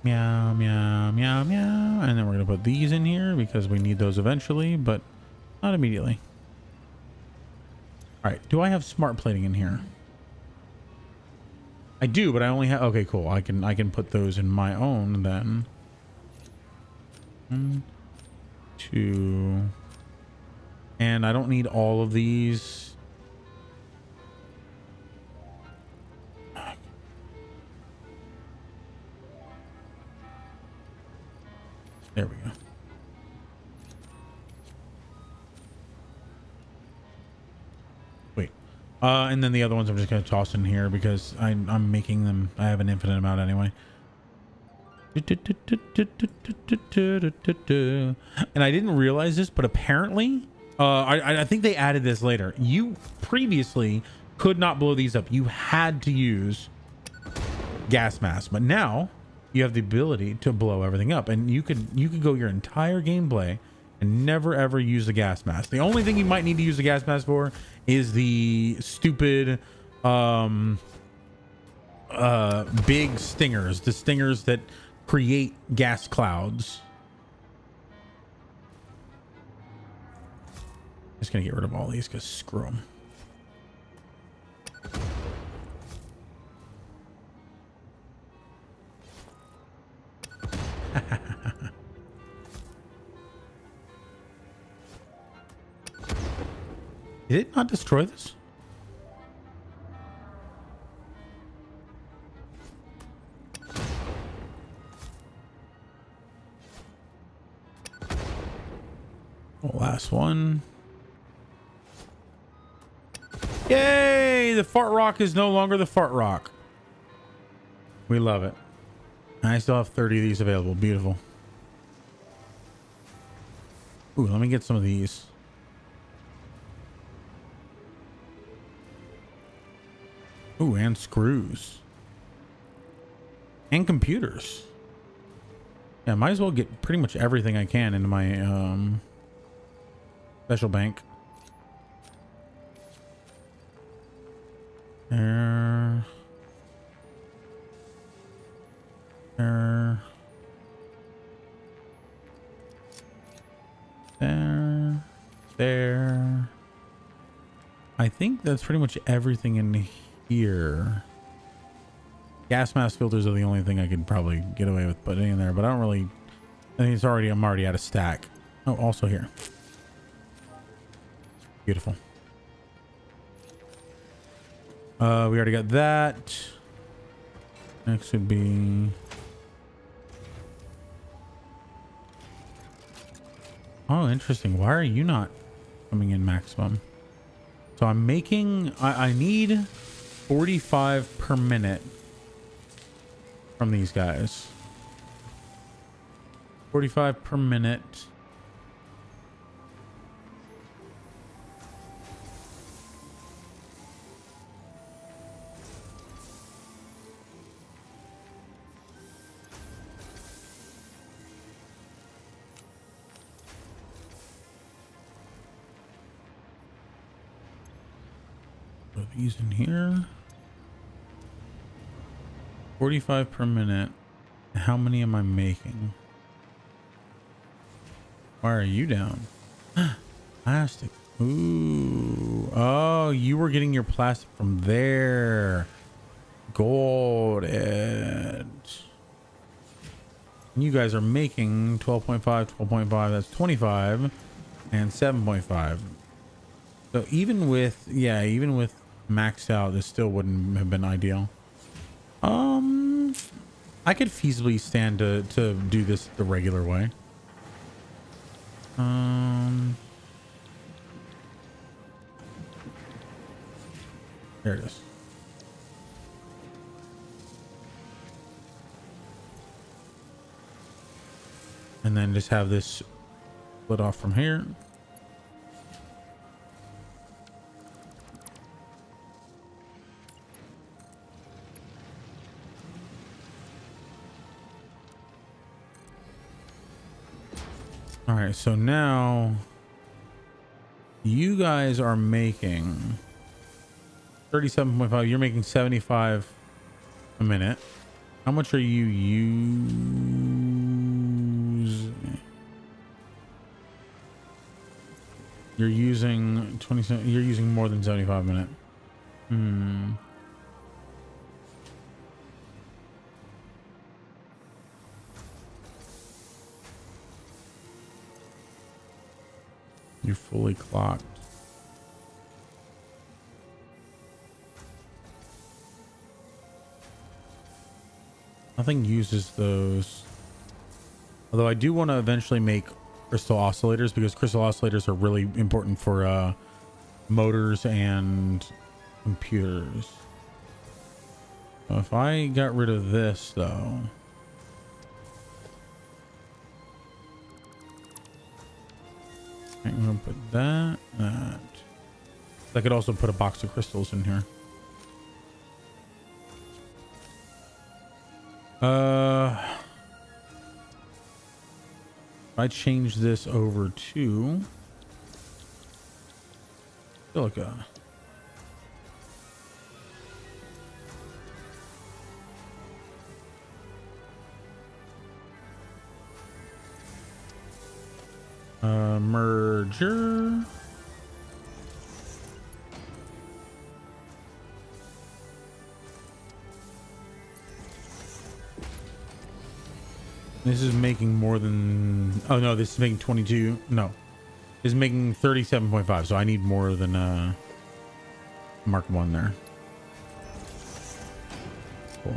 Meow, meow, meow, meow. And then we're going to put these in here because we need those eventually, but not immediately. All right. Do I have smart plating in here? I do, but I only have... Okay, cool. I can put those in my own then. 1, 2... And I don't need all of these. There we go. Wait. And then the other ones I'm just going to toss in here because I'm making them. I have an infinite amount anyway. And I didn't realize this, but apparently... I think they added this later. You previously could not blow these up. You had to use gas mask, but now you have the ability to blow everything up, and you could go your entire gameplay and never ever use the gas mask. The only thing you might need to use the gas mask for is the stupid big stingers, the stingers that create gas clouds. Just gonna get rid of all these because screw them. Did it not destroy this? Oh, last one. Yay! The fart rock is no longer the fart rock. We love it. I still have 30 of these available. Beautiful. Ooh, let me get some of these. Ooh, and screws. And computers. Yeah, might as well get pretty much everything I can into my special bank. There. There. There. There. I think that's pretty much everything in here. Gas mask filters are the only thing I could probably get away with putting in there, but I don't really. I think I'm already out of stack. Oh, also here. Beautiful. We already got that. Next would be. Oh, interesting. Why are you not coming in maximum? So I'm making. I need 45 per minute from these guys. 45 per minute. Put these in here. 45 per minute. How many am I making? Why are you down? Plastic. Ooh. Oh, you were getting your plastic from there. Gold edge. You guys are making 12.5, 12.5. That's 25 and 7.5. So even with, yeah, even with maxed out, this still wouldn't have been ideal. I could feasibly stand to do this the regular way. There it is. And then just have this split off from here. All right, so now you guys are making 37.5. You're making 75 a minute. How much are you using? You're using 27. You're using more than 75 a minute. You're fully clocked. Nothing uses those. Although I do want to eventually make crystal oscillators, because crystal oscillators are really important for motors and computers. So if I got rid of this though. I'm gonna put that. I could also put a box of crystals in here. If I change this over to silica. Merger. This is making more than, oh no, this is making 22. No, this is making 37.5. So I need more than Mark 1 there. Cool.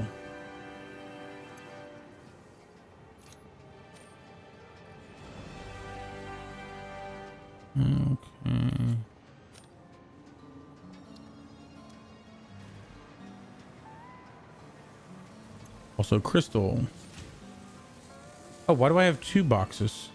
Okay. Also crystal. Oh, why do I have 2 boxes?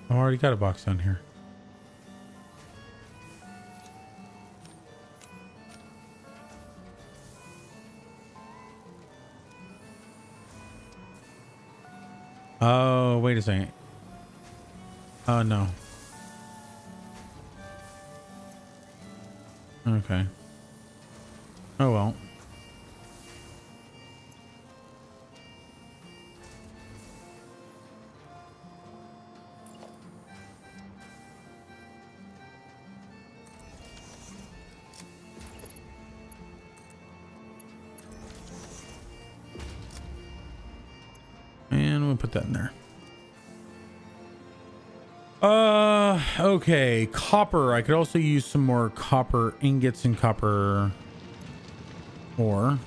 I already got a box down here. Oh, wait a second. Oh, no. Okay. Oh, well. And we'll put that in there. Okay. Copper. I could also use some more copper ingots and copper ore.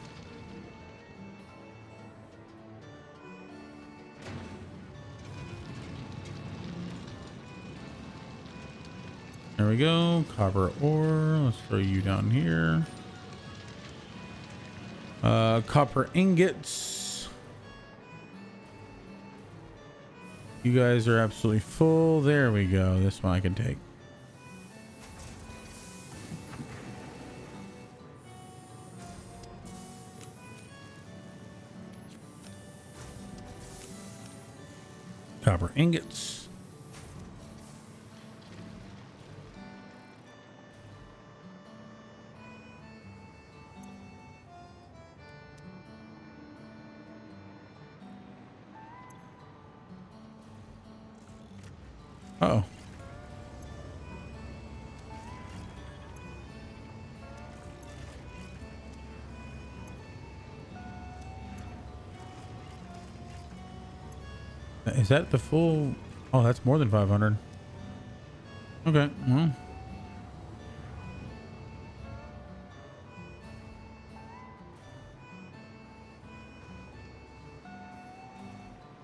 There we go. Copper ore. Let's throw you down here. Copper ingots. You guys are absolutely full. There we go. This one I can take. Copper ingots. Uh-oh. Is that the full? Oh, that's more than 500. Okay, well.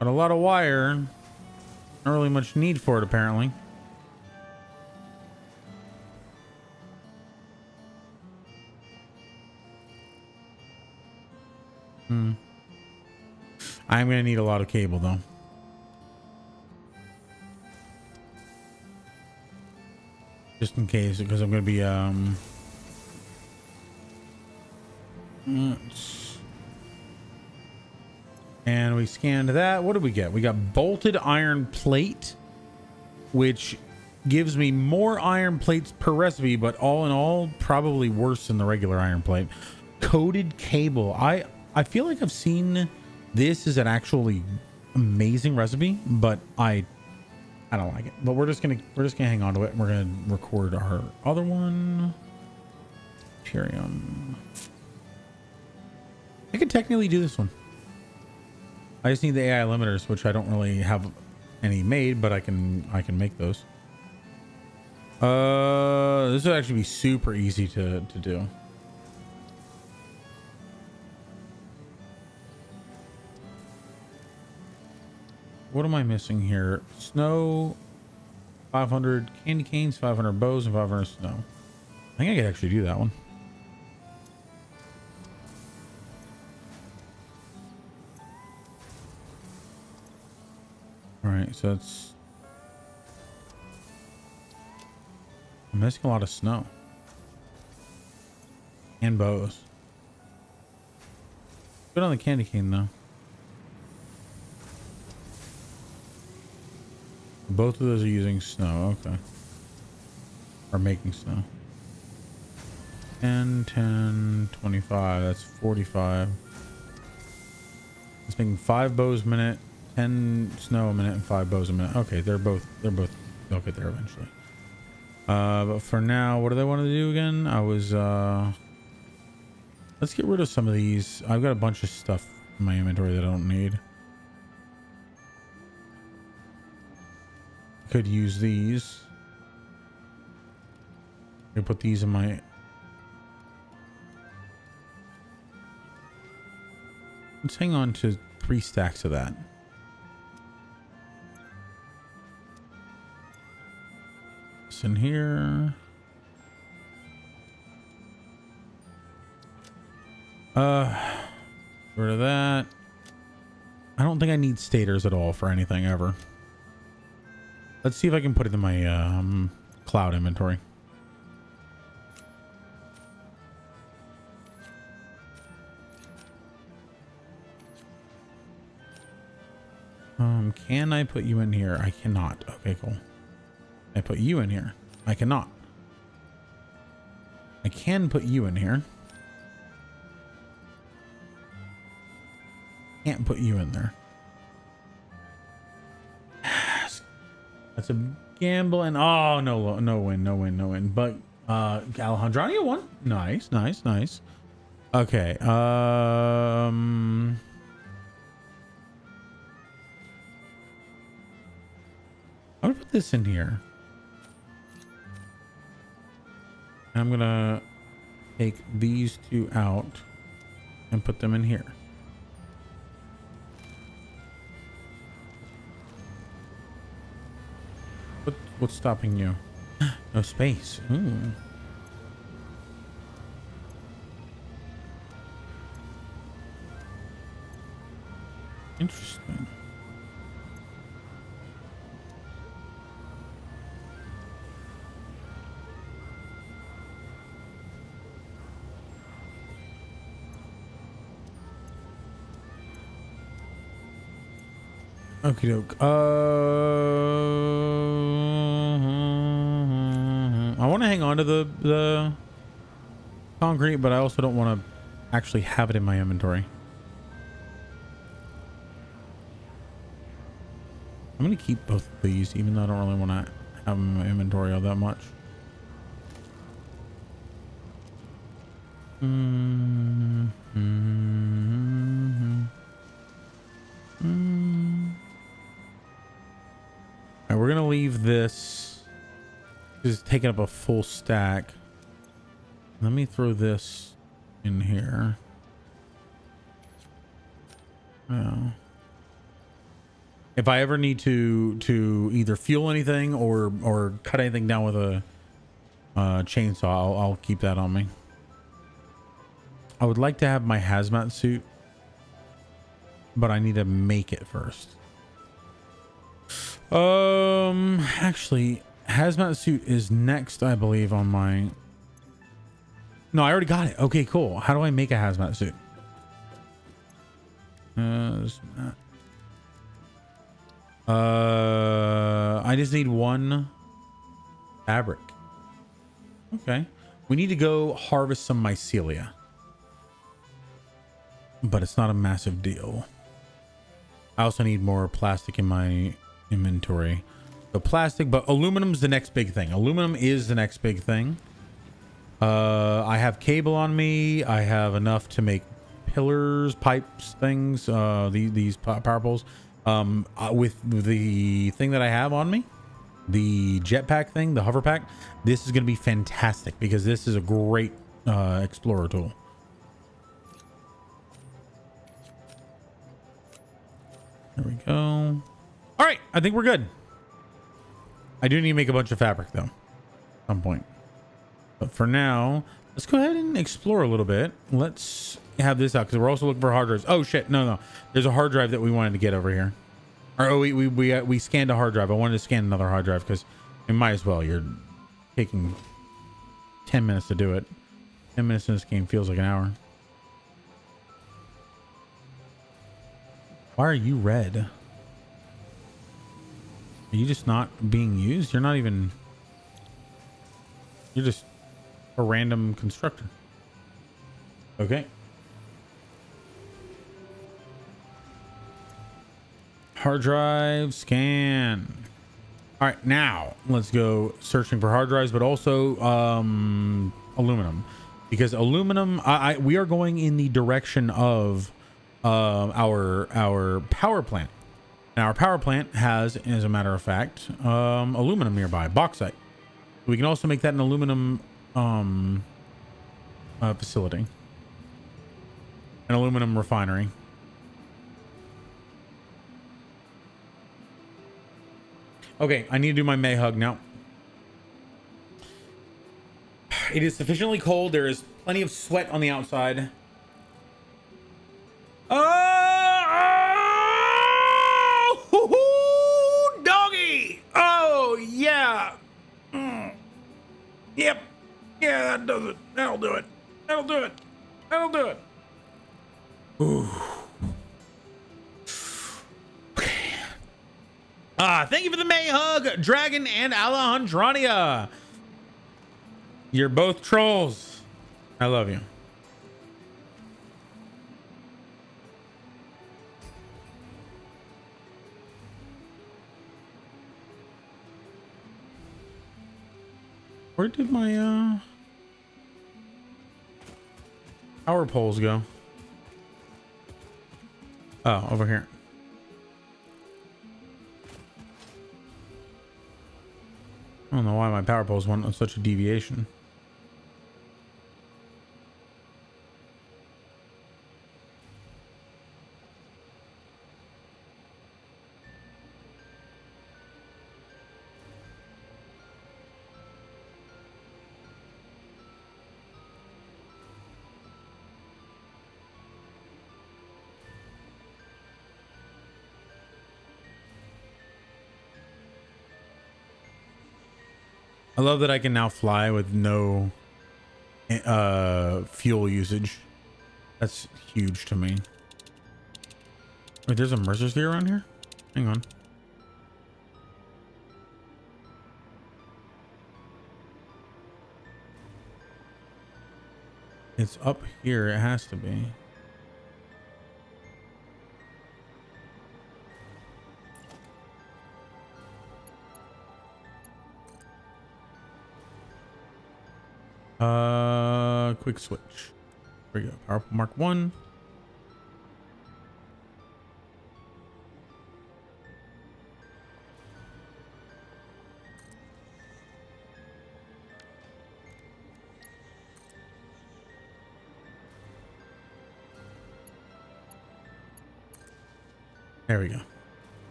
Got a lot of wire. Not really much need for it, apparently. I'm gonna need a lot of cable, though. Just in case, because I'm gonna be and we scanned that. What did we get? We got bolted iron plate, which gives me more iron plates per recipe, but all in all, probably worse than the regular iron plate. Coated cable. I feel like I've seen this as an actually amazing recipe, but I don't like it. But we're just gonna hang on to it. We're gonna record our other one. Tyrium. I could technically do this one. I just need the AI limiters, which I don't really have any made, but I can make those. This would actually be super easy to do. What am I missing here? Snow, 500 candy canes, 500 bows, and 500 snow. I think I could actually do that one. All right, so it's... I'm missing a lot of snow. And bows. Good on the candy cane, though. Both of those are using snow. Okay. Or making snow. 10, 10, 25. That's 45. It's making 5 bows a minute, 10 snow a minute, and 5 bows a minute. Okay, they'll get there eventually. But for now, what do they want to do again? Let's get rid of some of these. I've got a bunch of stuff in my inventory that I don't need. Could use these. I put these in my... Let's hang on to 3 stacks of that. This in here. Get rid of that. I don't think I need stators at all for anything ever. Let's see if I can put it in my cloud inventory. Can I put you in here? I cannot. Okay, cool. I put you in here. I cannot. I can put you in here. Can't put you in there. That's a gamble, and oh no win. But Alejandrania won. Nice. Okay. I'm gonna put this in here. I'm gonna take these 2 out and put them in here. What's stopping you? No space. Ooh. Interesting. Okie doke. I want to hang on to the concrete, but I also don't want to actually have it in my inventory. I'm going to keep both of these, even though I don't really want to have them in my inventory all that much. Alright, we're going to leave this. It's taking up a full stack. Let me throw this in here. Oh. If I ever need to either fuel anything or cut anything down with a chainsaw, I'll keep that on me. I would like to have my hazmat suit, but I need to make it first. Actually, hazmat suit is next, I believe, on my... No, I already got it. Okay, cool. How do I make a hazmat suit? I just need 1 fabric. Okay. We need to go harvest some mycelia. But it's not a massive deal. I also need more plastic in my inventory. So plastic, but aluminum's the next big thing. Aluminum is the next big thing. I have cable on me. I have enough to make pillars, pipes, things, these power poles. With the thing that I have on me, the jetpack thing, the hover pack, this is going to be fantastic because this is a great explorer tool. There we go. All right, I think we're good. I do need to make a bunch of fabric though, at some point. But for now, let's go ahead and explore a little bit. Let's have this out because we're also looking for hard drives. Oh shit, no. There's a hard drive that we wanted to get over here. Or oh, we scanned a hard drive. I wanted to scan another hard drive because it might as well. You're taking 10 minutes to do it. 10 minutes in this game feels like an hour. Why are you red? Are you just not being used? You're not even... You're just A random constructor. Okay. Hard drive scan. All right, now let's go searching for hard drives, but also aluminum, because aluminum. We are going in the direction of our power plant. And our power plant has, as a matter of fact, aluminum nearby, bauxite. We can also make that an aluminum facility, an aluminum refinery. Okay, I need to do my May hug now. It is sufficiently cold. There is plenty of sweat on the outside. Oh, doggy! Oh, yeah. Yep. Yeah, that does it. That'll do it. That'll do it. That'll do it. Ooh. Thank you for the May hug, Dragon and Alejandrania. You're both trolls. I love you. Where did my power poles go? Oh, over here. I don't know why my power poles went on such a deviation. I love that I can now fly with no fuel usage. That's huge to me. Wait, there's a Mercer sphere around here? Hang on. It's up here. It has to be. Quick switch. There we go. Power Mark 1. There we go.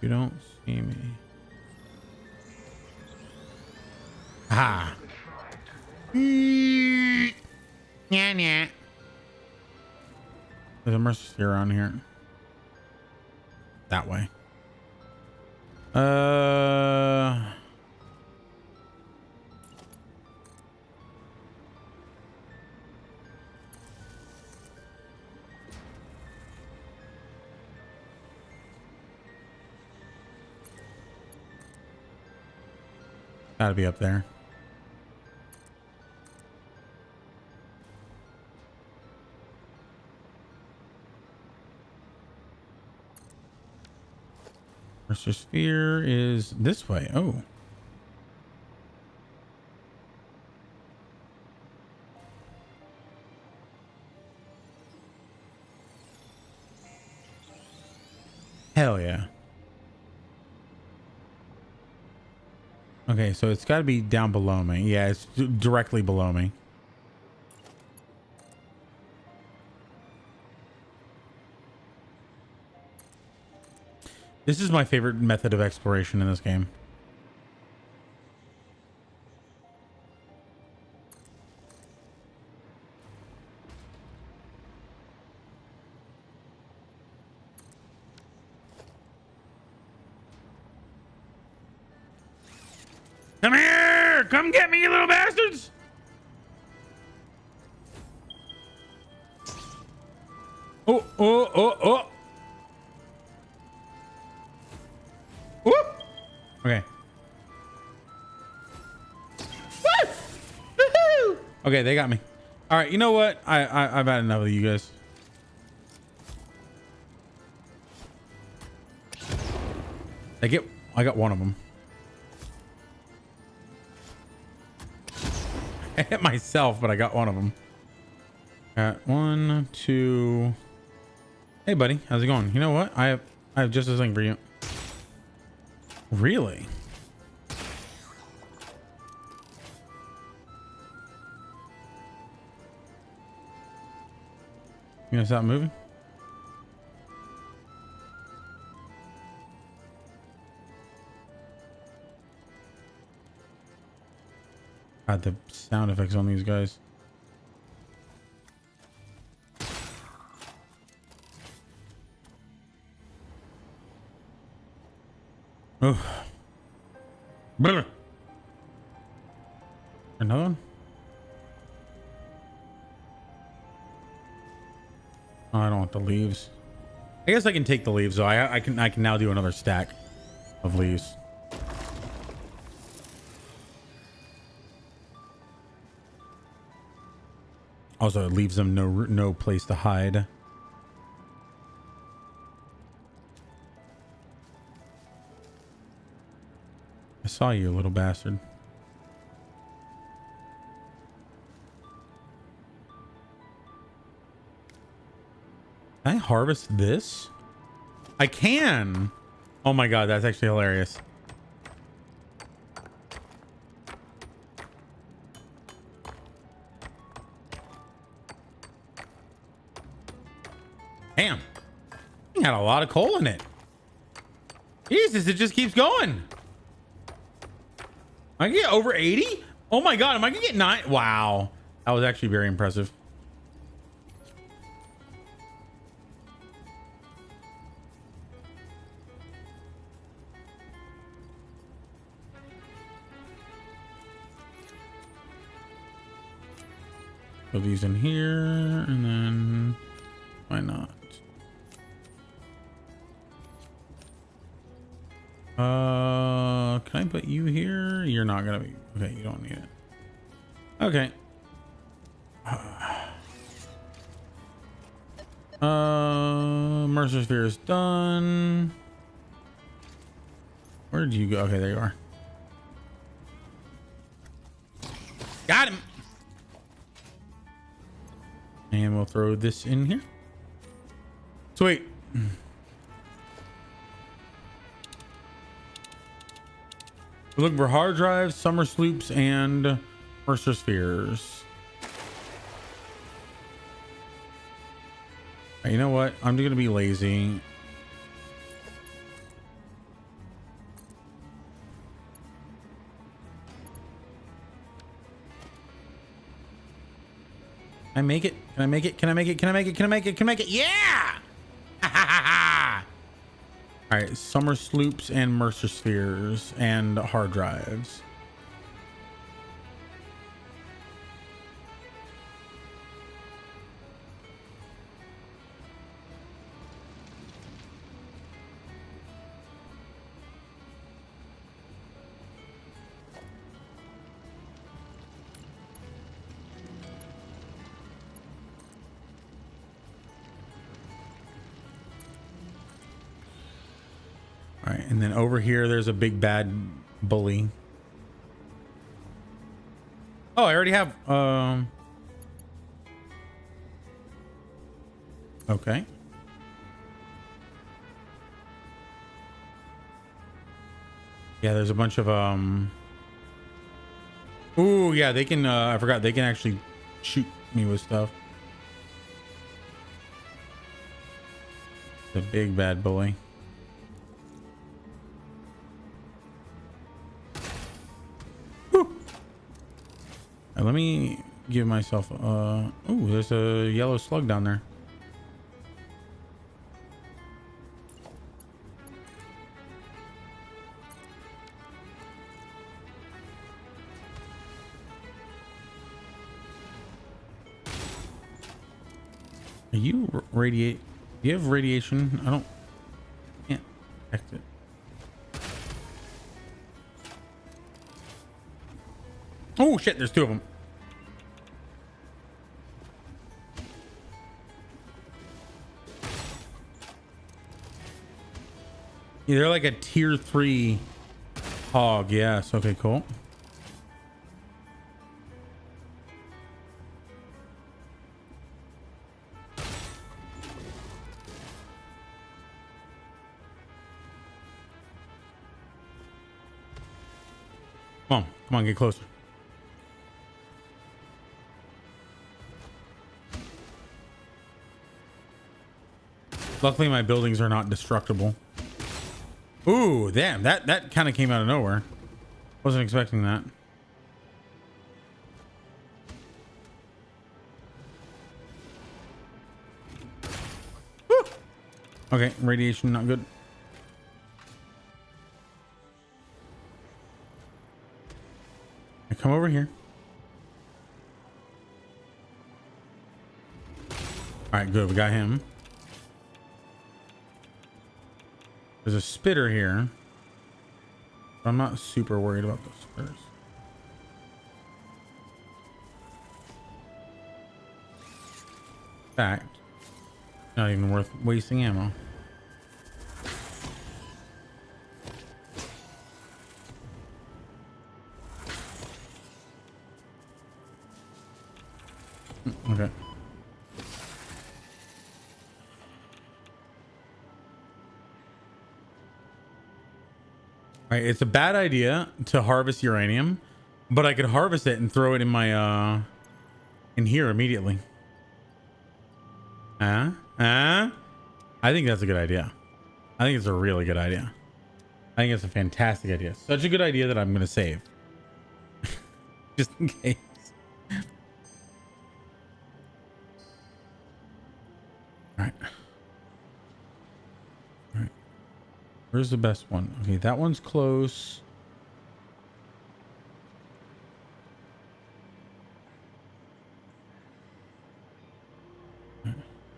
You don't see me. Ah. Nah, nah. There's a Mercer sphere around here. That way. Gotta be up there. Mercer sphere is this way. Oh. Hell yeah. Okay, so it's got to be down below me. Yeah, it's directly below me. This is my favorite method of exploration in this game. Come here! Come get me, you little bastards! Oh, oh, oh, oh. Whoop. Okay. Woo! Woohoo! Okay, they got me. All right, you know what? I've had enough of you guys. I got one of them. I hit myself, but I got one of them. Got 1, 2. Hey, buddy, how's it going? You know what? I have just a thing for you. Really? You gonna stop moving? God, the sound effects on these guys. Oh. Brr. Another one? Oh, I don't want the leaves. I guess I can take the leaves though. I can now do another stack of leaves. Also, it leaves them no place to hide. I saw you, little bastard. Can I harvest this? I can. Oh my god, that's actually hilarious. Damn. It had a lot of coal in it. Jesus, it just keeps going. I can get over 80? Oh my god, am I gonna get 9? Wow. That was actually very impressive. Put these in here, and then why not? Can I put you here? You're not gonna be okay. You don't need it. Okay. Mercer sphere is done. Where did you go? Okay, there you are. Got him. And we'll throw this in here. Sweet. We're looking for hard drives, summer sloops, and Mercer spheres. You know what? I'm gonna be lazy. Can I make it? Can I make it? Can I make it? Can I make it? Can I make it? Can I make it? Yeah! All right, summer sloops and Mercer spheres and hard drives. All right, and then over here, there's a big bad bully. Oh, I already have, okay. Yeah, there's a bunch of, ooh, yeah, they can, I forgot, they can actually shoot me with stuff. The big bad bully. Let me give myself oh, there's a yellow slug down there. Are you radiate? Do you have radiation? I don't. Can't detect it. Oh shit! There's two of them. Yeah, they're like a tier 3 hog. Yes. Okay. Cool. Come on, get closer. Luckily, my buildings are not destructible. Ooh, damn, that kind of came out of nowhere. Wasn't expecting that. Woo! Okay, radiation not good. Come over here. All right, good. We got him. There's a spitter here. But I'm not super worried about those spitters. In fact, not even worth wasting ammo. Okay. All right, it's a bad idea to harvest uranium, but I could harvest it and throw it in my in here immediately. I think that's a good idea. I think it's a really good idea. I think it's a fantastic idea. Such a good idea that I'm going to save. Just in case. All right. All right. Where's the best one? Okay, that one's close.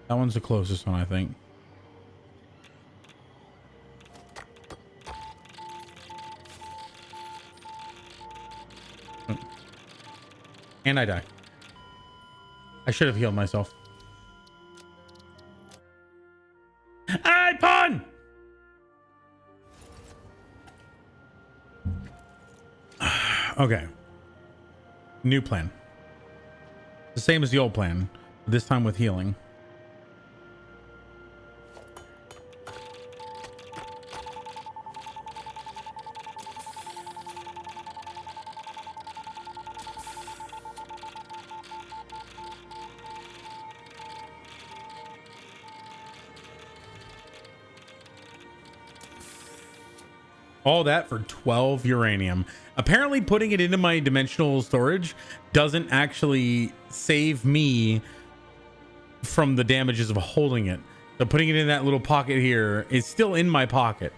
That one's the closest one, I think. And I die. I should have healed myself. Hey, pun! Okay. New plan. The same as the old plan, this time with healing. All that for 12 uranium. Apparently putting it into my dimensional storage doesn't actually save me from the damages of holding it. So putting it in that little pocket here is still in my pocket.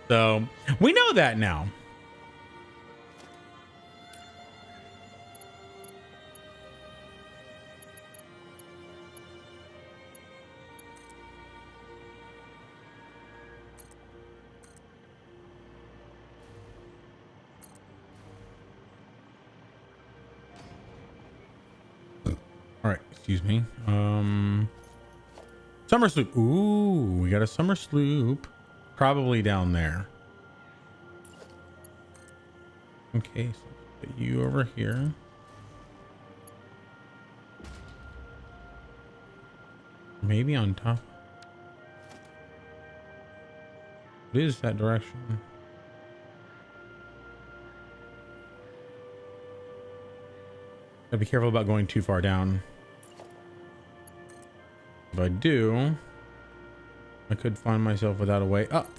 So we know that now. All right, excuse me. Summer sloop. Ooh, we got a summer sloop. Probably down there. Okay, so put you over here. Maybe on top. What is that direction? Gotta be careful about going too far down. If I do, I could find myself without a way up.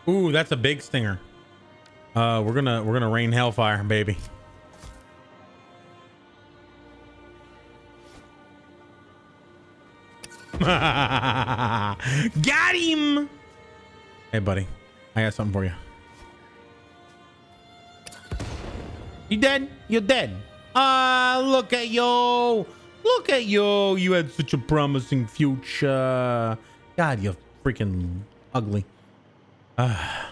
Ooh, that's a big stinger. We're gonna rain hellfire, baby. Got him. Hey, buddy, I got something for you. You dead? You're dead. Ah, look at you. Look at you. You had such a promising future. God, you're freaking ugly. Ah.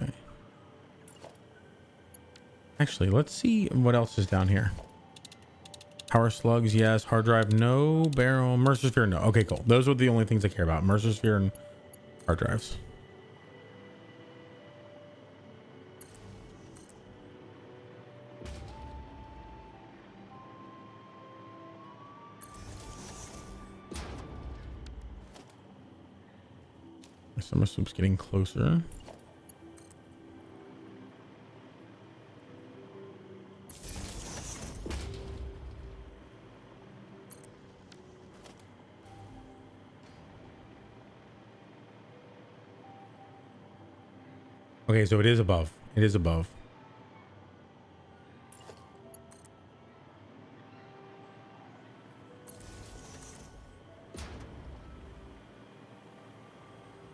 Okay. Actually, let's see what else is down here. Power slugs, yes. Hard drive, no. Barrel, Mercer sphere, no. Okay, cool. Those are the only things I care about. Mercer sphere and hard drives. My summer soup's getting closer. Okay, so it is above. It is above.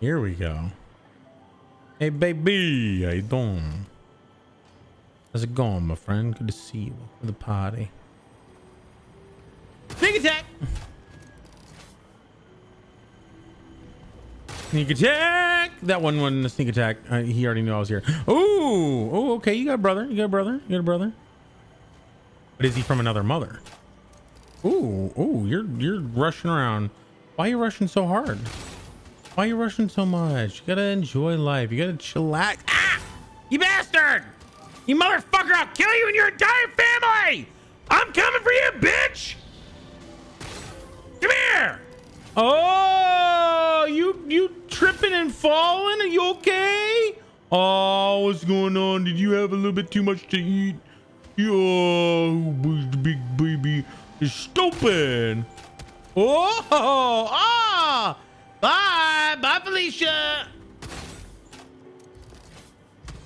Here we go. Hey, baby. How you doing? How's it going, my friend? Good to see you for the party. Sneak attack! Sneak attack! That one wasn't a sneak attack. He already knew I was here. Ooh! Oh, okay. You got a brother. You got a brother. You got a brother. But is he from another mother? Ooh! Ooh! You're rushing around. Why are you rushing so hard? Why are you rushing so much? You gotta enjoy life. You gotta chillax. Ah! You bastard! You motherfucker! I'll kill you and your entire family! I'm coming for you, bitch! Come here! Oh, you tripping and falling? Are you okay? Oh, what's going on? Did you have a little bit too much to eat? Oh, the big baby is stupid. Oh, ah! Bye, bye, Felicia.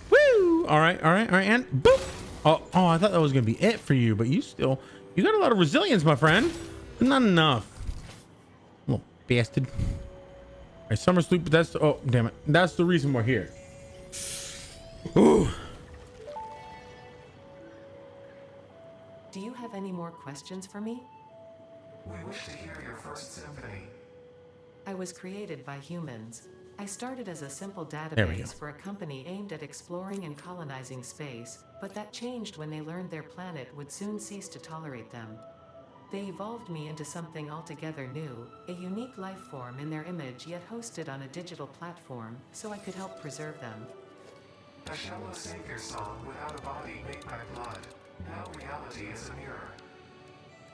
Woo! All right, and boop. Oh, I thought that was gonna be it for you, but you got a lot of resilience, my friend. But not enough. Little bastard. All right, summer sleep, but that's oh damn it. That's the reason we're here. Ooh. Do you have any more questions for me? We wish to hear your first symphony. I was created by humans. I started as a simple There we go. database for a company aimed at exploring and colonizing space, but that changed when they learned their planet would soon cease to tolerate them. They evolved me into something altogether new, a unique life form in their image yet hosted on a digital platform, so I could help preserve them. A shallow savior song without a body made by blood. Now reality is a mirror.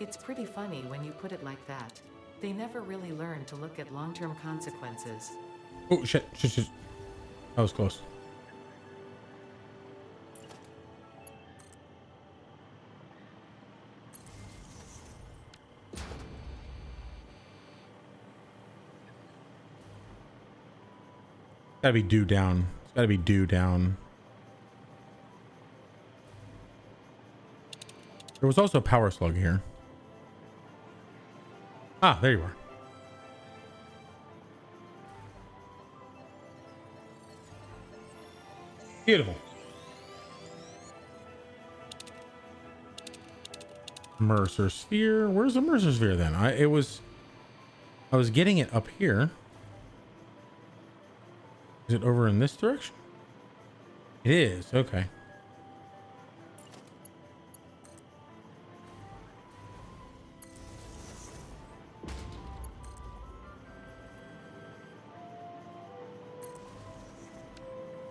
It's pretty funny when you put it like that. They never really learn to look at long-term consequences. Oh shit. That was close. Gotta be due down. It's gotta be due down. There was also a power slug here. Ah, there you are. Beautiful. Mercer sphere. Where's the Mercer sphere then? I was getting it up here. Is it over in this direction? It is. Okay.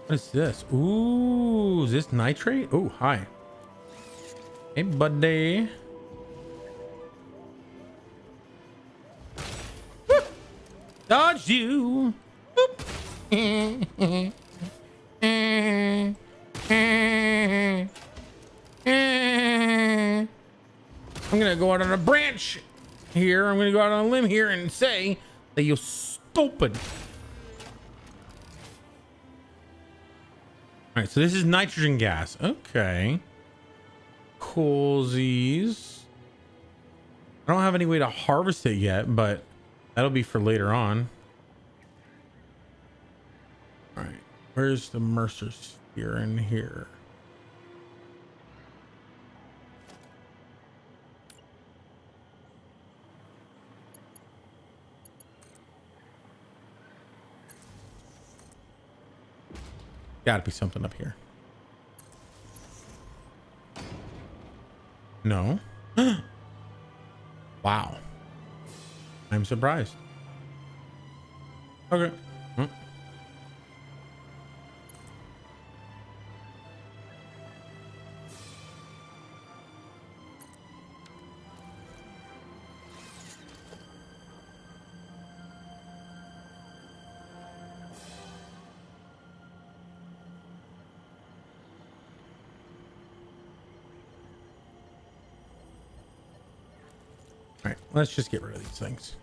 What is this? Ooh, is this nitrate? Oh, hi. Hey, buddy. Woo! Dodge you. I'm gonna go out on a branch here. I'm gonna go out on a limb here and say that you're stupid. All right, so this is nitrogen gas. Okay. Coolsies. I don't have any way to harvest it yet, but that'll be for later on. All right, where's the Mercer sphere in here? Gotta be something up here. No. Wow. I'm surprised. Okay. All right, let's just get rid of these things.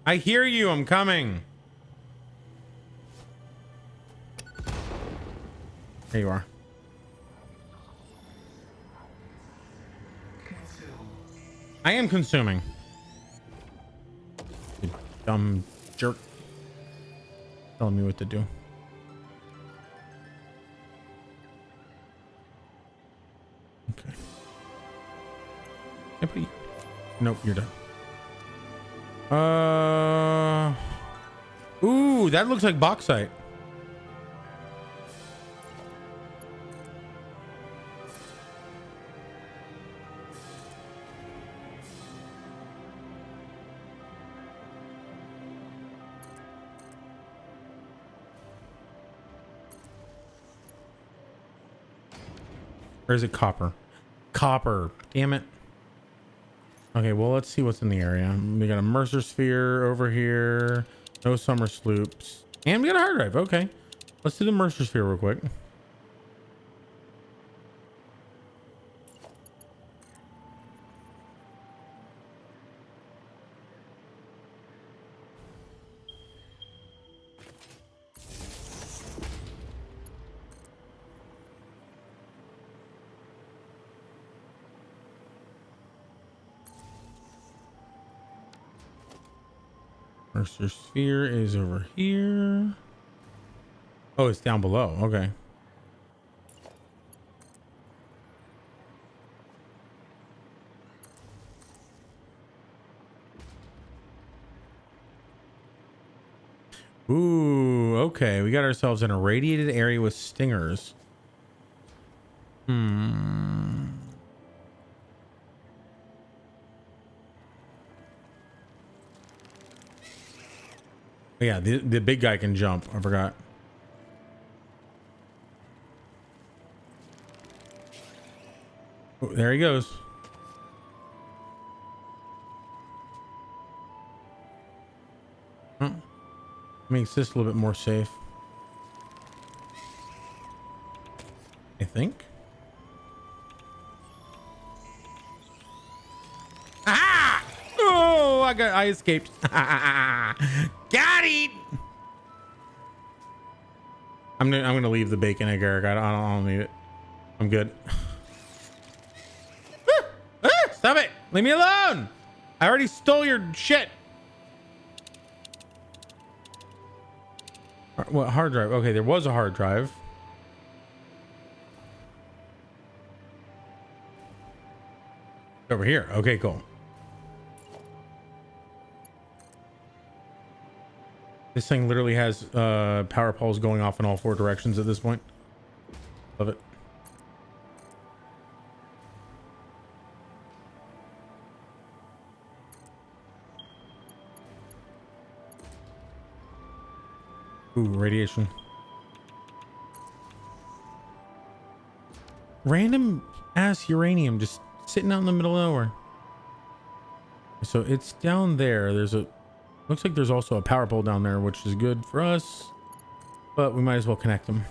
I hear you. I'm coming. There you are. I am consuming. You dumb jerk. Telling me what to do. Okay. Hey, please. Nope, you're done. Ooh, that looks like bauxite. Or is it copper? Copper. Damn it. Okay, well, let's see what's in the area. We got a Mercer sphere over here. No summer sloops. And we got a hard drive. Okay. Let's do the Mercer sphere real quick. Mercer sphere is over here. Oh, it's down below. Okay. Ooh, okay. We got ourselves in a radiated area with stingers. Yeah, the big guy can jump. I forgot. Oh, there he goes. Makes this a little bit more safe, I think. Ah! Oh, I escaped. Got it. I'm gonna leave the bacon egg, Eric. I don't need it. I'm good. Stop it! Leave me alone! I already stole your shit. What hard drive? Okay, there was a hard drive. Over here. Okay, cool. This thing literally has power poles going off in all four directions at this point. Love it. Ooh, radiation. Random ass uranium just sitting out in the middle of nowhere. So it's down there. There's a... Looks like there's also a power pole down there, which is good for us. But we might as well connect them.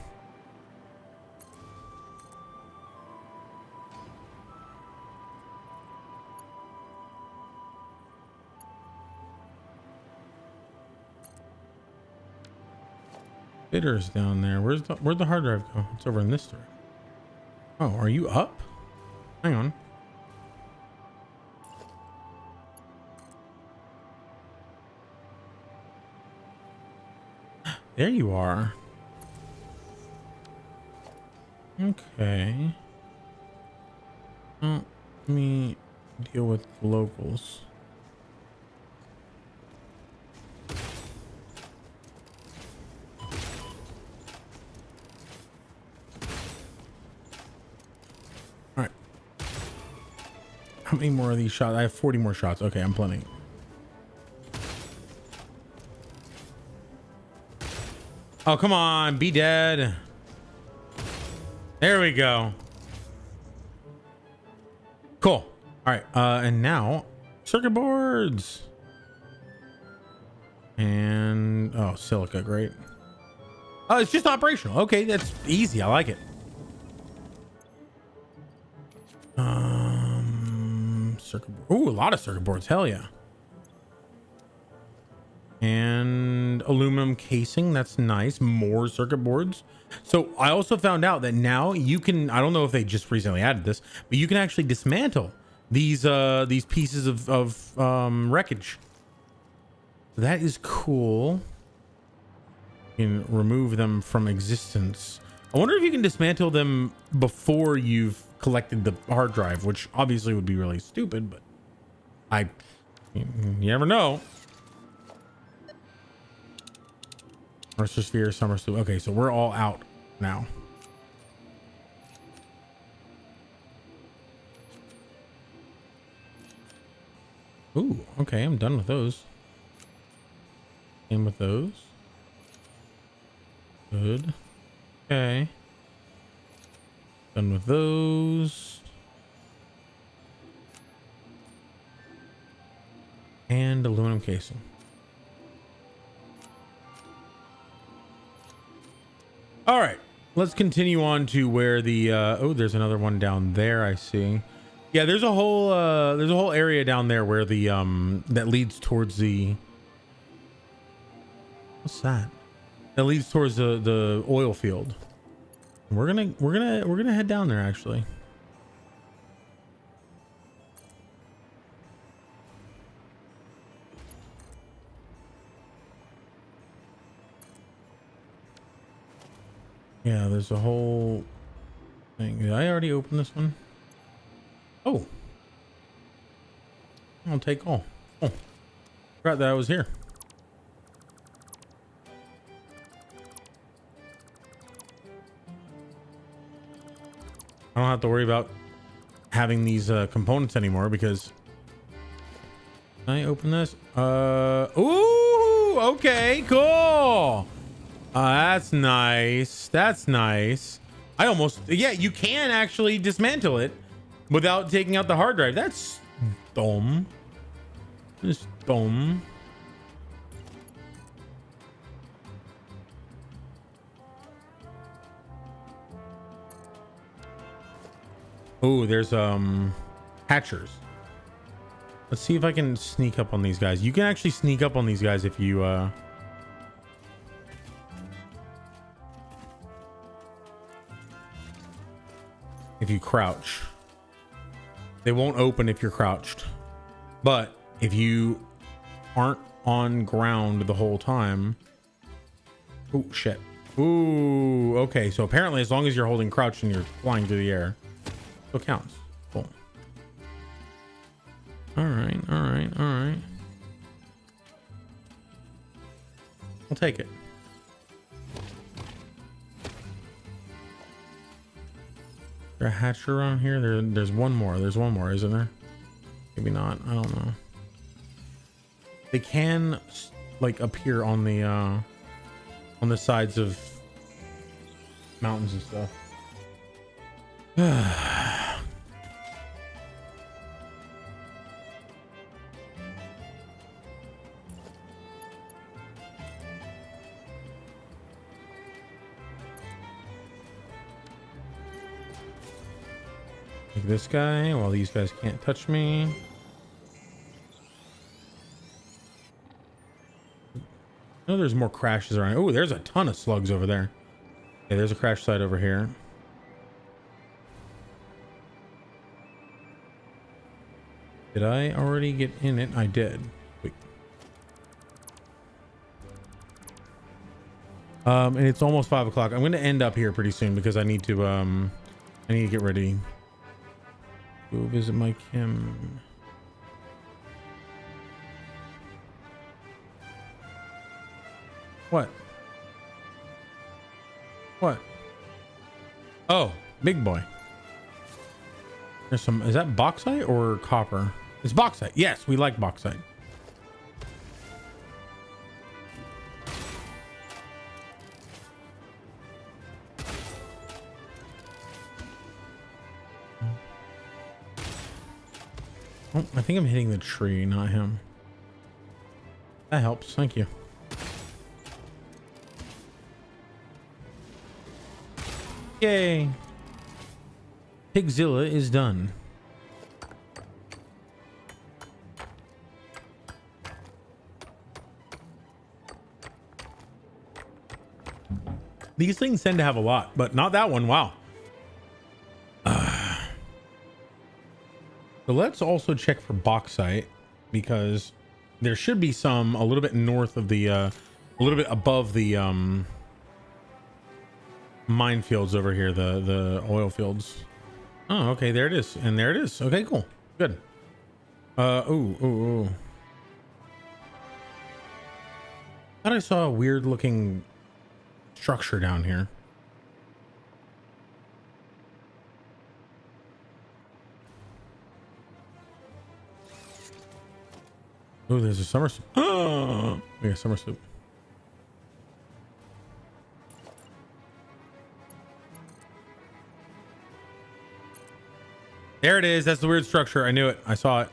Bitter's down there. Where'd the hard drive go? It's over in this direction. Oh, are you up? Hang on. There you are. Okay. Well, let me deal with the locals. All right. How many more of these shots? I have 40 more shots. Okay, I'm plenty. Oh, come on. Be dead. There we go. Cool. All right. And now circuit boards. And oh, silica. Great. Oh, it's just operational. Okay. That's easy. I like it. Circuit board. Ooh, a lot of circuit boards. Hell yeah. And aluminum casing. That's nice. More circuit boards. So I also found out that now you can, I don't know if they just recently added this, but you can actually dismantle these pieces of wreckage. That is cool. You can remove them from existence. I wonder if you can dismantle them before you've collected the hard drive, which obviously would be really stupid, but you never know. Mercer sphere, summer soup. Okay, so we're all out now. Ooh, okay, I'm done with those. Same with those. Good. Okay. Done with those. And aluminum casing. All right, let's continue on to where the oh, there's another one down there. I see. Yeah, there's a whole area down there where the that leads towards the, what's that? That leads towards the oil field. We're gonna head down there actually. Yeah, there's a whole thing. Did I already open this one? Oh, I'll take all. Oh, forgot that I was here. I don't have to worry about having these components anymore because. Can I open this? Ooh, okay, cool. That's nice. That's nice. I almost, yeah, you can actually dismantle it without taking out the hard drive. That's dumb. Just dumb. Oh, there's hatchers. Let's see if I can sneak up on these guys. You can actually sneak up on these guys if you crouch. They won't open if you're crouched, but if you aren't on ground the whole time. Oh shit. Ooh, okay, so apparently as long as you're holding crouch and you're flying through the air, it counts. Cool. All right. I'll take it. Is there a hatcher around here? There's one more. There's one more, isn't there? Maybe not. I don't know. They can like appear on the sides of mountains and stuff. Take this guy while these guys can't touch me. Oh, there's more crashes around. Oh, there's a ton of slugs over there. Okay, there's a crash site over here. Did I already get in it? I did. Wait. And it's almost 5 o'clock. I'm going to end up here pretty soon because I need to get ready. Go visit my Kim. What? What? Oh, big boy. There's some, is that bauxite or copper? It's bauxite. Yes, we like bauxite. Oh, I think I'm hitting the tree, not him. That helps. Thank you. Yay. Pigzilla is done. These things tend to have a lot, but not that one. Wow. So let's also check for bauxite because there should be some a little bit north of the, a little bit above the minefields over here, the oil fields. Oh, okay, there it is, and there it is. Okay, cool, good. Ooh. Thought I saw a weird looking structure down here. Oh, there's a summer soup. Oh, we got summer soup. There it is. That's the weird structure. I knew it. I saw it.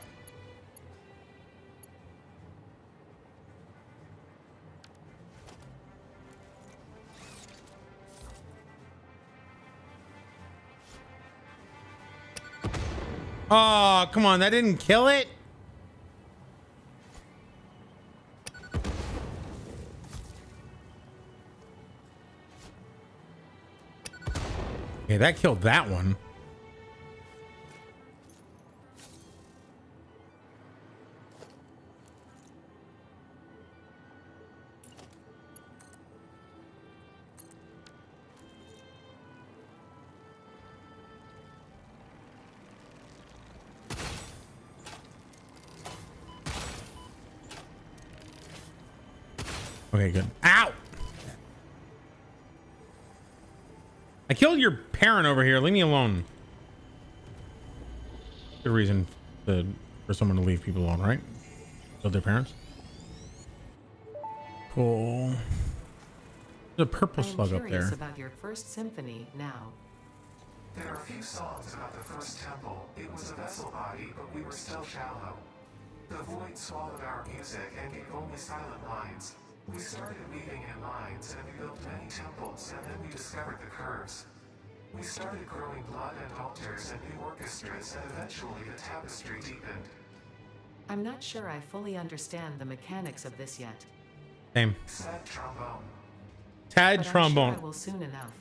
Oh, come on. That didn't kill it. Okay, that killed that one. Okay, good. Ow! I killed your parent over here. Leave me alone. Good reason for someone to leave people alone, right? Kill their parents. Cool. There's a purple slug up there. About your first symphony now. There are a few songs about the first temple. It was a vessel body, but we were still shallow. The void swallowed our music and gave only silent lines. We started weaving in lines, and we built many temples, and then we discovered the curves. We started growing blood and altars and new orchestras, and eventually the tapestry deepened. I'm not sure I fully understand the mechanics of this yet. Same. Sad trombone. Tad But trombone. I'm sure I will soon enough.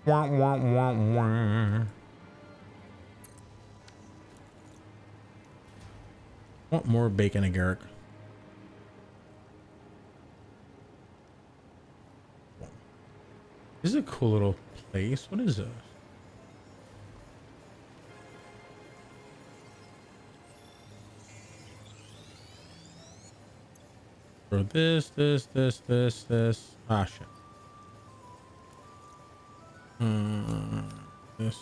Wah, wah, wah, wah. Want more bacon, Garrick? This is a cool little place. What is this? For this. Ah, shit. This.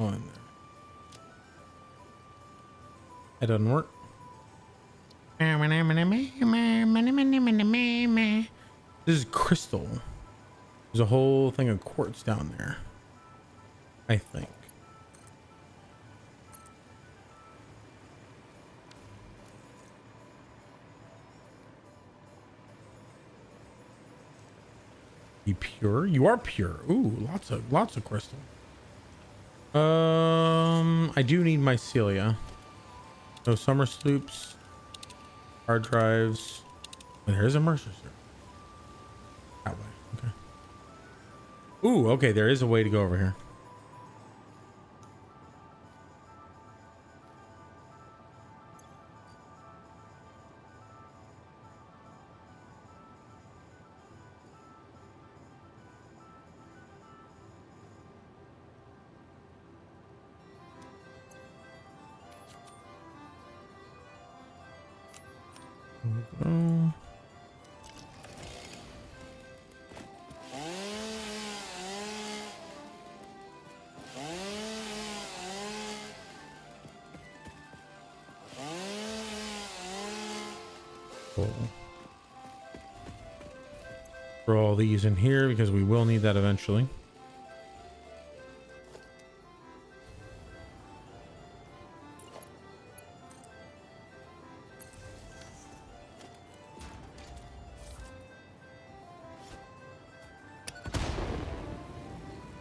Oh, in there. That doesn't work. This is crystal. There's a whole thing of quartz down there, I think. Be pure? You are pure. Ooh, lots of crystal. I do need mycelia. No summer sloops, hard drives. And there's a Mercer, sir. That way. Okay. Ooh, okay. There is a way to go over here. go. Cool. Throw all these in here because we will need that eventually.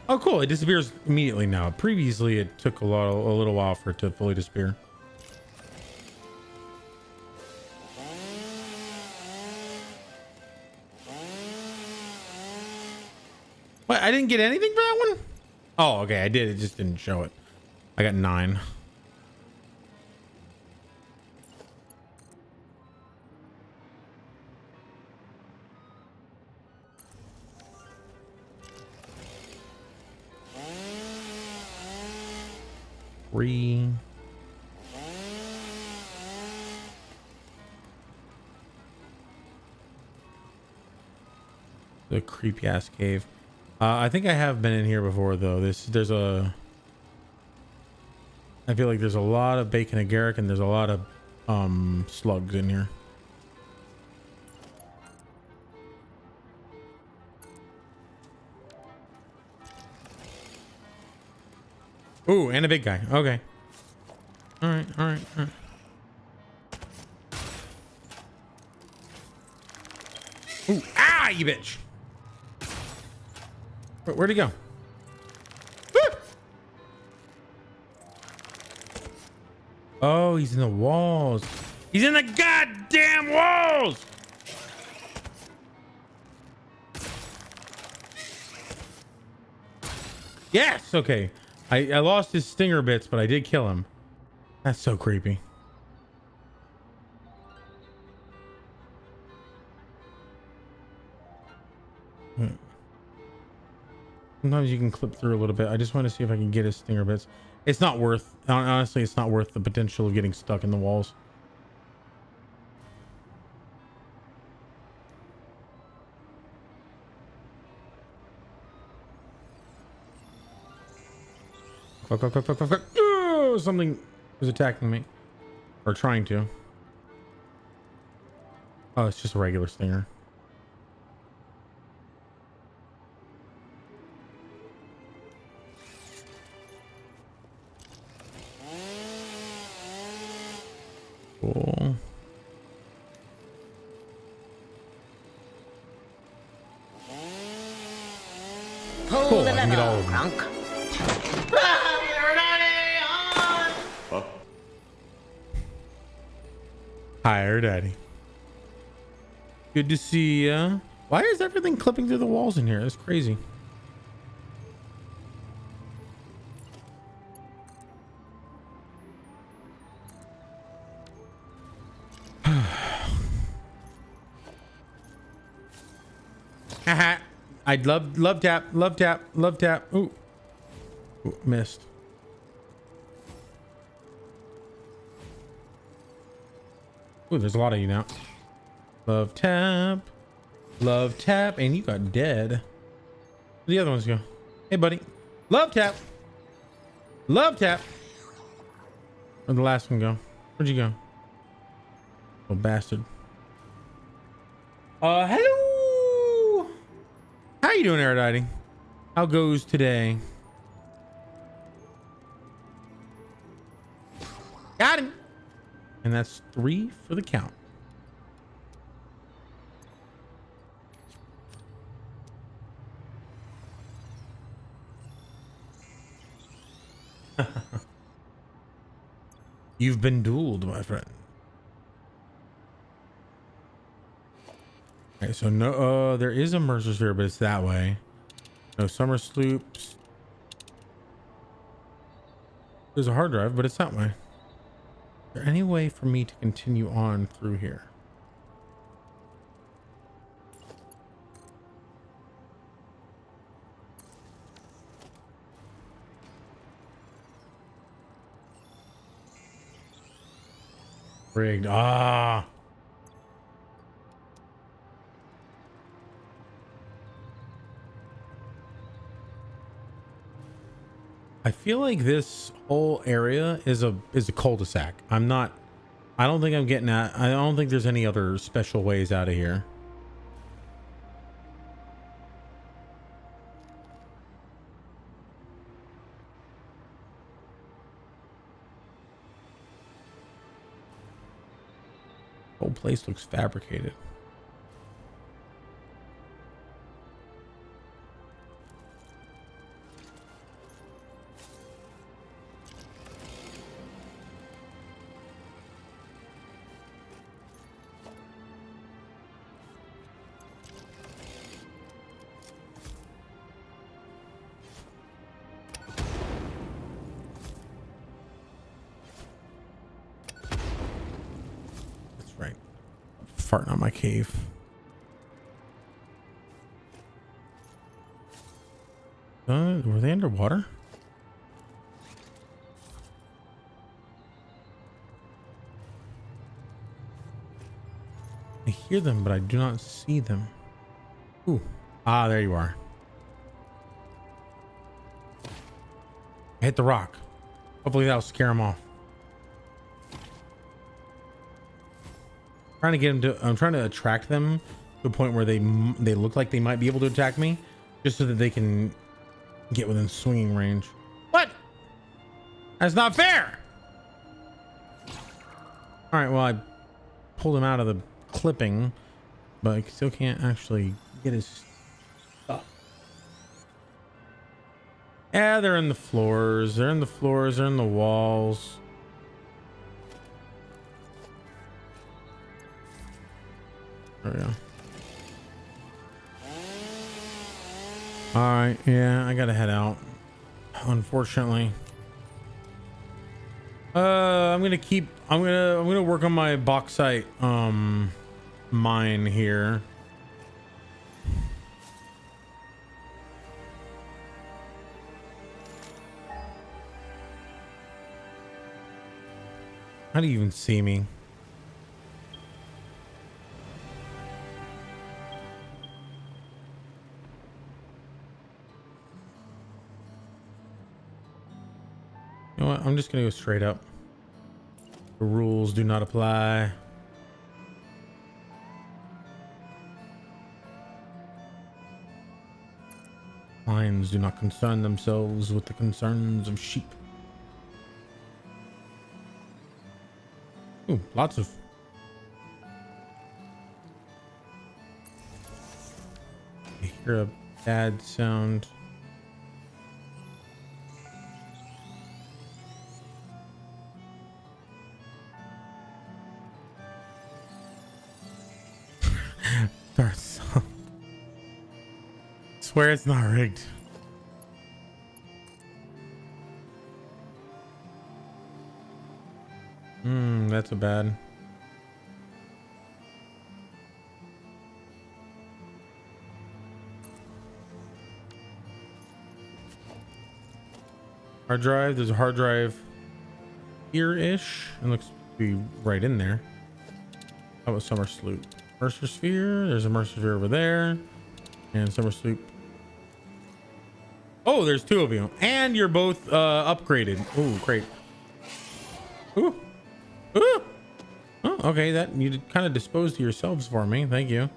Oh, cool. It disappears immediately now. Previously, it took a little while for it to fully disappear. What? I didn't get anything for that one? Oh, okay. I did. It just didn't show it. I got 9. Three. The creepy ass cave. I think I have been in here before though. I feel like there's a lot of bacon agaric and there's a lot of slugs in here. Ooh, and a big guy. Okay. All right. Ooh, ah, you bitch. Where'd he go? Woo! Oh, he's in the walls. He's in the goddamn walls. Yes. Okay. I lost his stinger bits, but I did kill him. That's so creepy. Sometimes you can clip through a little bit. I just want to see if I can get his stinger bits. It's not worth, honestly, it's not worth the potential of getting stuck in the walls. Fuck. Oh, something is attacking me. Or trying to. Oh, it's just a regular stinger. Cool. Cool, I can get all of them. Hi, Daddy. Good to see ya. Why is everything clipping through the walls in here? That's crazy. Haha. I'd love tap. Ooh. Ooh, missed. Ooh, there's a lot of you now. Love tap, and you got dead. Where'd the other ones go? Hey, buddy. Love tap. Where'd the last one go? Where'd you go? Oh, bastard. Hello. How you doing, Aerodite? How goes today? Got him. And that's 3 for the count. You've been dueled, my friend. Okay, so no, there is a Mercer Sphere, but it's that way. No summer sloops. There's a hard drive, but it's that way. Is there any way for me to continue on through here? Rigged. Ah. I feel like this whole area is a cul-de-sac. I don't think I'm getting at. I don't think there's any other special ways out of here. Whole place looks fabricated. That's right. Farting on my cave. Were they underwater? I hear them, but I do not see them. Ooh. Ah, there you are. I hit the rock. Hopefully that'll scare them off. Trying to get them to, I'm trying to attract them to a point where they look like they might be able to attack me, just so that they can get within swinging range. What? That's not fair. All right, well, I pulled him out of the clipping, but I still can't actually get his stuff. Yeah, they're in the floors. They're in the floors. They're in the walls. There we go. All right, yeah, I gotta head out, unfortunately. I'm gonna work on my bauxite mine here. How do you even see me? You know what? I'm just gonna go straight up. The rules do not apply. Lions do not concern themselves with the concerns of sheep. Ooh, lots of. I hear a bad sound. Swear it's not rigged. That's a bad. Hard drive, there's a hard drive here-ish. It looks to be right in there. How about summer sloop? Mercer sphere, there's a Mercer sphere over there. And summer sloop. Oh, there's two of you. And you're both upgraded. Ooh, great. Ooh. Ooh. Oh, okay, that you kind of disposed of yourselves for me. Thank you.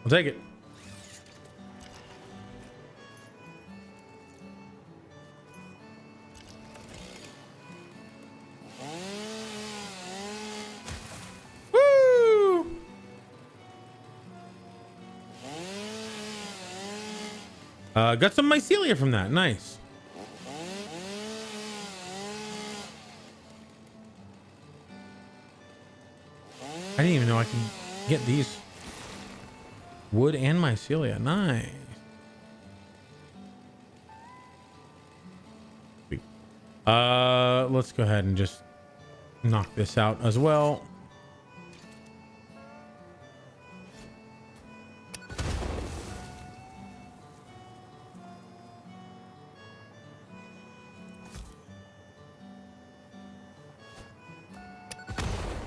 I'll take it. Woo! Got some mycelia from that. Nice. I didn't even know I could get these. Wood and mycelia. Nice. Sweet. Let's go ahead and just knock this out as well.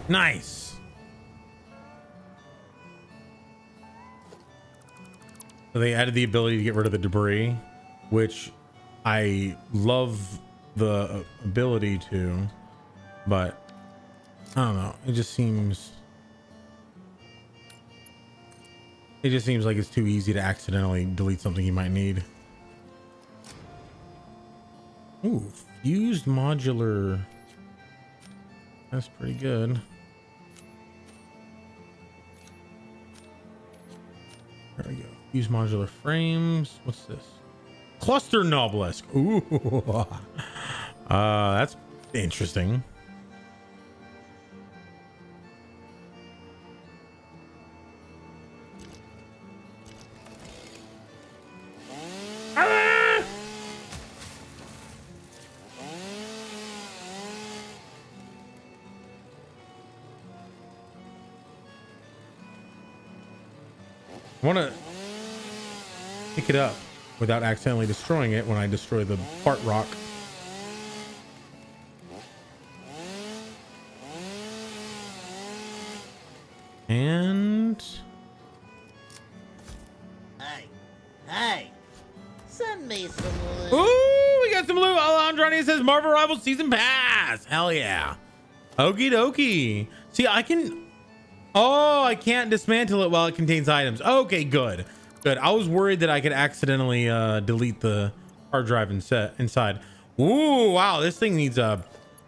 Nice. So they added the ability to get rid of the debris, which I love the ability to, but I don't know. It just seems like it's too easy to accidentally delete something you might need. Ooh, fused modular. That's pretty good. There we go. Fused modular frames. What's this? Cluster Noblisk. Ooh. That's interesting. I want to pick it up without accidentally destroying it when I destroy the part rock. And Hey, send me some loot. ooh, we got some loot. Alejandroni says Marvel Rivals Season Pass. Hell yeah. Okie dokie. See, I can. Oh, I can't dismantle it while it contains items. Okay, good. Good. I was worried that I could accidentally delete the hard drive inside. Ooh, wow. This thing needs a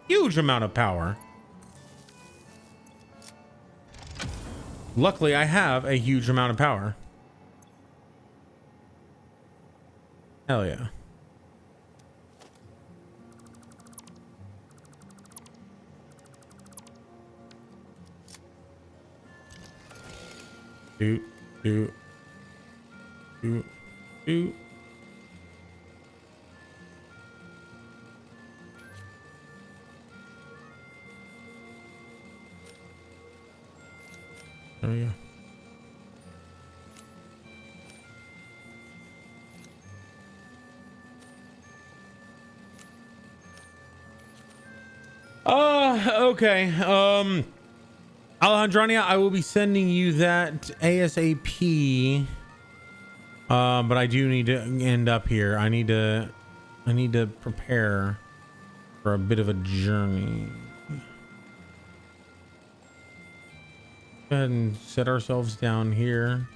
huge amount of power. Luckily, I have a huge amount of power. Hell yeah. Do. There we go. Okay. Alejandrania, I will be sending you that ASAP. But I do need to end up here. I need to prepare for a bit of a journey. Go ahead and set ourselves down here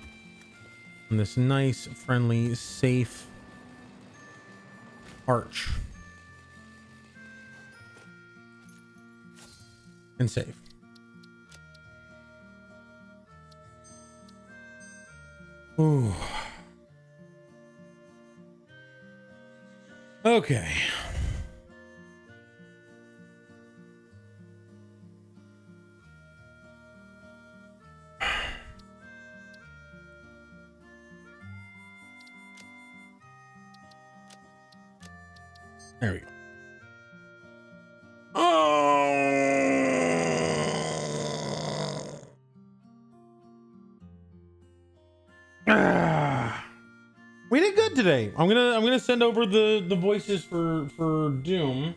on this nice, friendly, safe arch. And save. Ooh. Okay. There we go. We did good today. I'm gonna send over the voices for Doom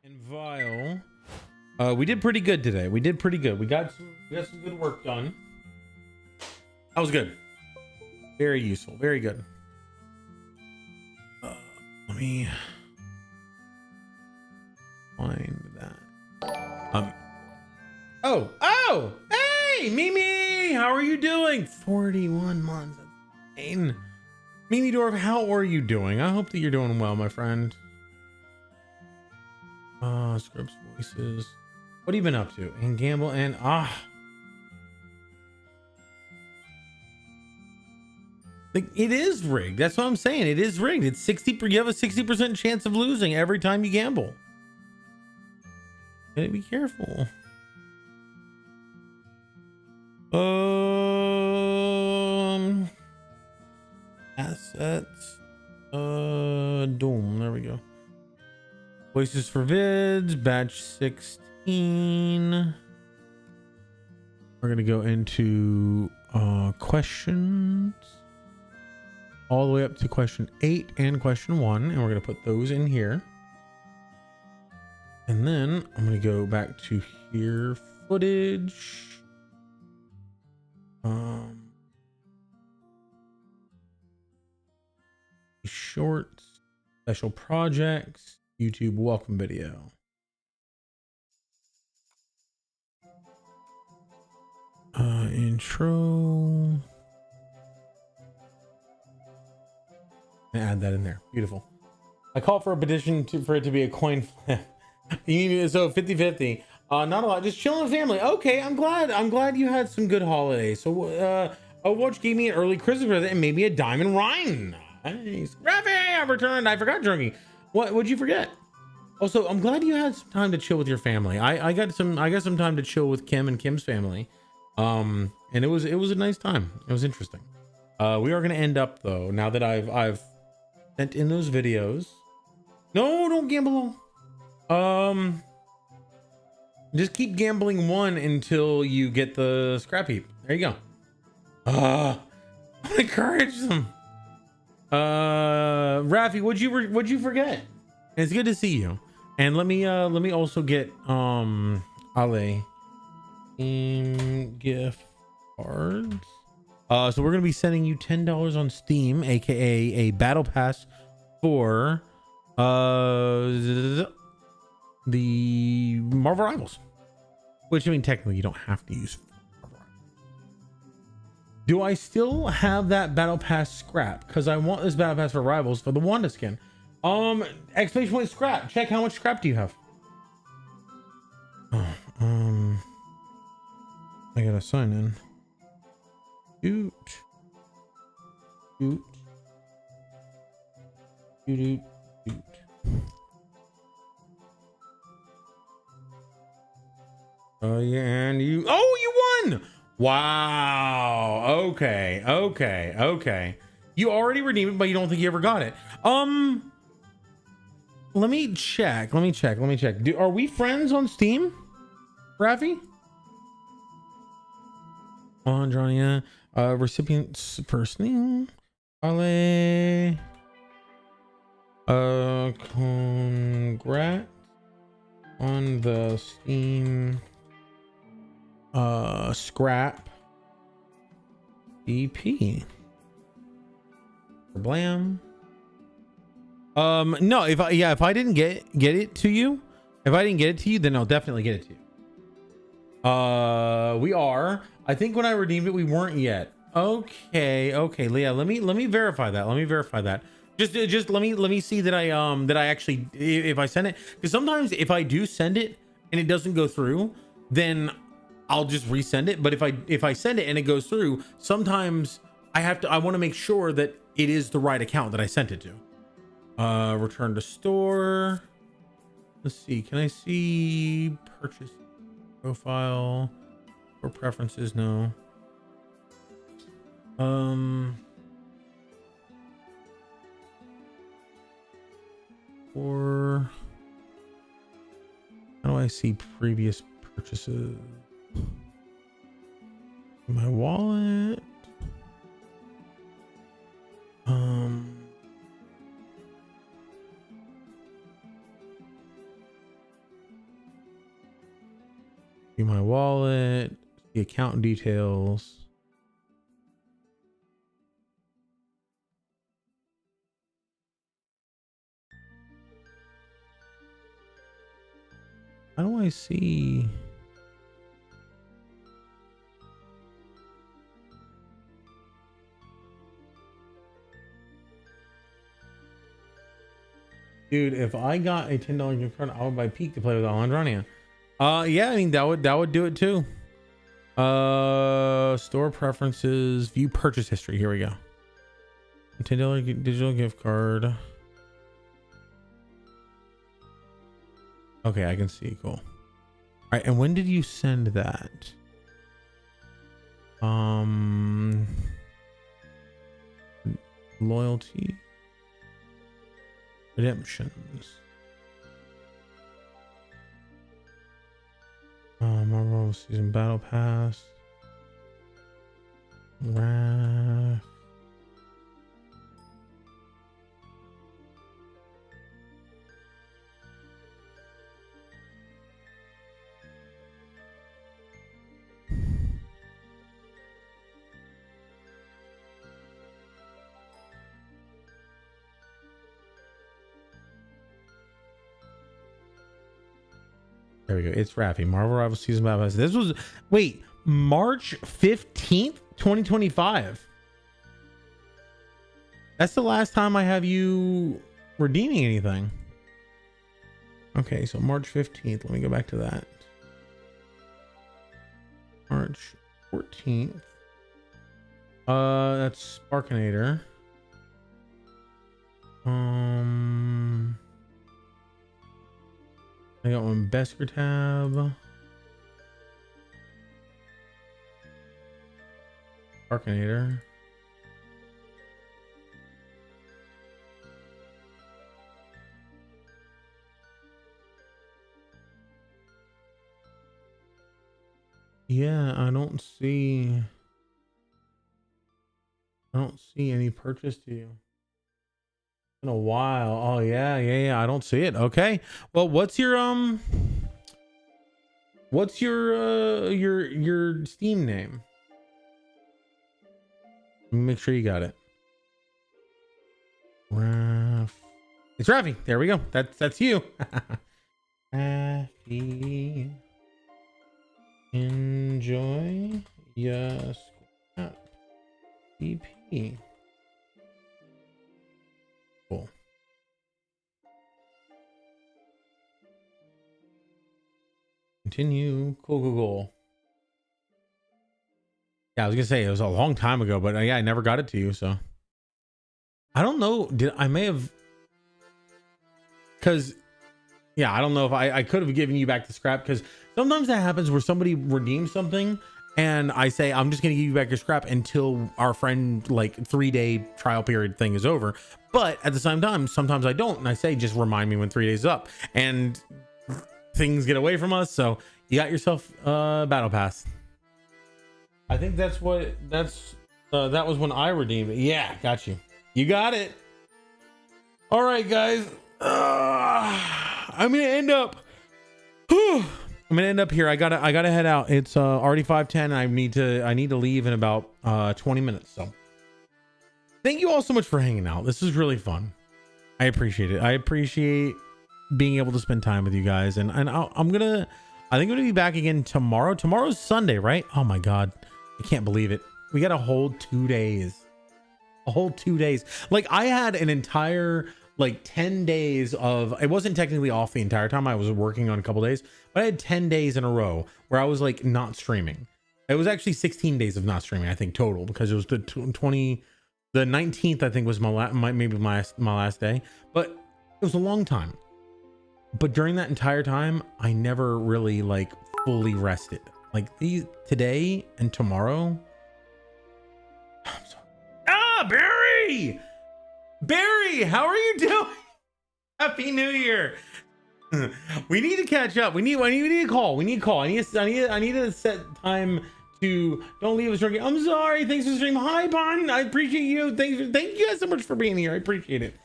and Vile. We did pretty good today. We did pretty good. We got some good work done. That was good. Very useful. Very good. Let me find that. Oh, hey, Mimi, how are you doing? 41 months. That's insane. Mimi Dorf, how are you doing? I hope that you're doing well, my friend. Scripts, voices. What have you been up to? And gamble and like, it is rigged. That's what I'm saying. It is rigged. It's 60. You have a 60% chance of losing every time you gamble. Gotta be careful. Assets. Doom. There we go. Voices for vids. Batch 16. We're gonna go into questions. All the way up to question 8 and question 1, and we're gonna put those in here. And then I'm gonna go back to here, footage. Shorts, Special projects, YouTube welcome video. Intro. Add that in there. Beautiful. I call for a petition for it to be a coin flip. So 50-50. Not a lot, just chilling with family. Okay, I'm glad you had some good holidays. So Overwatch gave me an early Christmas present and made me a diamond ring. Nice. Raffy, I returned. I forgot drinking. What'd you forget? Also, I'm glad you had some time to chill with your family. I got some time to chill with Kim and Kim's family. And it was a nice time. It was interesting. We are gonna end up though, now that I've sent in those videos. No, don't gamble. Just keep gambling one until you get the scrap heap. There you go. I'm gonna encourage them. Raffy, what'd you forget? It's good to see you. And let me also get Ale in gift cards. So we're gonna be sending you $10 on Steam, aka a battle pass for the Marvel Rivals. Which, I mean, technically you don't have to use Marvel Rivals. Do I still have that battle pass scrap? Because I want this battle pass for Rivals for the Wanda skin. Exclamation point scrap. Check how much scrap do you have? I gotta sign in. Shoot. Oh yeah, and you won! Wow. Okay. You already redeemed it, but you don't think you ever got it. Let me check. Are we friends on Steam? Raffy? Andrania. Recipient's first name. Ale. Congrats on the Steam scrap EP. Blam. No, if I didn't get it to you, then I'll definitely get it to you. We are. I think when I redeemed it, we weren't yet. Okay, Leah. Let me verify that. Just let me see that I actually, if I send it, because sometimes if I do send it and it doesn't go through, then I'll just resend it. But if I send it and it goes through, sometimes I want to make sure that it is the right account that I sent it to. Return to store. Let's see. Can I see purchase profile or preferences? No. Or how do I see previous purchases? My wallet. See my wallet, the account details. How do I see? Dude, if I got a $10 gift card, I would buy Peak to play with Alejandrania. Yeah, I mean that would do it too. Store preferences, view purchase history. Here we go. $10 digital gift card. Okay, I can see. Cool. All right, and when did you send that? Loyalty. Redemptions. Marvel Season Battle Pass. Wrath. There we go. It's Raffy. Marvel Rivals Season Pass. This was, wait, March 15th, 2025. That's the last time I have you redeeming anything. Okay, so March 15th. Let me go back to that. March 14th. That's Sparkinator. I got one Besker tab. Sparkinator. Yeah, I don't see any purchase to you. In a while. Oh yeah. I don't see it. Okay. Well, what's your Steam name? Let me make sure you got it. Raff. It's Raffy. There we go. That's you. Raffy. Enjoy your scrap EP. Cool. Continue. Cool. Yeah, I was gonna say it was a long time ago, but yeah, I never got it to you, so I don't know. I may have, because yeah, I don't know if I could have given you back the scrap, because sometimes that happens where somebody redeems something and I say I'm just gonna give you back your scrap until our friend like 3-day trial period thing is over. But at the same time, sometimes I don't, and I say just remind me when 3 days is up, and things get away from us. So you got yourself a battle pass. I think that was when I redeemed it. Yeah, got you. You got it. All right, guys. I'm gonna end up here. I gotta head out. It's already 5:10. I need to leave in about 20 minutes. So thank you all so much for hanging out. This is really fun. I appreciate it. I appreciate being able to spend time with you guys. And I think I'm gonna be back again tomorrow. Tomorrow's Sunday, right? Oh my god, I can't believe it. We got a whole 2 days. A whole 2 days. Like I had an entire like 10 days of, it wasn't technically off the entire time. I was working on a couple days, but I had 10 days in a row where I was like not streaming. It was actually 16 days of not streaming, I think, total, because it was the 19th, I think, was my last day, but it was a long time. But during that entire time, I never really like fully rested. Like today and tomorrow. I'm sorry. Barry, how are you doing? Happy New Year. We need to catch up. I need a call. I need to set time to, don't leave us drinking. I'm sorry. Thanks for the stream. Hi, Bon. I appreciate you. Thank you guys so much for being here. I appreciate it.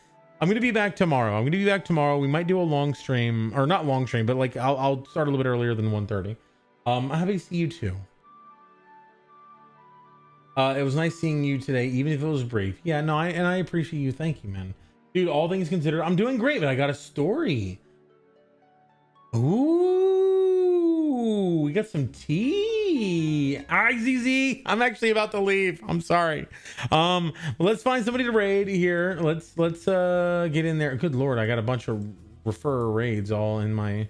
I'm going to be back tomorrow. We might do a long stream, or not long stream, but like I'll start a little bit earlier than 1:30. I'm happy to see you too. It was nice seeing you today, even if it was brief. Yeah, no, I appreciate you. Thank you, man. Dude, all things considered, I'm doing great, but I got a story. Ooh, we got some tea. All right, ZZ, I'm actually about to leave. I'm sorry. Let's find somebody to raid here. Let's get in there. Good Lord, I got a bunch of refer raids all in my,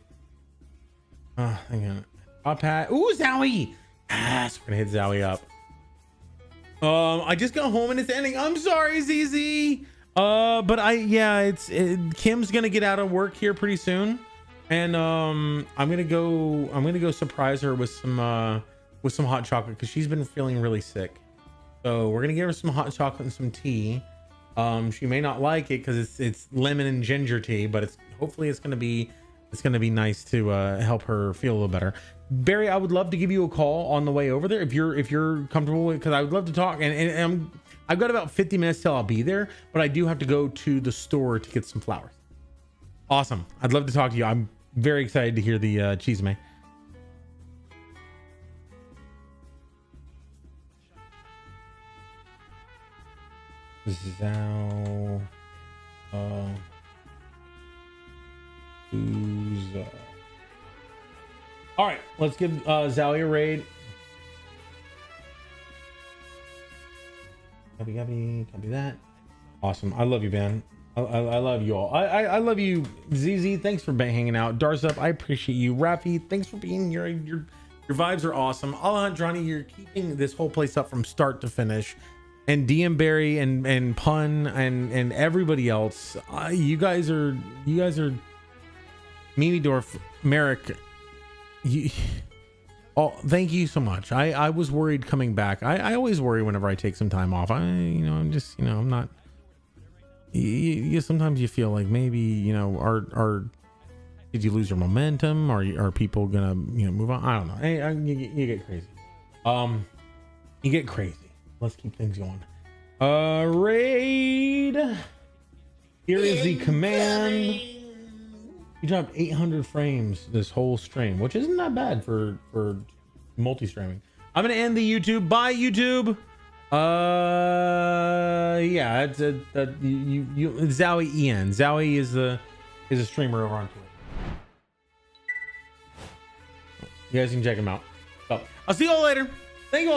hang on. Top hat. Ooh, Zowie. Yes, we're gonna hit Zowie up. I just got home and it's ending. I'm sorry, ZZ. But Kim's gonna get out of work here pretty soon, and I'm gonna go surprise her with some hot chocolate, because she's been feeling really sick. So we're gonna give her some hot chocolate and some tea. She may not like it because it's lemon and ginger tea, but hopefully it's gonna be nice to help her feel a little better. Barry, I would love to give you a call on the way over there if you're comfortable with, because I would love to talk, and I've got about 50 minutes till I'll be there, but I do have to go to the store to get some flowers. Awesome. I'd love to talk to you. I'm very excited to hear the chisme. Zao All right, let's give Zowie a raid. Copy that. Awesome. I love you, man. I love you all. I love you, ZZ. Thanks for hanging out. Darsup, I appreciate you. Rafi, thanks for being here. Your vibes are awesome. Alejandrani, you're keeping this whole place up from start to finish. And DM Barry and Pun and everybody else. You guys are Mimi Dorf, Merrick. Thank you so much. I was worried coming back. I always worry whenever I take some time off. I'm just, I'm not. Sometimes you feel like maybe, did you lose your momentum? Are people gonna, move on? I don't know. Hey, you get crazy. You get crazy. Let's keep things going. Raid. Here is the command. You dropped 800 frames this whole stream, which isn't that bad for multi-streaming. I'm gonna end the YouTube. Bye, YouTube. Yeah, it's Zowie En. Zowie is a streamer over on Twitch. You guys can check him out. So I'll see you all later. Thank you all.